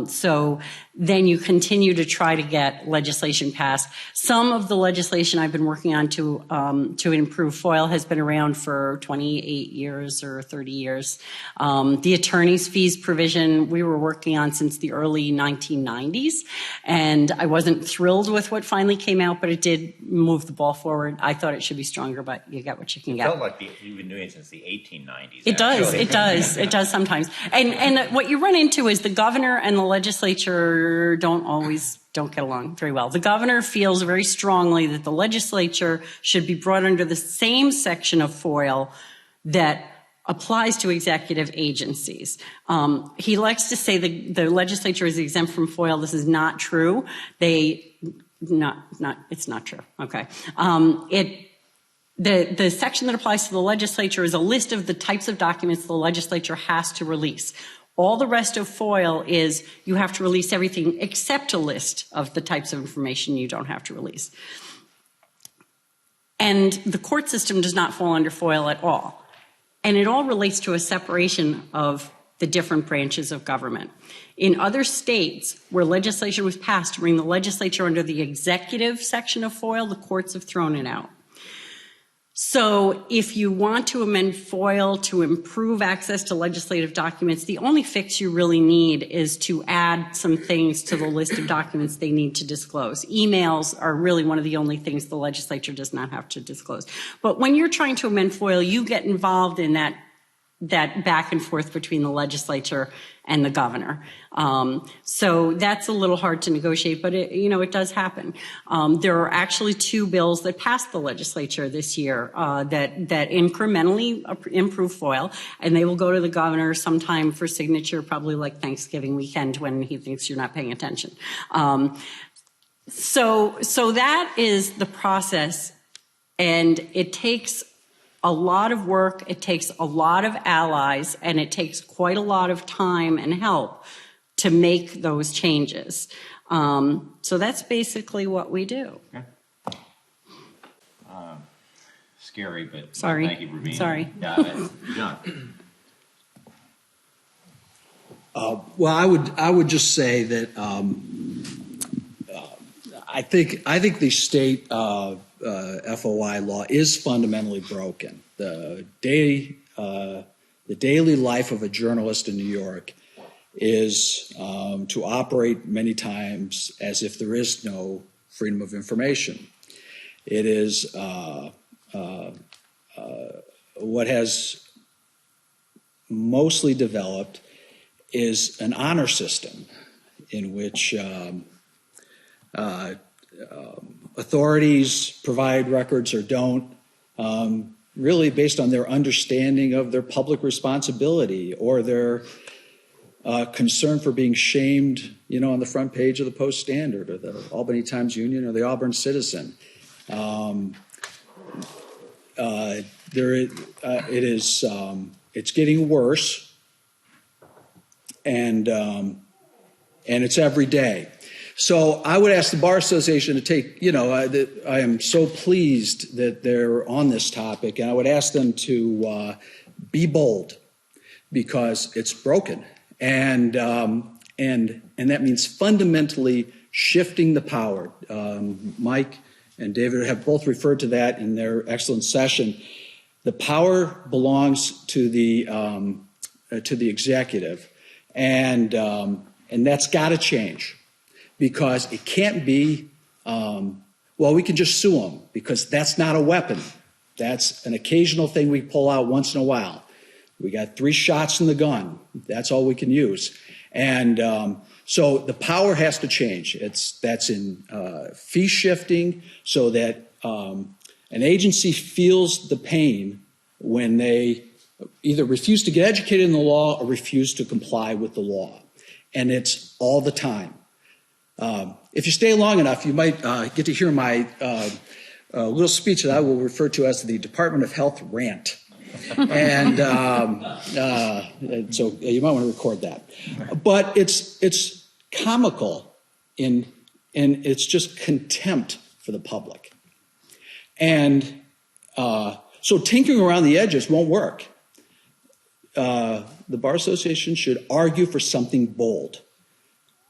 So then you continue to try to get legislation passed. Some of the legislation I've been working on to improve FOIL has been around for 28 years or 30 years. The attorney's fees provision we were working on since the early 1990s, and I wasn't thrilled with what finally came out, but it did move the ball forward. I thought it should be stronger, but you get what you can get. It felt like you've been doing it since the 1890s. It does sometimes. And what you run into is the governor and the legislature don't get along very well. The governor feels very strongly that the legislature should be brought under the same section of FOIL that applies to executive agencies. He likes to say the legislature is exempt from FOIL. This is not true. It's not true. Okay. The section that applies to the legislature is a list of the types of documents the legislature has to release. All the rest of FOIL is you have to release everything except a list of the types of information you don't have to release. And the court system does not fall under FOIL at all. And it all relates to a separation of the different branches of government. In other states where legislation was passed to bring the legislature under the executive section of FOIL, the courts have thrown it out. So if you want to amend FOIL to improve access to legislative documents, the only fix you really need is to add some things to the list of documents they need to disclose. Emails are really one of the only things the legislature does not have to disclose. But when you're trying to amend FOIL, you get involved in that that back and forth between the legislature and the governor. So that's a little hard to negotiate, but it does happen. There are actually 2 bills that passed the legislature this year that incrementally improve FOIL, and they will go to the governor sometime for signature, probably like Thanksgiving weekend when he thinks you're not paying attention. So that is the process, and it takes a lot of work, it takes a lot of allies, and it takes quite a lot of time and help to make those changes. So that's basically what we do. Okay. Scary, but Sorry. thank you for being Sorry. here. John. Well, I would just say that I think the state FOI law is fundamentally broken. The daily life of a journalist in New York is to operate many times as if there is no freedom of information. It is what has mostly developed is an honor system in which authorities provide records or don't, really based on their understanding of their public responsibility or their concern for being shamed, on the front page of the Post-Standard or the Albany Times-Union or the Auburn Citizen. It's getting worse, and it's every day. So I would ask the Bar Association to take, I am so pleased that they're on this topic, and I would ask them to be bold because it's broken, and that means fundamentally shifting the power. Mike and David have both referred to that in their excellent session. The power belongs to the executive, and that's got to change. Because it can't be, we can just sue them because that's not a weapon. That's an occasional thing we pull out once in a while. We got 3 shots in the gun. That's all we can use. And so the power has to change. That's in fee shifting so that an agency feels the pain when they either refuse to get educated in the law or refuse to comply with the law. And it's all the time. If you stay long enough, you might get to hear my little speech that I will refer to as the Department of Health rant. And so you might want to record that. But it's comical and it's just contempt for the public. And so tinkering around the edges won't work. The Bar Association should argue for something bold.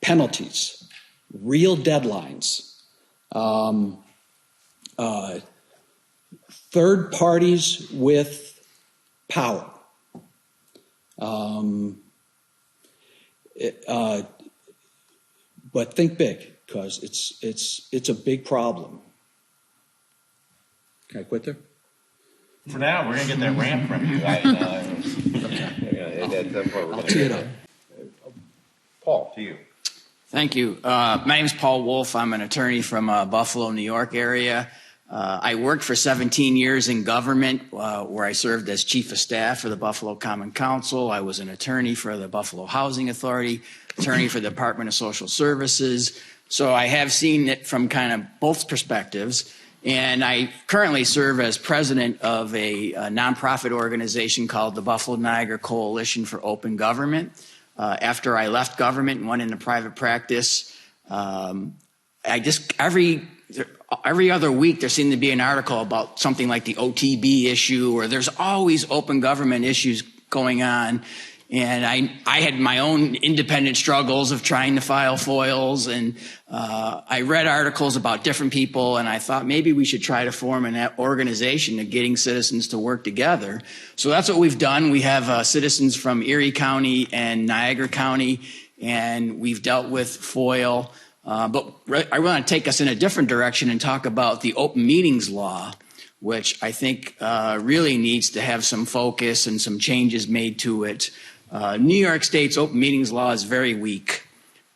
Penalties. Real deadlines, third parties with power, but think big because it's a big problem. Can I quit there? For now, we're going to get that rant from you. I'll tee it up. Paul, to you. Thank you. My name is Paul Wolf. I'm an attorney from Buffalo, New York area. I worked for 17 years in government where I served as chief of staff for the Buffalo Common Council. I was an attorney for the Buffalo Housing Authority, attorney for the Department of Social Services. So I have seen it from kind of both perspectives. And I currently serve as president of a nonprofit organization called the Buffalo Niagara Coalition for Open Government. After I left government and went into private practice, I just every other week there seemed to be an article about something like the OTB issue, or there's always open government issues going on. And I had my own independent struggles of trying to file FOILs, and I read articles about different people, and I thought maybe we should try to form an organization of getting citizens to work together. So that's what we've done. We have citizens from Erie County and Niagara County, and we've dealt with FOIL. But I want to take us in a different direction and talk about the open meetings law, which I think really needs to have some focus and some changes made to it. New York State's open meetings law is very weak.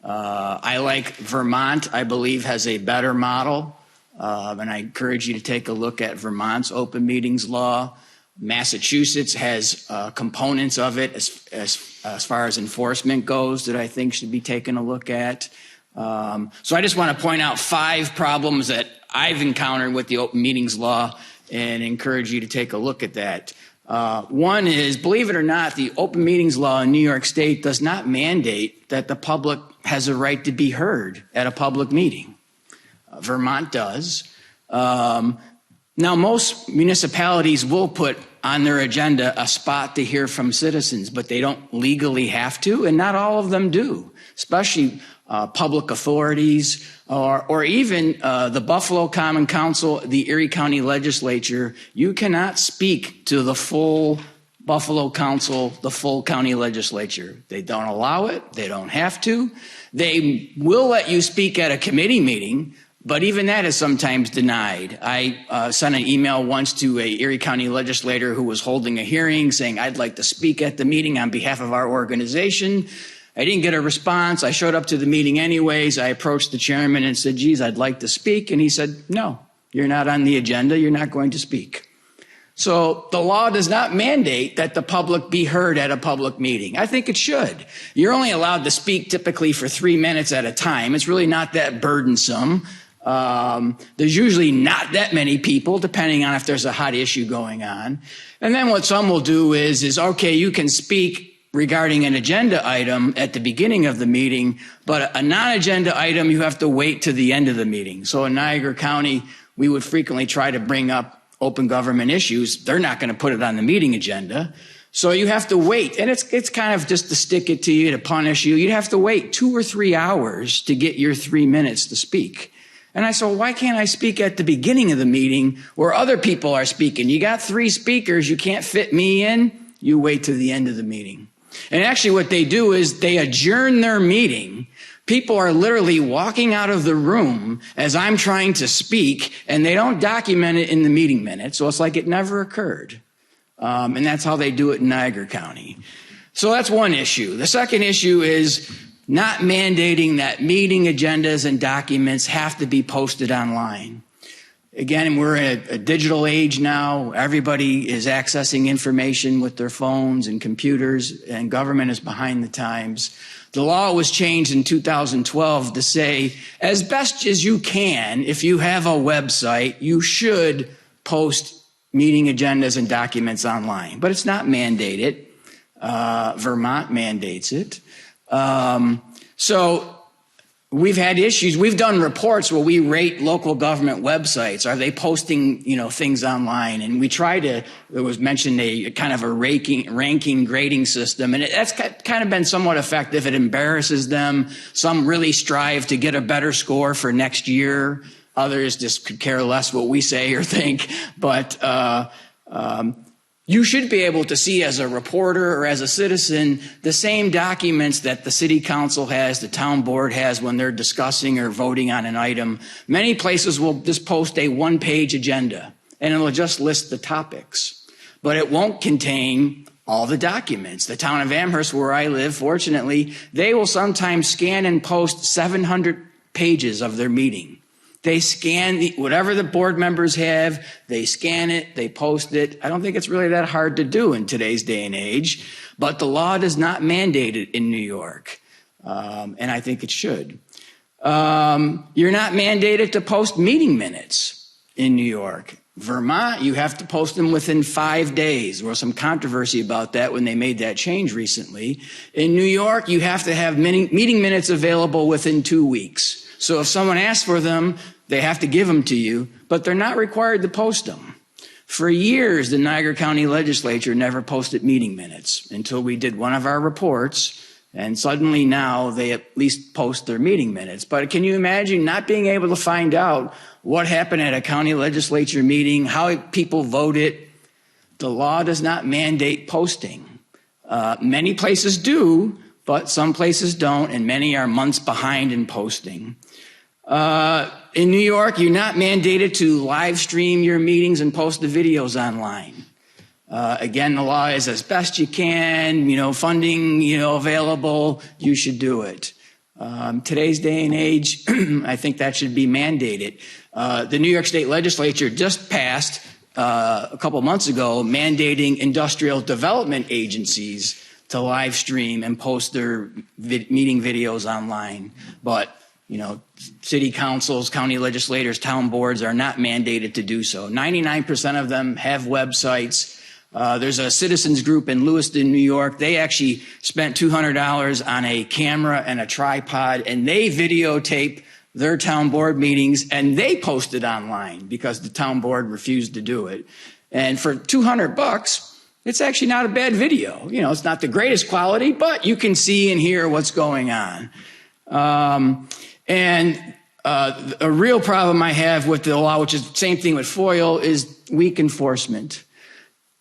I like Vermont, I believe, has a better model, and I encourage you to take a look at Vermont's open meetings law. Massachusetts has components of it as far as enforcement goes that I think should be taken a look at. So I just want to point out 5 problems that I've encountered with the open meetings law and encourage you to take a look at that. One is, believe it or not, the open meetings law in New York State does not mandate that the public has a right to be heard at a public meeting. Vermont does. Now, most municipalities will put on their agenda a spot to hear from citizens, but they don't legally have to, and not all of them do, especially public authorities or even the Buffalo Common Council, the Erie County Legislature. You cannot speak to the full Buffalo Council, the full county legislature. They don't allow it. They don't have to. They will let you speak at a committee meeting, but even that is sometimes denied. I sent an email once to a Erie County legislator who was holding a hearing saying, I'd like to speak at the meeting on behalf of our organization. I didn't get a response. I showed up to the meeting anyways. I approached the chairman and said, geez, I'd like to speak. And he said, no, you're not on the agenda. You're not going to speak. So the law does not mandate that the public be heard at a public meeting. I think it should. You're only allowed to speak typically for 3 minutes at a time. It's really not that burdensome. There's usually not that many people, depending on if there's a hot issue going on. And then what some will do is okay, you can speak regarding an agenda item at the beginning of the meeting, but a non-agenda item, you have to wait to the end of the meeting. So in Niagara County, we would frequently try to bring up open government issues. They're not going to put it on the meeting agenda. So you have to wait. And it's kind of just to stick it to you, to punish you. You'd have to wait 2 or 3 hours to get your 3 minutes to speak. And I said, well, why can't I speak at the beginning of the meeting where other people are speaking? You got 3 speakers. You can't fit me in. You wait to the end of the meeting. And actually what they do is they adjourn their meeting. People are literally walking out of the room as I'm trying to speak, and they don't document it in the meeting minutes. So it's like it never occurred. And that's how they do it in Niagara County. So that's one issue. The second issue is not mandating that meeting agendas and documents have to be posted online. Again, we're in a digital age now. Everybody is accessing information with their phones and computers, and government is behind the times. The law was changed in 2012 to say, as best as you can, if you have a website, you should post meeting agendas and documents online. But it's not mandated. Vermont mandates it. So we've had issues. We've done reports where we rate local government websites. Are they posting, things online? And we try to, there was mentioned a kind of a ranking grading system. And that's kind of been somewhat effective. It embarrasses them. Some really strive to get a better score for next year. Others just could care less what we say or think. But you should be able to see as a reporter or as a citizen the same documents that the city council has, the town board has when they're discussing or voting on an item. Many places will just post a 1-page agenda and it'll just list the topics, but it won't contain all the documents. The town of Amherst, where I live, fortunately, they will sometimes scan and post 700 pages of their meeting. They scan whatever the board members have, they scan it, they post it. I don't think it's really that hard to do in today's day and age, but the law does not mandate it in New York, and I think it should. You're not mandated to post meeting minutes in New York. Vermont, you have to post them within 5 days. There was some controversy about that when they made that change recently. In New York, you have to have meeting minutes available within 2 weeks. So if someone asks for them, they have to give them to you, but they're not required to post them. For years, the Niagara County Legislature never posted meeting minutes until we did one of our reports, and suddenly now they at least post their meeting minutes. But can you imagine not being able to find out what happened at a county legislature meeting, how people voted? The law does not mandate posting. Many places do, but some places don't, and many are months behind in posting. In New York, you're not mandated to live stream your meetings and post the videos online. Again, the law is as best you can, funding, available, you should do it. Today's day and age, I think that should be mandated. The New York State Legislature just passed a couple months ago mandating industrial development agencies to live stream and post their meeting videos online. But city councils, county legislators, town boards are not mandated to do so. 99% of them have websites. There's a citizens group in Lewiston, New York. They actually spent $200 on a camera and a tripod, and they videotape their town board meetings, and they post it online because the town board refused to do it. And for $200, it's actually not a bad video. It's not the greatest quality, but you can see and hear what's going on. And a real problem I have with the law, which is the same thing with FOIL, is weak enforcement.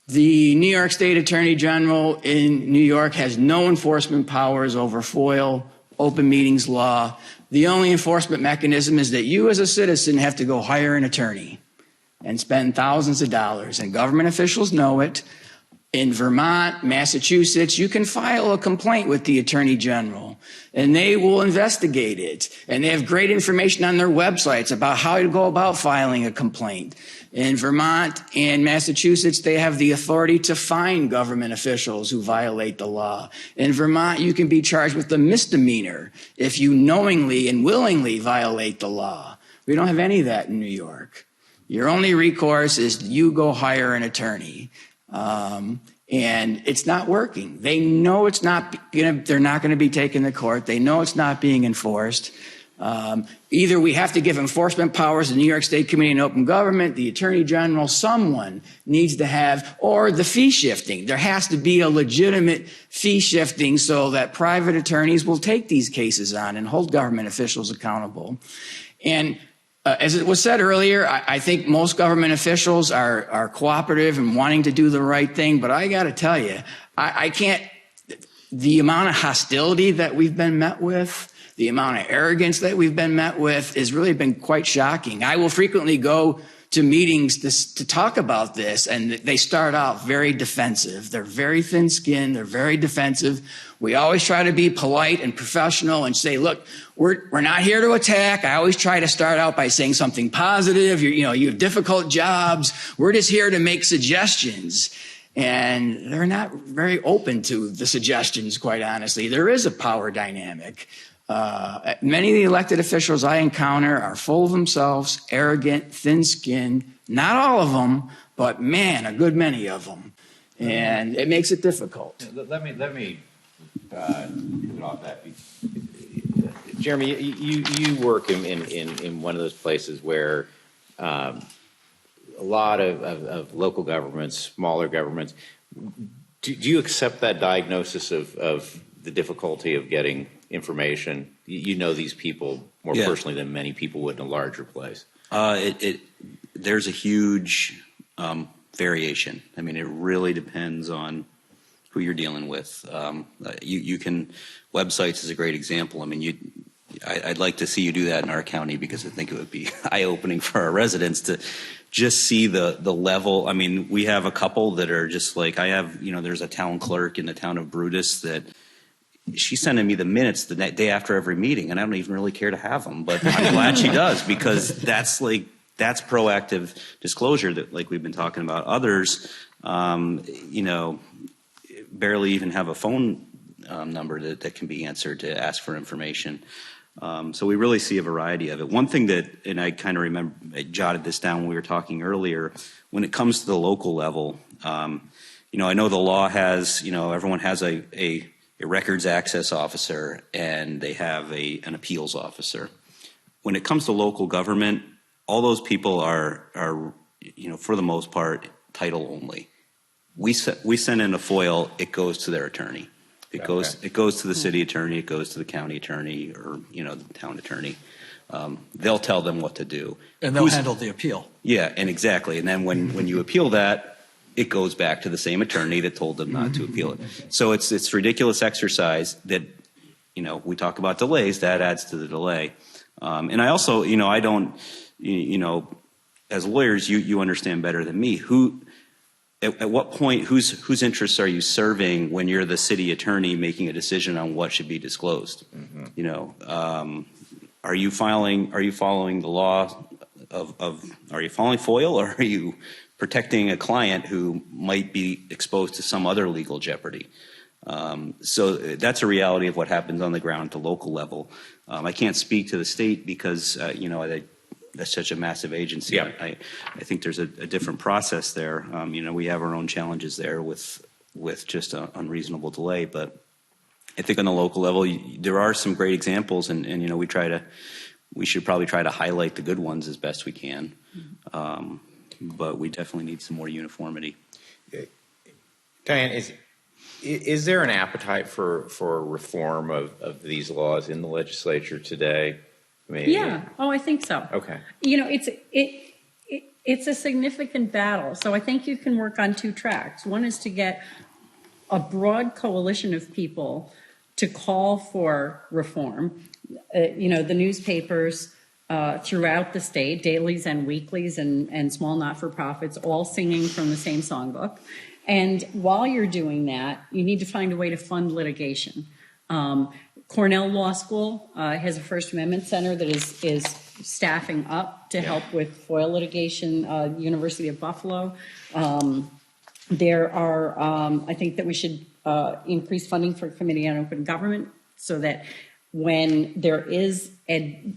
The New York State Attorney General in New York has no enforcement powers over FOIL, open meetings law. The only enforcement mechanism is that you as a citizen have to go hire an attorney and spend thousands of dollars, and government officials know it. In Vermont, Massachusetts, you can file a complaint with the Attorney General, and they will investigate it. And they have great information on their websites about how to go about filing a complaint. In Vermont and Massachusetts, they have the authority to fine government officials who violate the law. In Vermont, you can be charged with a misdemeanor if you knowingly and willingly violate the law. We don't have any of that in New York. Your only recourse is you go hire an attorney. And it's not working. They know it's not they're not going to be taken to court. They know it's not being enforced. Either we have to give enforcement powers to the New York State Committee on Open Government, the Attorney General, someone needs to have, or the fee shifting. There has to be a legitimate fee shifting so that private attorneys will take these cases on and hold government officials accountable. And as it was said earlier, I think most government officials are cooperative and wanting to do the right thing, but I got to tell you, I can't, the amount of hostility that we've been met with, the amount of arrogance that we've been met with has really been quite shocking. I will frequently go to meetings to talk about this, and they start out very defensive. They're very thin-skinned. They're very defensive. We always try to be polite and professional and say, look, we're not here to attack. I always try to start out by saying something positive. You have difficult jobs. We're just here to make suggestions. And they're not very open to the suggestions, quite honestly. There is a power dynamic. Many of the elected officials I encounter are full of themselves, arrogant, thin-skinned. Not all of them, but man, a good many of them. And it makes it difficult. Let me put off that. Jeremy, you work in one of those places where a lot of local governments, smaller governments, do you accept that diagnosis of the difficulty of getting information? You know these people more personally than many people would in a larger place. There's a huge variation. I mean, it really depends on who you're dealing with. You can, websites is a great example. I mean, I'd like to see you do that in our county because I think it would be eye-opening for our residents to just see the level. I mean, we have a couple that are just like, there's a town clerk in the town of Brutus that she's sending me the minutes the day after every meeting, and I don't even really care to have them, but I'm glad she does because that's proactive disclosure that, like we've been talking about. Others, barely even have a phone number that can be answered to ask for information. So we really see a variety of it. One thing that, and I kind of remember, I jotted this down when we were talking earlier, when it comes to the local level, I know the law has, everyone has a records access officer and they have an appeals officer. When it comes to local government, all those people are for the most part, title only. We send in a FOIL, it goes to their attorney. It goes to the city attorney, it goes to the county attorney, or the town attorney. They'll tell them what to do. And they'll handle the appeal. Yeah, and exactly. And then when you appeal that, it goes back to the same attorney that told them not to appeal it. So it's ridiculous exercise that we talk about delays, that adds to the delay. And I also, I don't, as lawyers, you understand better than me. At what point, whose interests are you serving when you're the city attorney making a decision on what should be disclosed? Mm-hmm. Are you following the law are you following FOIL, or are you protecting a client who might be exposed to some other legal jeopardy? So that's a reality of what happens on the ground at the local level. I can't speak to the state because, that's such a massive agency. Yeah. I think there's a different process there. We have our own challenges there with just an unreasonable delay. But I think on the local level, there are some great examples, and we should probably try to highlight the good ones as best we can. But we definitely need some more uniformity. Diane, is there an appetite for reform of these laws in the legislature today? Yeah. Oh, I think so. Okay. It's a significant battle. So I think you can work on two tracks. One is to get a broad coalition of people to call for reform. The newspapers throughout the state, dailies and weeklies and small not-for-profits, all singing from the same songbook. And while you're doing that, you need to find a way to fund litigation. Cornell Law School has a First Amendment Center that is staffing up to help with FOIL litigation. University of Buffalo. There are, I think that we should increase funding for Committee on Open Government so that when there is a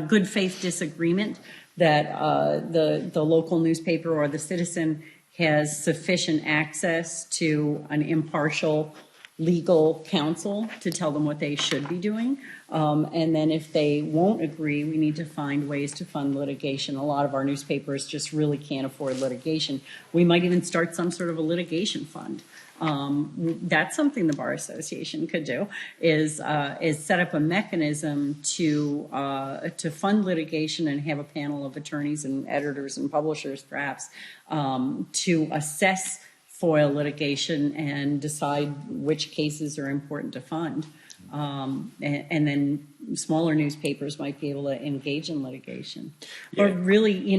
good faith disagreement, that the local newspaper or the citizen has sufficient access to an impartial legal counsel to tell them what they should be doing. And then if they won't agree, we need to find ways to fund litigation. A lot of our newspapers just really can't afford litigation. We might even start some sort of a litigation fund. That's something the Bar Association could do, is set up a mechanism to fund litigation and have a panel of attorneys and editors and publishers, perhaps, to assess FOIL litigation and decide which cases are important to fund. And then smaller newspapers might be able to engage in litigation. Yeah. But really,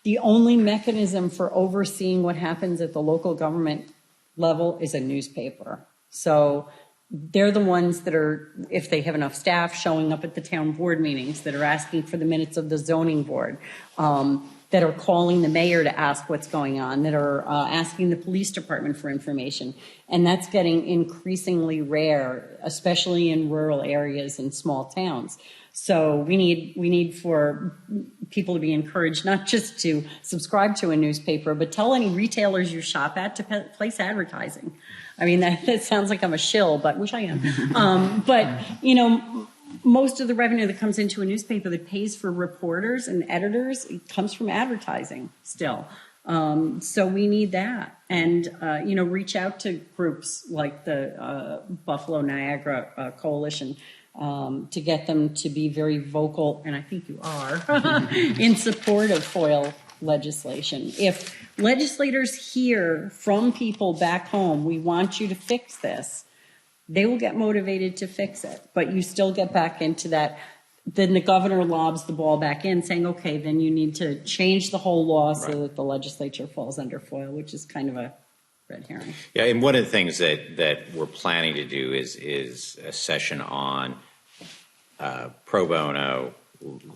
the only mechanism for overseeing what happens at the local government level is a newspaper. So they're the ones that are, if they have enough staff, showing up at the town board meetings, that are asking for the minutes of the zoning board, that are calling the mayor to ask what's going on, that are asking the police department for information. And that's getting increasingly rare, especially in rural areas and small towns. So we need for people to be encouraged not just to subscribe to a newspaper, but tell any retailers you shop at to place advertising. I mean, that sounds like I'm a shill, but wish I am. But, most of the revenue that comes into a newspaper that pays for reporters and editors, it comes from advertising still. So we need that. And, reach out to groups like the Buffalo Niagara Coalition to get them to be very vocal, and I think you are, in support of FOIL legislation. If legislators hear from people back home, we want you to fix this, they will get motivated to fix it. But you still get back into that. Then the governor lobs the ball back in, saying, okay, then you need to change the whole law so that the legislature falls under FOIL, which is kind of a red herring. Yeah, and one of the things that we're planning to do is a session on pro bono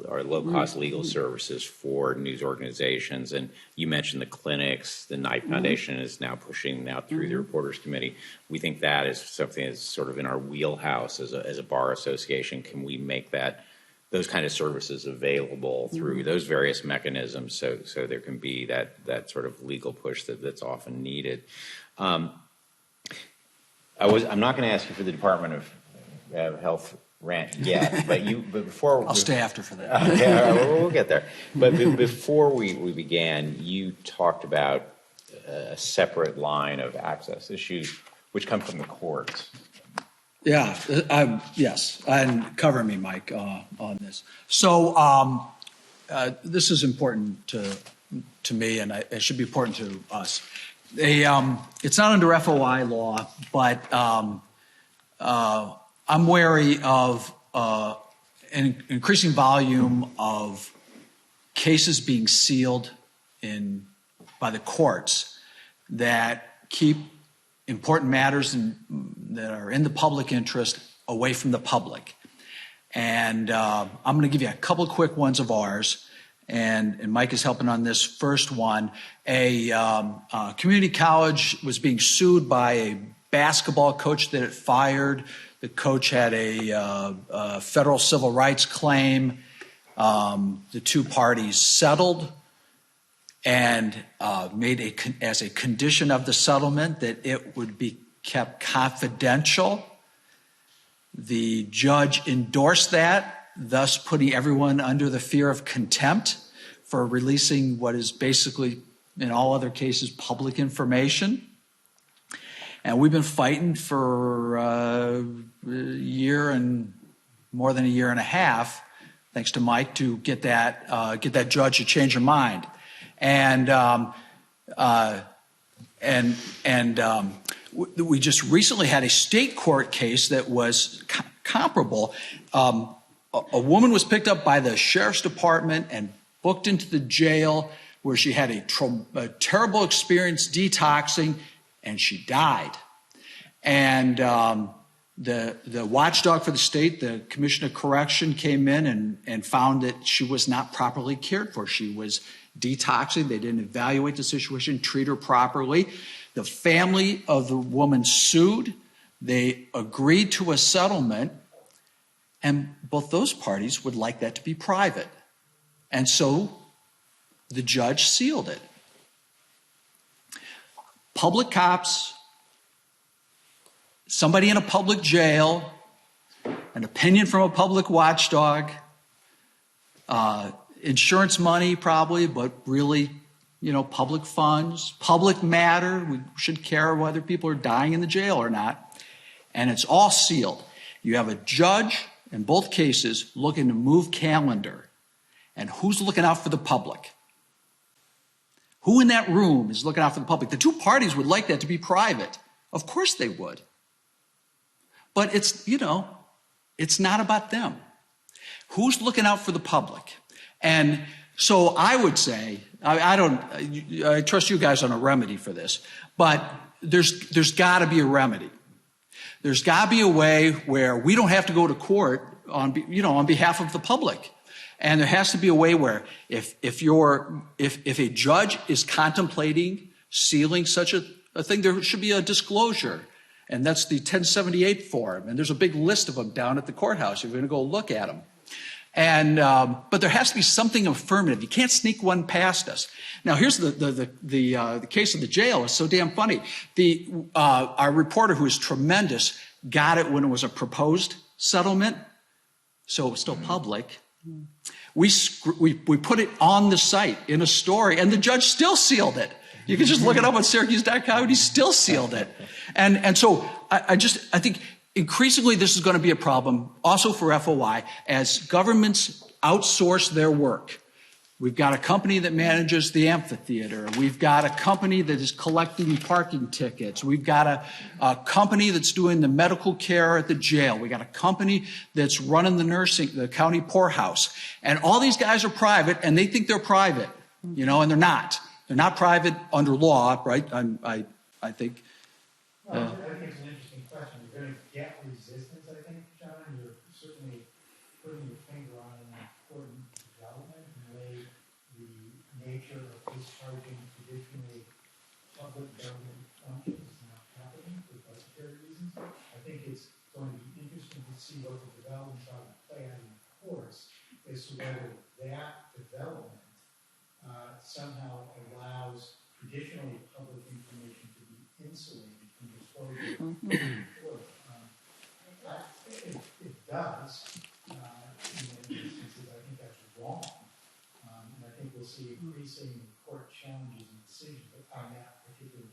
or low-cost legal services for news organizations. And you mentioned the clinics. The Knight Foundation is now pushing out through the Reporters Committee. We think that is something that's sort of in our wheelhouse as a bar association. Can we make those kind of services available through those various mechanisms so there can be that sort of legal push that's often needed? I'm not going to ask you for the Department of Health rant yet, but before I'll stay after for that. Yeah, we'll get there. But before we began, you talked about a separate line of access issues which come from the courts. Yeah, yes, and cover me, Mike, on this. So this is important to me, and it should be important to us. It's not under FOI law, but I'm wary of an increasing volume of cases being sealed by the courts that keep important matters that are in the public interest away from the public. And I'm going to give you a couple of quick ones of ours. And Mike is helping on this first one. A community college was being sued by a basketball coach that it fired. The coach had a federal civil rights claim. The two parties settled and made as a condition of the settlement that it would be kept confidential. The judge endorsed that, thus putting everyone under the fear of contempt for releasing what is basically, in all other cases, public information. And we've been fighting for a year and more than a year and a half, thanks to Mike, to get that judge to change her mind. And we just recently had a state court case that was comparable. A woman was picked up by the sheriff's department and booked into the jail where she had a terrible experience detoxing, and she died. And the watchdog for the state, the Commission of Correction, came in and found that she was not properly cared for. She was detoxing. They didn't evaluate the situation, treat her properly. The family of the woman sued. They agreed to a settlement, and both those parties would like that to be private. And so the judge sealed it. Public cops, somebody in a public jail, an opinion from a public watchdog, insurance money probably, but really, public funds, public matter. We should care whether people are dying in the jail or not. And it's all sealed. You have a judge in both cases looking to move calendar. And who's looking out for the public? Who in that room is looking out for the public? The two parties would like that to be private. Of course they would. But it's not about them. Who's looking out for the public? And so I would say, I trust you guys on a remedy for this, but there's got to be a remedy. There's got to be a way where we don't have to go to court on behalf of the public. And there has to be a way where if a judge is contemplating sealing such a thing, there should be a disclosure. And that's the 1078 form. And there's a big list of them down at the courthouse. You're going to go look at them. And but there has to be something affirmative. You can't sneak one past us. Now, here's the case of the jail. It's so damn funny. Our reporter, who is tremendous, got it when it was a proposed settlement, so it was still public. We put it on the site in a story, and the judge still sealed it. You can just look it up on Syracuse.com, and he still sealed it. And so I think increasingly this is going to be a problem also for FOI as governments outsource their work. We've got a company that manages the amphitheater. We've got a company that is collecting parking tickets. We've got a company that's doing the medical care at the jail. We've got a company that's running the county poorhouse. And all these guys are private, and they think they're private, and they're not. They're not private under law, right? I think. I think it's an interesting question. You're going to get resistance, I think, John. You're certainly putting your finger on an important development in the way the nature of discharging traditionally public government functions is now happening for budgetary reasons. I think it's going to be interesting to see what the developments are that play out in the courts as to whether that development somehow allows traditionally public information to be insulated from disclosure. It does. In many instances, I think that's wrong. And I think we'll see increasing court challenges and decisions on that particular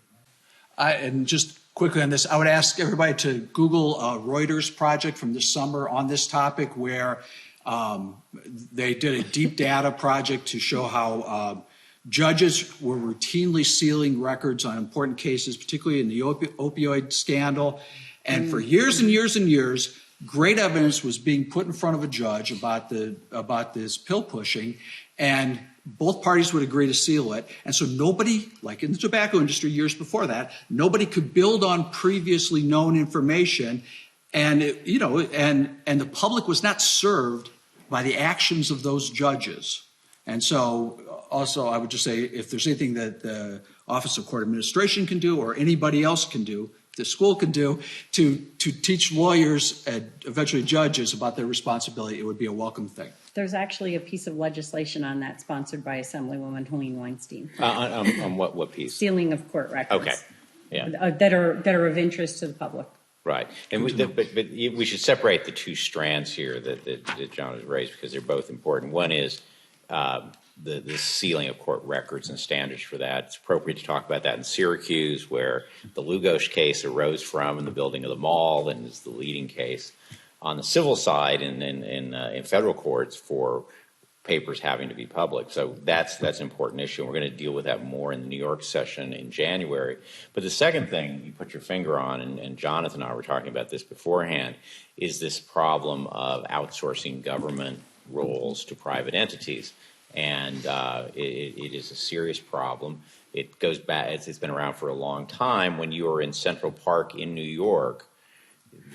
matter. And just quickly on this, I would ask everybody to Google a Reuters project from this summer on this topic where they did a deep data project to show how judges were routinely sealing records on important cases, particularly in the opioid scandal. And for years and years and years, great evidence was being put in front of a judge about this pill pushing, and both parties would agree to seal it. And so nobody, like in the tobacco industry years before that, nobody could build on previously known information. And, and the public was not served by the actions of those judges. And so also I would just say, if there's anything that the Office of Court Administration can do, or anybody else can do, the school can do, to teach lawyers and eventually judges about their responsibility, it would be a welcome thing. There's actually a piece of legislation on that sponsored by Assemblywoman Helene Weinstein. On what piece? Sealing of court records. Okay. Yeah. That are of interest to the public. Right. And but we should separate the two strands here that John has raised, because they're both important. One is the sealing of court records and standards for that. It's appropriate to talk about that in Syracuse, where the Lugos case arose from, in the building of the mall, and is the leading case on the civil side in federal courts for papers having to be public. So that's an important issue, and we're going to deal with that more in the New York session in January. But the second thing you put your finger on, and Jonathan and I were talking about this beforehand, is this problem of outsourcing government roles to private entities. And it is a serious problem. It goes back, it's been around for a long time. When you are in Central Park in New York,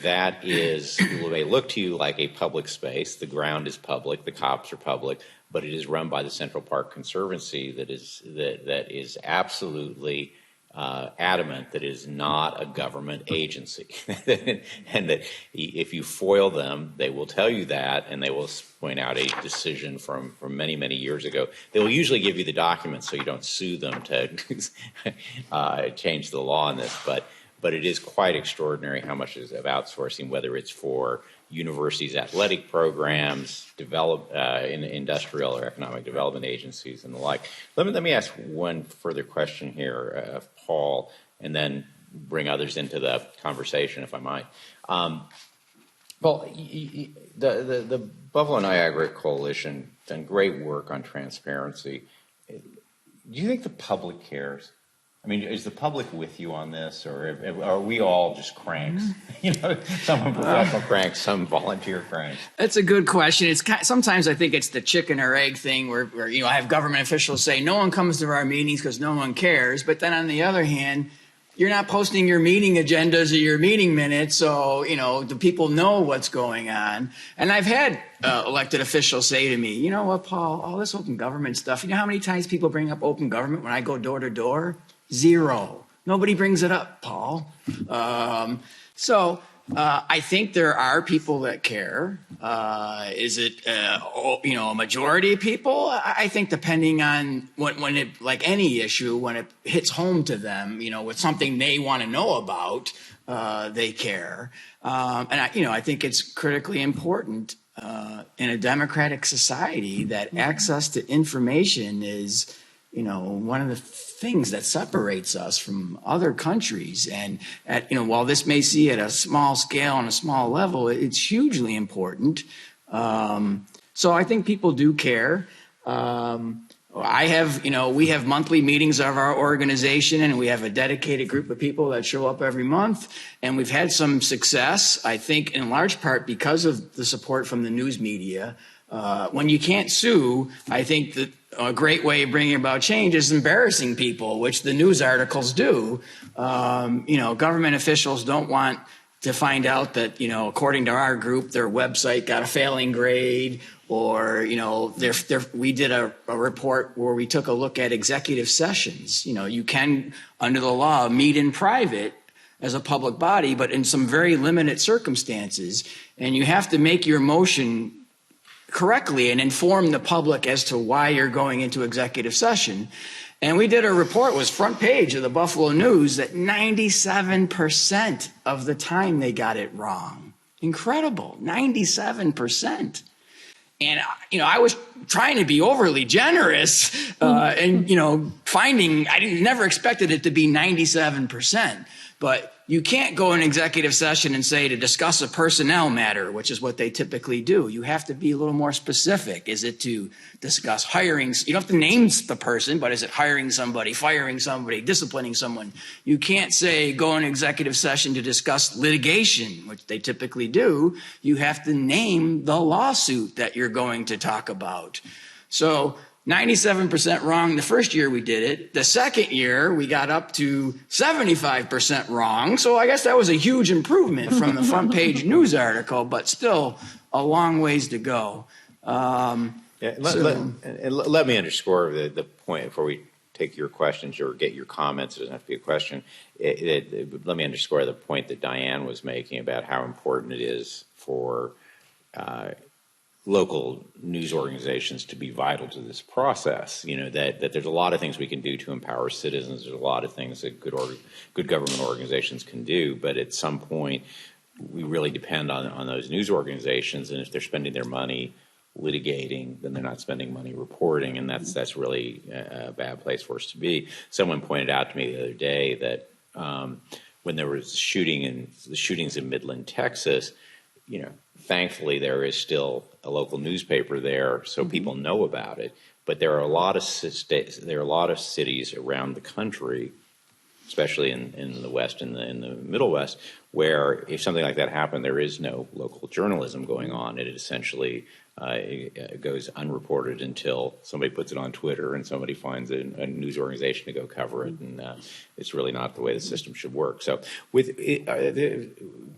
that is, people may look to you like a public space. The ground is public, the cops are public, but it is run by the Central Park Conservancy that is absolutely adamant that it is not a government agency. And that if you foil them, they will tell you that, and they will point out a decision from many, many years ago. They will usually give you the documents so you don't sue them to change the law on this, but it is quite extraordinary how much is of outsourcing, whether it's for universities' athletic programs, in industrial or economic development agencies and the like. Let me ask one further question here of Paul, and then bring others into the conversation, if I might. Paul, the Buffalo Niagara Coalition done great work on transparency. Do you think the public cares? I mean, is the public with you on this, or are we all just cranks? Some professional cranks, some volunteer cranks. That's a good question. It's sometimes I think it's the chicken or egg thing where I have government officials say no one comes to our meetings because no one cares. But then on the other hand, you're not posting your meeting agendas or your meeting minutes, so the people know what's going on. And I've had elected officials say to me, you know what, Paul, all this open government stuff, you know how many times people bring up open government when I go door to door? 0. Nobody brings it up, Paul. So I think there are people that care. Is it a majority of people? I think depending on when it, like any issue, when it hits home to them, with something they want to know about, they care. And I think it's critically important in a democratic society that access to information is one of the things that separates us from other countries. And while this may see at a small scale on a small level, it's hugely important. So I think people do care. We have monthly meetings of our organization, and we have a dedicated group of people that show up every month. And we've had some success, I think, in large part because of the support from the news media. When you can't sue, I think that a great way of bringing about change is embarrassing people, which the news articles do. Government officials don't want to find out that, according to our group, their website got a failing grade, or, we did a report where we took a look at executive sessions. You can, under the law, meet in private as a public body, but in some very limited circumstances. And you have to make your motion correctly and inform the public as to why you're going into executive session. And we did a report, it was front page of the Buffalo News, that 97% of the time they got it wrong. Incredible, 97%. And, I was trying to be overly generous and, finding, never expected it to be 97%. But you can't go in executive session and say to discuss a personnel matter, which is what they typically do. You have to be a little more specific. Is it to discuss hirings? You don't have to name the person, but is it hiring somebody, firing somebody, disciplining someone? You can't say go in executive session to discuss litigation, which they typically do. You have to name the lawsuit that you're going to talk about. So 97% wrong the first year we did it. The second year, we got up to 75% wrong. So I guess that was a huge improvement from the front page news article, but still a long ways to go. Let me underscore the point before we take your questions or get your comments. It doesn't have to be a question. Let me underscore the point that Diane was making about how important it is for local news organizations to be vital to this process. You know, that there's a lot of things we can do to empower citizens. There's a lot of things that good government organizations can do, but at some point we really depend on those news organizations, and if they're spending their money litigating, then they're not spending money reporting, and that's really a bad place for us to be. Someone pointed out to me the other day that when there was the shootings in Midland, Texas, you know, thankfully there is still a local newspaper there, so people know about it. But there are a lot of cities around the country, especially in the West and in the Middle West, where if something like that happened, there is no local journalism going on. It essentially it goes unreported until somebody puts it on Twitter and somebody finds a news organization to go cover it, and it's really not the way the system should work. So, with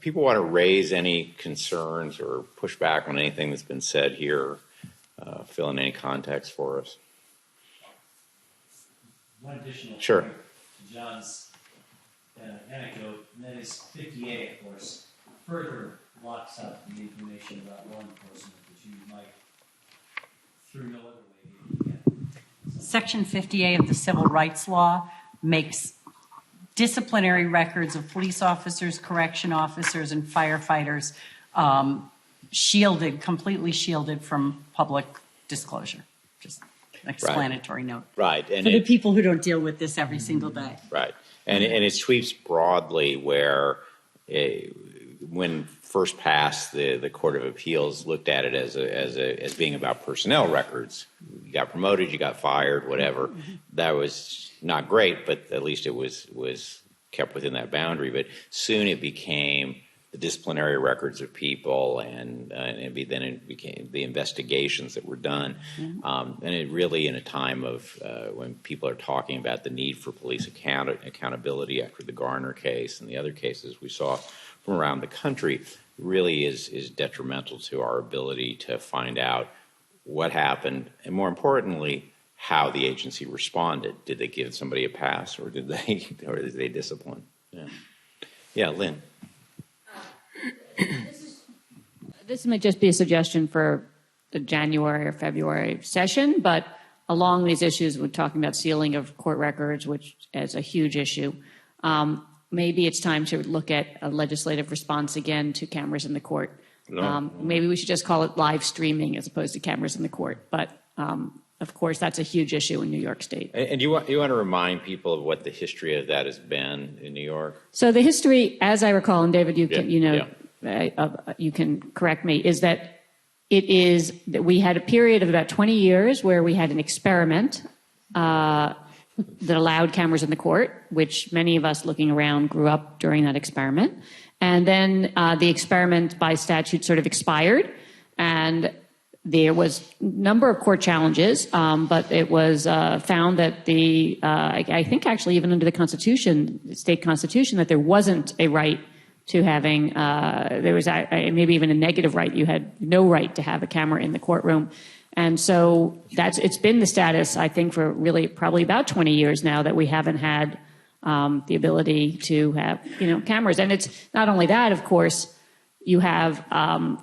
people want to raise any concerns or push back on anything that's been said here, fill in any context for us. One additional Sure. point to John's anecdote, and that is 50A, of course, further locks up the information about law enforcement that you might, through no other way, get. Section 50A of the Civil Rights Law makes disciplinary records of police officers, correction officers, and firefighters completely shielded from public disclosure. Just an explanatory note. Right. And for the people who don't deal with this every single day. Right. And it sweeps broadly where when first passed, the Court of Appeals looked at it as being about personnel records. You got promoted, you got fired, whatever. That was not great, but at least it was kept within that boundary. But soon it became the disciplinary records of people, and then it became the investigations that were done. And it really, in a time of when people are talking about the need for police accountability after the Garner case and the other cases we saw from around the country, really is detrimental to our ability to find out what happened, and more importantly, how the agency responded. Did they give somebody a pass, or did they discipline? Yeah, Lynn. This might just be a suggestion for the January or February session, but along these issues, we're talking about sealing of court records, which is a huge issue. Maybe it's time to look at a legislative response again to cameras in the court. Maybe we should just call it live streaming as opposed to cameras in the court. But of course, that's a huge issue in New York State. And you want to remind people of what the history of that has been in New York? So the history, as I recall, and David, you can correct me, is that it is that we had a period of about 20 years where we had an experiment that allowed cameras in the court, which many of us looking around grew up during that experiment. And then the experiment by statute sort of expired, and there was a number of court challenges, but it was found that I think actually even under the Constitution, the state Constitution, that there wasn't a right to having, there was maybe even a negative right. You had no right to have a camera in the courtroom. And so it's been the status, I think, for really probably about 20 years now that we haven't had the ability to have, cameras. And it's not only that, of course, you have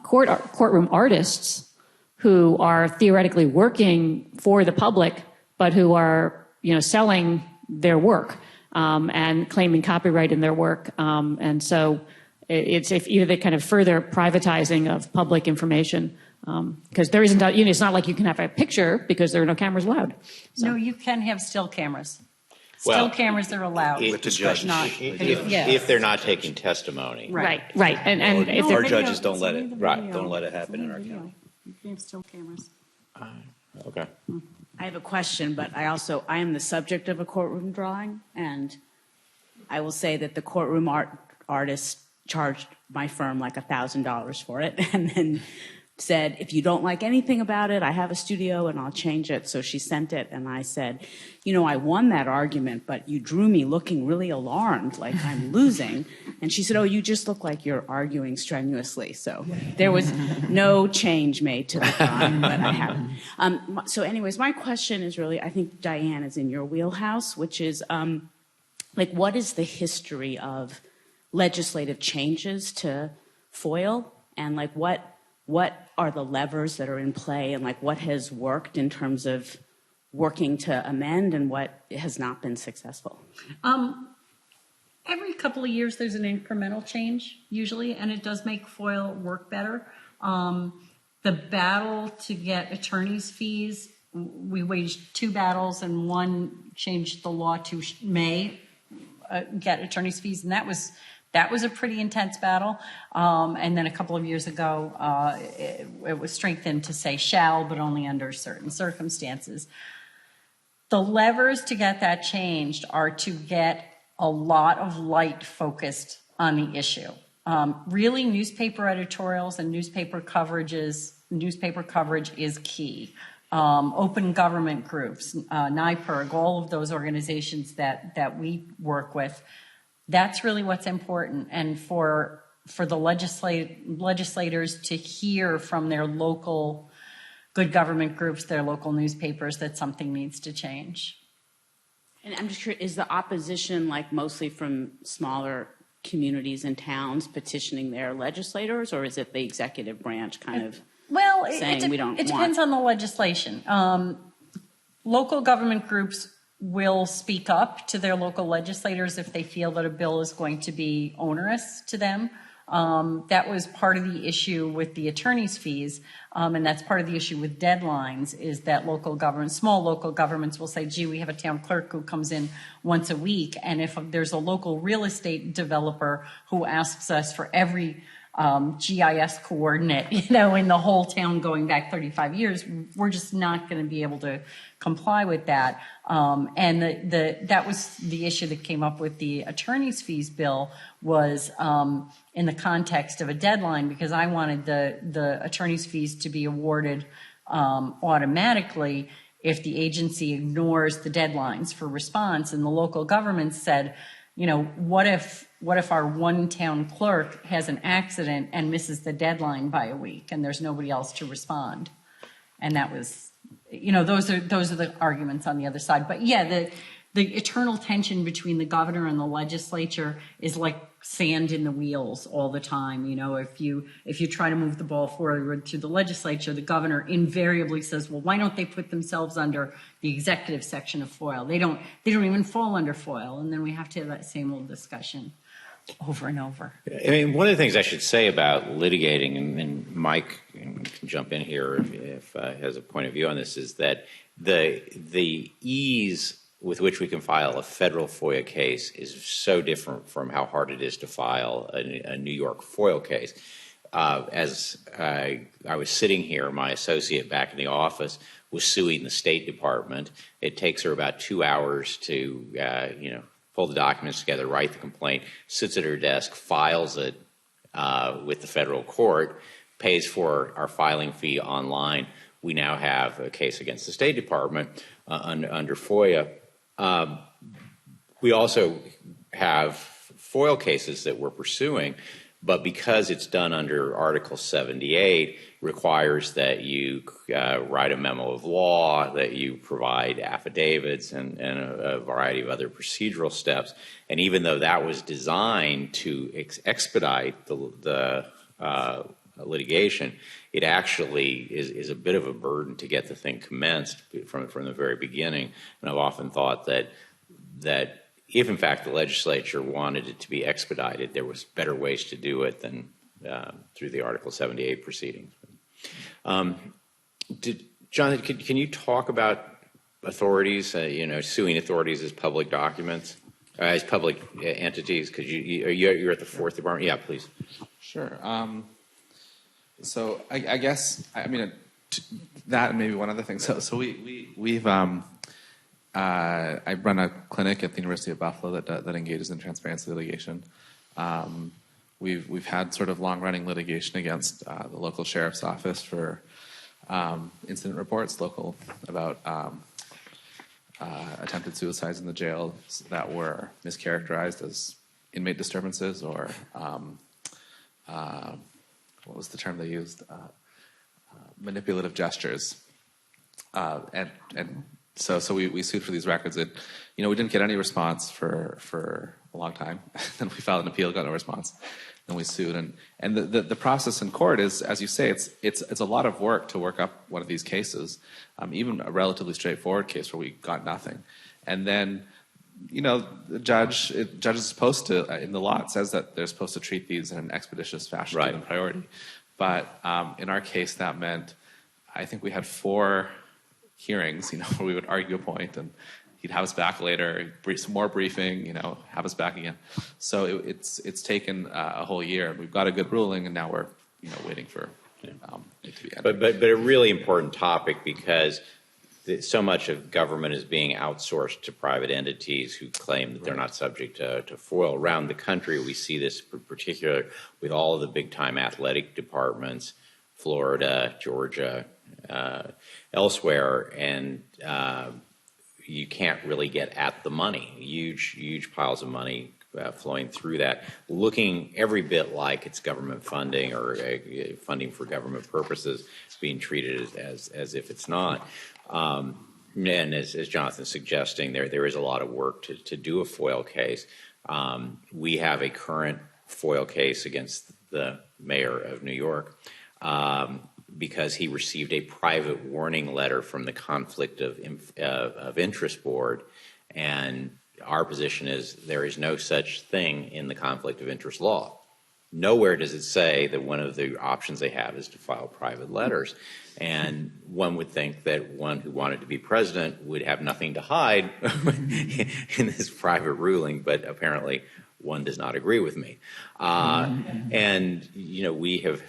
courtroom artists who are theoretically working for the public, but who are, selling their work and claiming copyright in their work. And so it's either the kind of further privatizing of public information, because there isn't, it's not like you can have a picture because there are no cameras allowed. So. No, you can have still cameras. Still cameras are allowed. With the judge. If they're not taking testimony. Right. And if Our they're judges don't let it. Right. Don't let it happen in our county. We have still cameras. Okay. I have a question, but I am the subject of a courtroom drawing, and I will say that the courtroom artist charged my firm like $1,000 for it, and then said, if you don't like anything about it, I have a studio and I'll change it. So she sent it, and I said, I won that argument, but you drew me looking really alarmed, like I'm losing. And she said, oh, you just look like you're arguing strenuously. So there was no change made to the drawing, but I haven't. So anyways, my question is really, I think Diane is in your wheelhouse, which is what is the history of legislative changes to FOIL, and what are the levers that are in play, and what has worked in terms of working to amend and what has not been successful? Every couple of years there's an incremental change usually, and it does make FOIL work better. The battle to get attorney's fees, we waged 2 battles, and one changed the law to may get attorney's fees, and that was a pretty intense battle. And then a couple of years ago, it was strengthened to say shall, but only under certain circumstances. The levers to get that changed are to get a lot of light focused on the issue. Really, newspaper editorials and newspaper coverage is key. Open government groups, NYPIRG, all of those organizations that we work with, that's really what's important. And for the legislators to hear from their local good government groups, their local newspapers, that something needs to change. And I'm just curious, is the opposition mostly from smaller communities and towns petitioning their legislators, or is it the executive branch kind of saying we don't want? It depends on the legislation. Local government groups will speak up to their local legislators if they feel that a bill is going to be onerous to them. That was part of the issue with the attorney's fees, and that's part of the issue with deadlines, is that small local governments will say, gee, we have a town clerk who comes in once a week, and if there's a local real estate developer who asks us for every GIS coordinate, in the whole town going back 35 years, we're just not going to be able to comply with that. And that was the issue that came up with the attorney's fees bill, was in the context of a deadline, because I wanted the attorney's fees to be awarded automatically if the agency ignores the deadlines for response. And the local government said, what if our one town clerk has an accident and misses the deadline by a week and there's nobody else to respond? And that was, those are the arguments on the other side. But yeah, the eternal tension between the governor and the legislature is like sand in the wheels all the time. If you try to move the ball forward to the legislature, the governor invariably says, well, why don't they put themselves under the executive section of FOIL? They don't even fall under FOIL. And then we have to have that same old discussion over and over. I mean, one of the things I should say about litigating, and Mike can jump in here if he has a point of view on this, is that the ease with which we can file a federal FOIA case is so different from how hard it is to file a New York FOIL case. As I was sitting here, my associate back in the office was suing the State Department. It takes her about 2 hours to, pull the documents together, write the complaint, sits at her desk, files it with the federal court, pays for our filing fee online. We now have a case against the State Department under FOIA. We also have FOIL cases that we're pursuing, but because it's done under Article 78, requires that you write a memo of law, that you provide affidavits and a variety of other procedural steps. And even though that was designed to expedite the litigation, it actually is a bit of a burden to get the thing commenced from the very beginning. And I've often thought that if, in fact, the legislature wanted it to be expedited, there was better ways to do it than through the Article 78 proceedings. Jonathan, can you talk about authorities, suing authorities as public documents, as public entities? Because you're at the fourth department. Yeah, please. Sure. So I guess that and maybe one other thing. So we've I run a clinic at the University of Buffalo that engages in transparency litigation. We've had sort of long-running litigation against the local sheriff's office for incident reports, about attempted suicides in the jail that were mischaracterized as inmate disturbances, or what was the term they used? Manipulative gestures. And so we sued for these records. We didn't get any response for a long time. Then we filed an appeal, got no response. Then we sued, and the process in court is, as you say, it's a lot of work to work up one of these cases, even a relatively straightforward case where we got nothing, and then the judge is supposed to, in the law it says that they're supposed to treat these in an expeditious fashion, right, given priority, but in our case that meant I think we had 4 hearings, where we would argue a point and he'd have us back later, some more briefing, have us back again. So it's taken a whole year. We've got a good ruling, and now we're waiting for it to be ended. But a really important topic, because so much of government is being outsourced to private entities who claim that they're not subject to FOIL. Around the country, we see this in particular with all of the big-time athletic departments, Florida, Georgia, elsewhere, and you can't really get at the money. Huge piles of money flowing through that, looking every bit like it's government funding or funding for government purposes, being treated as if it's not. And as Jonathan's suggesting, there is a lot of work to do a FOIL case. We have a current FOIL case against the mayor of New York, because he received a private warning letter from the Conflict of Interest Board, and our position is there is no such thing in the Conflict of Interest law. Nowhere does it say that one of the options they have is to file private letters, and one would think that one who wanted to be president would have nothing to hide in this private ruling, but apparently one does not agree with me. And we have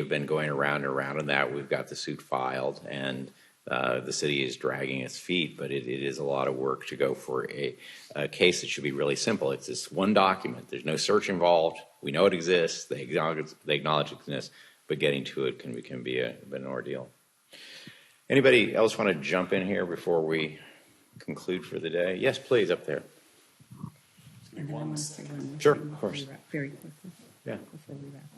been going around and around on that. We've got the suit filed, and the city is dragging its feet, but it is a lot of work to go for a case that should be really simple. It's this one document. There's no search involved. We know it exists. They acknowledge it exists, but getting to it can be an ordeal. Anybody else want to jump in here before we conclude for the day? Yes, please, up there. And then I want to say one more Sure, thing of course. very quickly. Yeah. Before we wrap up.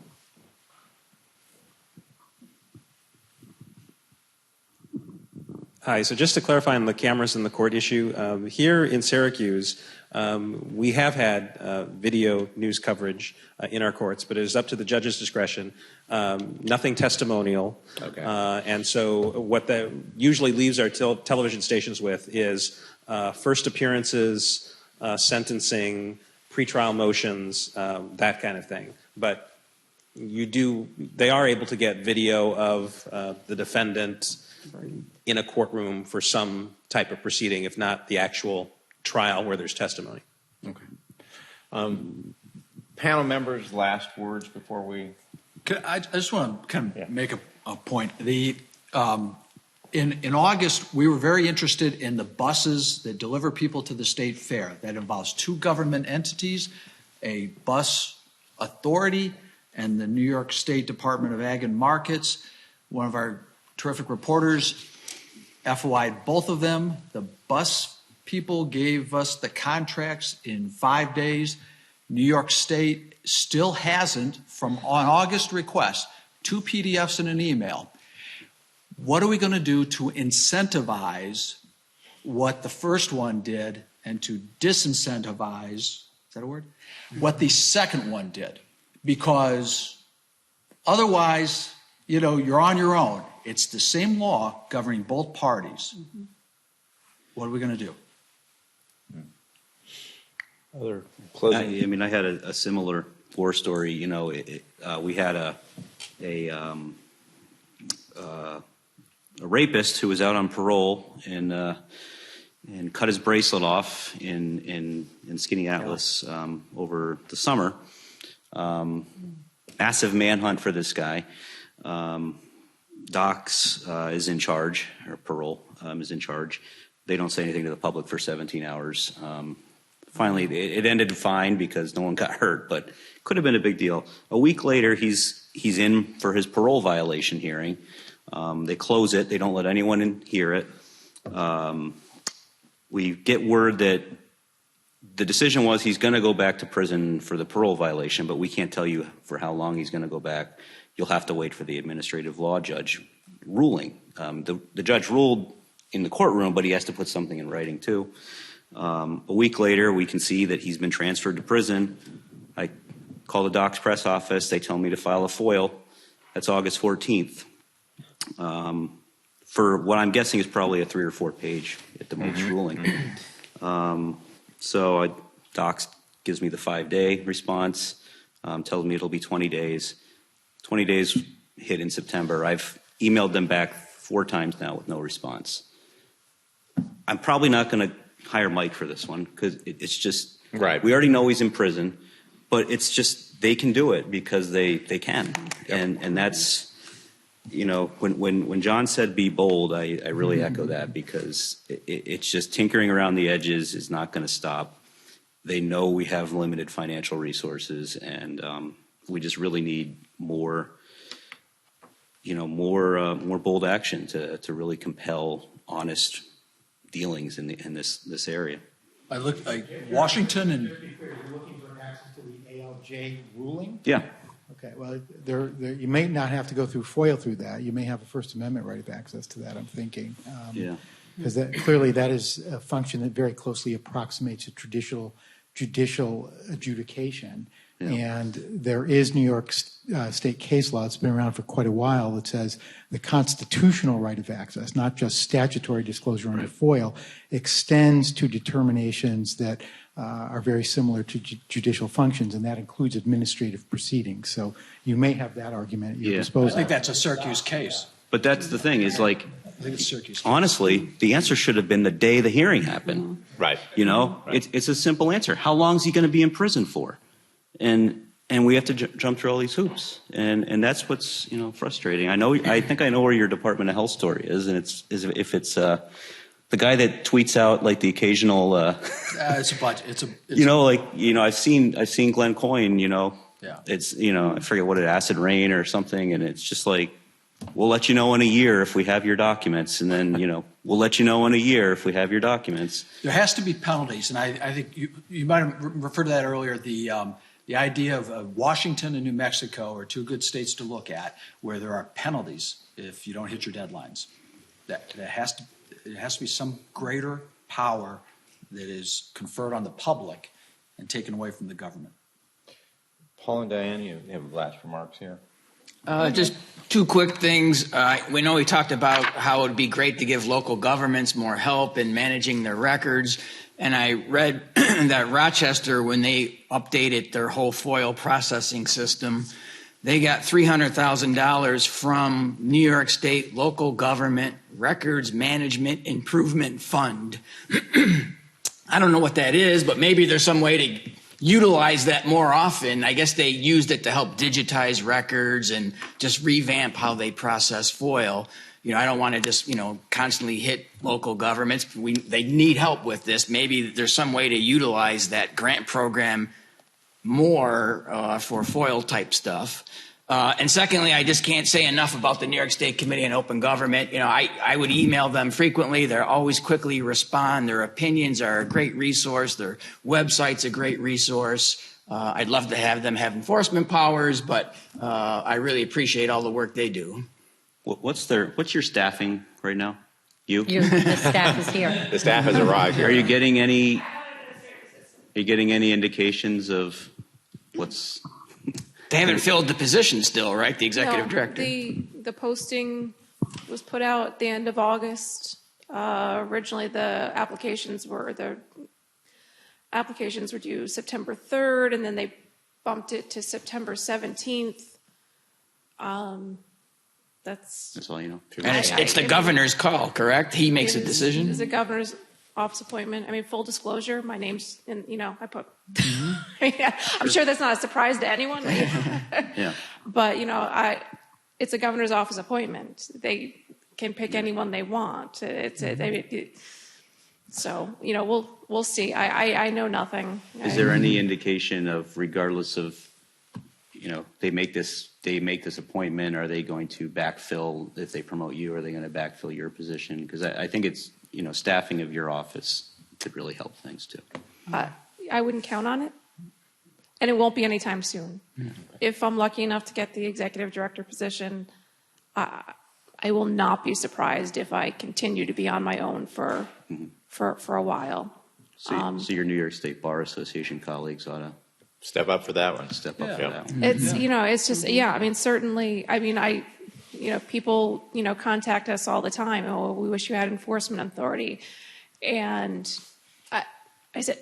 Hi, so just to clarify on the cameras and the court issue, here in Syracuse, we have had video news coverage in our courts, but it is up to the judge's discretion. Nothing testimonial. Okay. And so what that usually leaves our television stations with is first appearances, sentencing, pretrial motions, that kind of thing. But they are able to get video of the defendant in a courtroom for some type of proceeding, if not the actual trial where there's testimony. Okay. Panel members, last words before we... I just want to kind of make a point. In August, we were very interested in the buses that deliver people to the state fair. That involves 2 government entities, a bus authority and the New York State Department of Ag and Markets. One of our terrific reporters FOI'd both of them. The bus people gave us the contracts in 5 days. New York State still hasn't, on August request, 2 PDFs and an email. What are we going to do to incentivize what the first one did and to disincentivize, is that a word? What the second one did? Because otherwise, you're on your own. It's the same law governing both parties. Mm-hmm. What are we going to do? Other closing? I had a similar war story. We had a rapist who was out on parole and cut his bracelet off in Skinny Atlas over the summer. Massive manhunt for this guy. Docs is in charge, or parole is in charge. They don't say anything to the public for 17 hours. Finally, it ended fine because no one got hurt, but could have been a big deal. A week later, he's in for his parole violation hearing. They close it. They don't let anyone in hear it. We get word that the decision was he's going to go back to prison for the parole violation, but we can't tell you for how long he's going to go back. You'll have to wait for the administrative law judge ruling. The judge ruled in the courtroom, but he has to put something in writing too. A week later, we can see that he's been transferred to prison. I call the Doc's press office. They tell me to file a FOIL. That's August 14th. For what I'm guessing is probably a 3 or 4 page at the most ruling. So Docs gives me the 5-day response, tells me it'll be 20 days. 20 days hit in September. I've emailed them back 4 times now with no response. I'm probably not going to hire Mike for this one because it's just, right. We already know he's in prison, but it's just, they can do it because they can. Yep. And that's, you know, when John said be bold, I really echo that because it's just tinkering around the edges is not going to stop. They know we have limited financial resources and we just really need more, more bold action to really compel honest dealings in this area. I look like Washington and. You're looking for access to the ALJ ruling? Yeah. Okay, well, you may not have to go through FOIL through that. You may have a First Amendment right of access to that, I'm thinking. Yeah. Because clearly that is a function that very closely approximates a traditional judicial adjudication. Yeah. And there is New York state case law that's been around for quite a while that says the constitutional right of access, not just statutory disclosure under FOIL, extends to determinations that are very similar to judicial functions, and that includes administrative proceedings. So you may have that argument at your disposal. I think that's a Syracuse case. But that's the thing is like, I think it's Syracuse. Honestly, the answer should have been the day the hearing happened. Right. You know, right. It's a simple answer. How long is he going to be in prison for? And we have to jump through all these hoops, and that's what's frustrating. I think I know where your Department of Health story is, and if it's the guy that tweets out like the occasional. It's a bunch. I've seen Glenn Coyne. Yeah. It's I forget what acid rain or something, and it's just like we'll let you know in a year if we have your documents, and then we'll let you know in a year if we have your documents. There has to be penalties, and I think you might have referred to that earlier. The idea of Washington and New Mexico are 2 good states to look at where there are penalties if you don't hit your deadlines. There has to be some greater power that is conferred on the public and taken away from the government. Paul and Diane, you have last remarks here. Just 2 quick things. We know we talked about how it would be great to give local governments more help in managing their records. And I read that Rochester, when they updated their whole FOIL processing system, they got $300,000 from New York State Local Government Records Management Improvement Fund. I don't know what that is, but maybe there's some way to utilize that more often. I guess they used it to help digitize records and just revamp how they process FOIL. I don't want to just, constantly hit local governments. They need help with this. Maybe there's some way to utilize that grant program more for FOIL type stuff. And secondly, I just can't say enough about the New York State Committee on Open Government. I would email them frequently. They're always quickly respond. Their opinions are a great resource. Their website's a great resource. I'd love to have them have enforcement powers, but I really appreciate all the work they do. What's your staffing right now? The staff is here. The staff has arrived here. Are you getting any indications of what's? They haven't filled the position still, right? The executive director. The posting was put out at the end of August. Originally, the applications were due September 3rd, and then they bumped it to September 17th. That's all you know. And it's the governor's call, correct? He makes a decision. It's a governor's office appointment. I mean, full disclosure, my name's in, I put, I'm sure that's not a surprise to anyone. Yeah. But, it's a governor's office appointment. They can pick anyone they want. So, we'll see. I know nothing. Is there any indication of, regardless of, they make this appointment, are they going to backfill, if they promote you, are they going to backfill your position? Because I think it's, staffing of your office could really help things too. I wouldn't count on it. And it won't be anytime soon. Yeah. If I'm lucky enough to get the executive director position, I will not be surprised if I continue to be on my own for a while. So your New York State Bar Association colleagues ought to step up for that one. Step up for that one. It's, it's just, I mean, certainly, people, contact us all the time. Oh, we wish you had enforcement authority. And I said,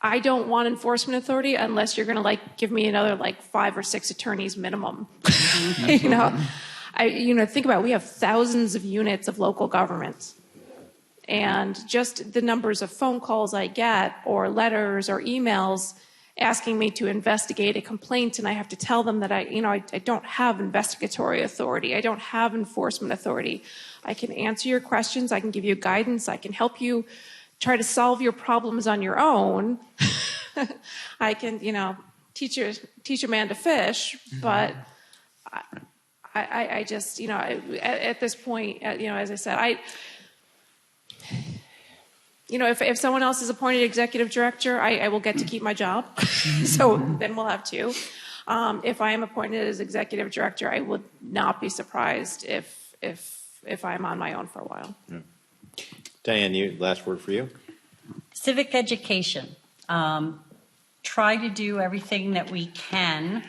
I don't want enforcement authority unless you're going to give me another 5 or 6 attorneys minimum. Think about it, we have thousands of units of local government. And just the numbers of phone calls I get or letters or emails asking me to investigate a complaint, and I have to tell them that I don't have investigatory authority. I don't have enforcement authority. I can answer your questions. I can give you guidance. I can help you try to solve your problems on your own. I can, teach a man to fish, but I just, at this point, as I said, if someone else is appointed executive director, I will get to keep my job. So then we'll have 2. If I am appointed as executive director, I would not be surprised if I'm on my own for a while. Yeah. Diane, last word for you. Civic education. Try to do everything that we can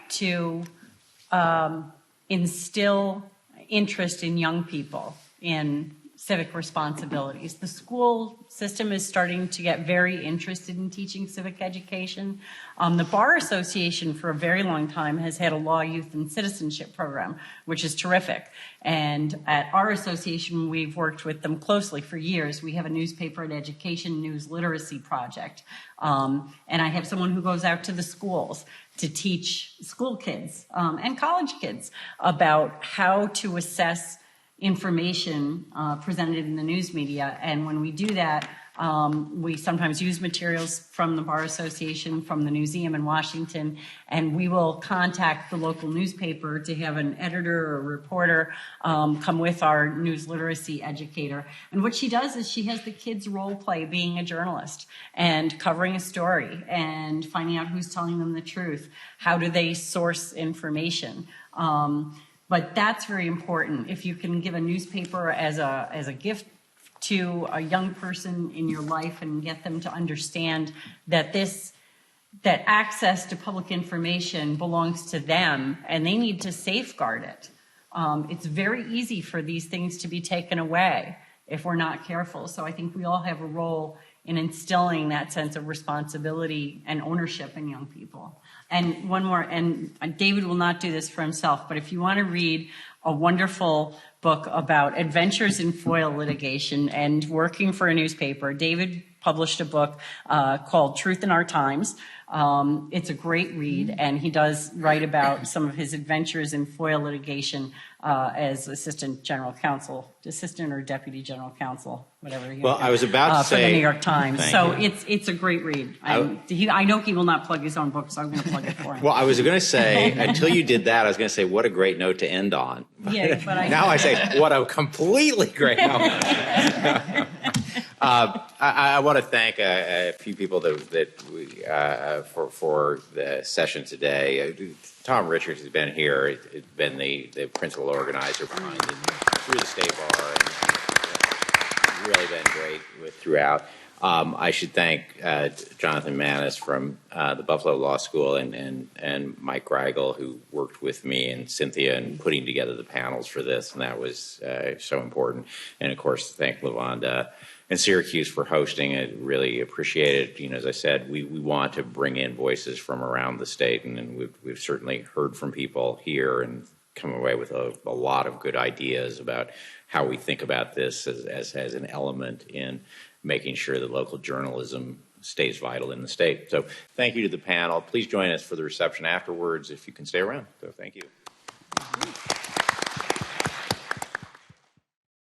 to instill interest in young people in civic responsibilities. The school system is starting to get very interested in teaching civic education. The Bar Association for a very long time has had a law, youth, and citizenship program, which is terrific. And at our association, we've worked with them closely for years. We have a newspaper and education news literacy project. And I have someone who goes out to the schools to teach school kids and college kids about how to assess information presented in the news media. And when we do that, we sometimes use materials from the Bar Association, from the museum in Washington, and we will contact the local newspaper to have an editor or reporter come with our news literacy educator. And what she does is she has the kids role play being a journalist and covering a story and finding out who's telling them the truth. How do they source information? But that's very important. If you can give a newspaper as a gift to a young person in your life and get them to understand that that access to public information belongs to them and they need to safeguard it. It's very easy for these things to be taken away if we're not careful. So I think we all have a role in instilling that sense of responsibility and ownership in young people. And one more, and David will not do this for himself, but if you want to read a wonderful book about adventures in FOIL litigation and working for a newspaper, David published a book called Truth in Our Times. It's a great read, and he does write about some of his adventures in FOIL litigation as assistant or deputy general counsel, whatever. Well, I was about to say for the New York Times. So you. it's a great read. I know he will not plug his own book, so I'm going to plug it for him. Well, I was going to say, until you did that, I was going to say, what a great note to end on. Yeah, but now I say, what a completely great note. I want to thank a few people for the session today. Tom Richards has been here. He's been the principal organizer behind it through the state bar, and really been great throughout. I should thank Jonathan Manis from the Buffalo Law School and Mike Greigel, who worked with me and Cynthia in putting together the panels for this, and that was so important. And of course, thank Lavonda and Syracuse for hosting it. Really appreciate it. As I said, we want to bring in voices from around the state, and we've certainly heard from people here and come away with a lot of good ideas about how we think about this as an element in making sure that local journalism stays vital in the state. So thank you to the panel. Please join us for the reception afterwards if you can stay around. So thank you.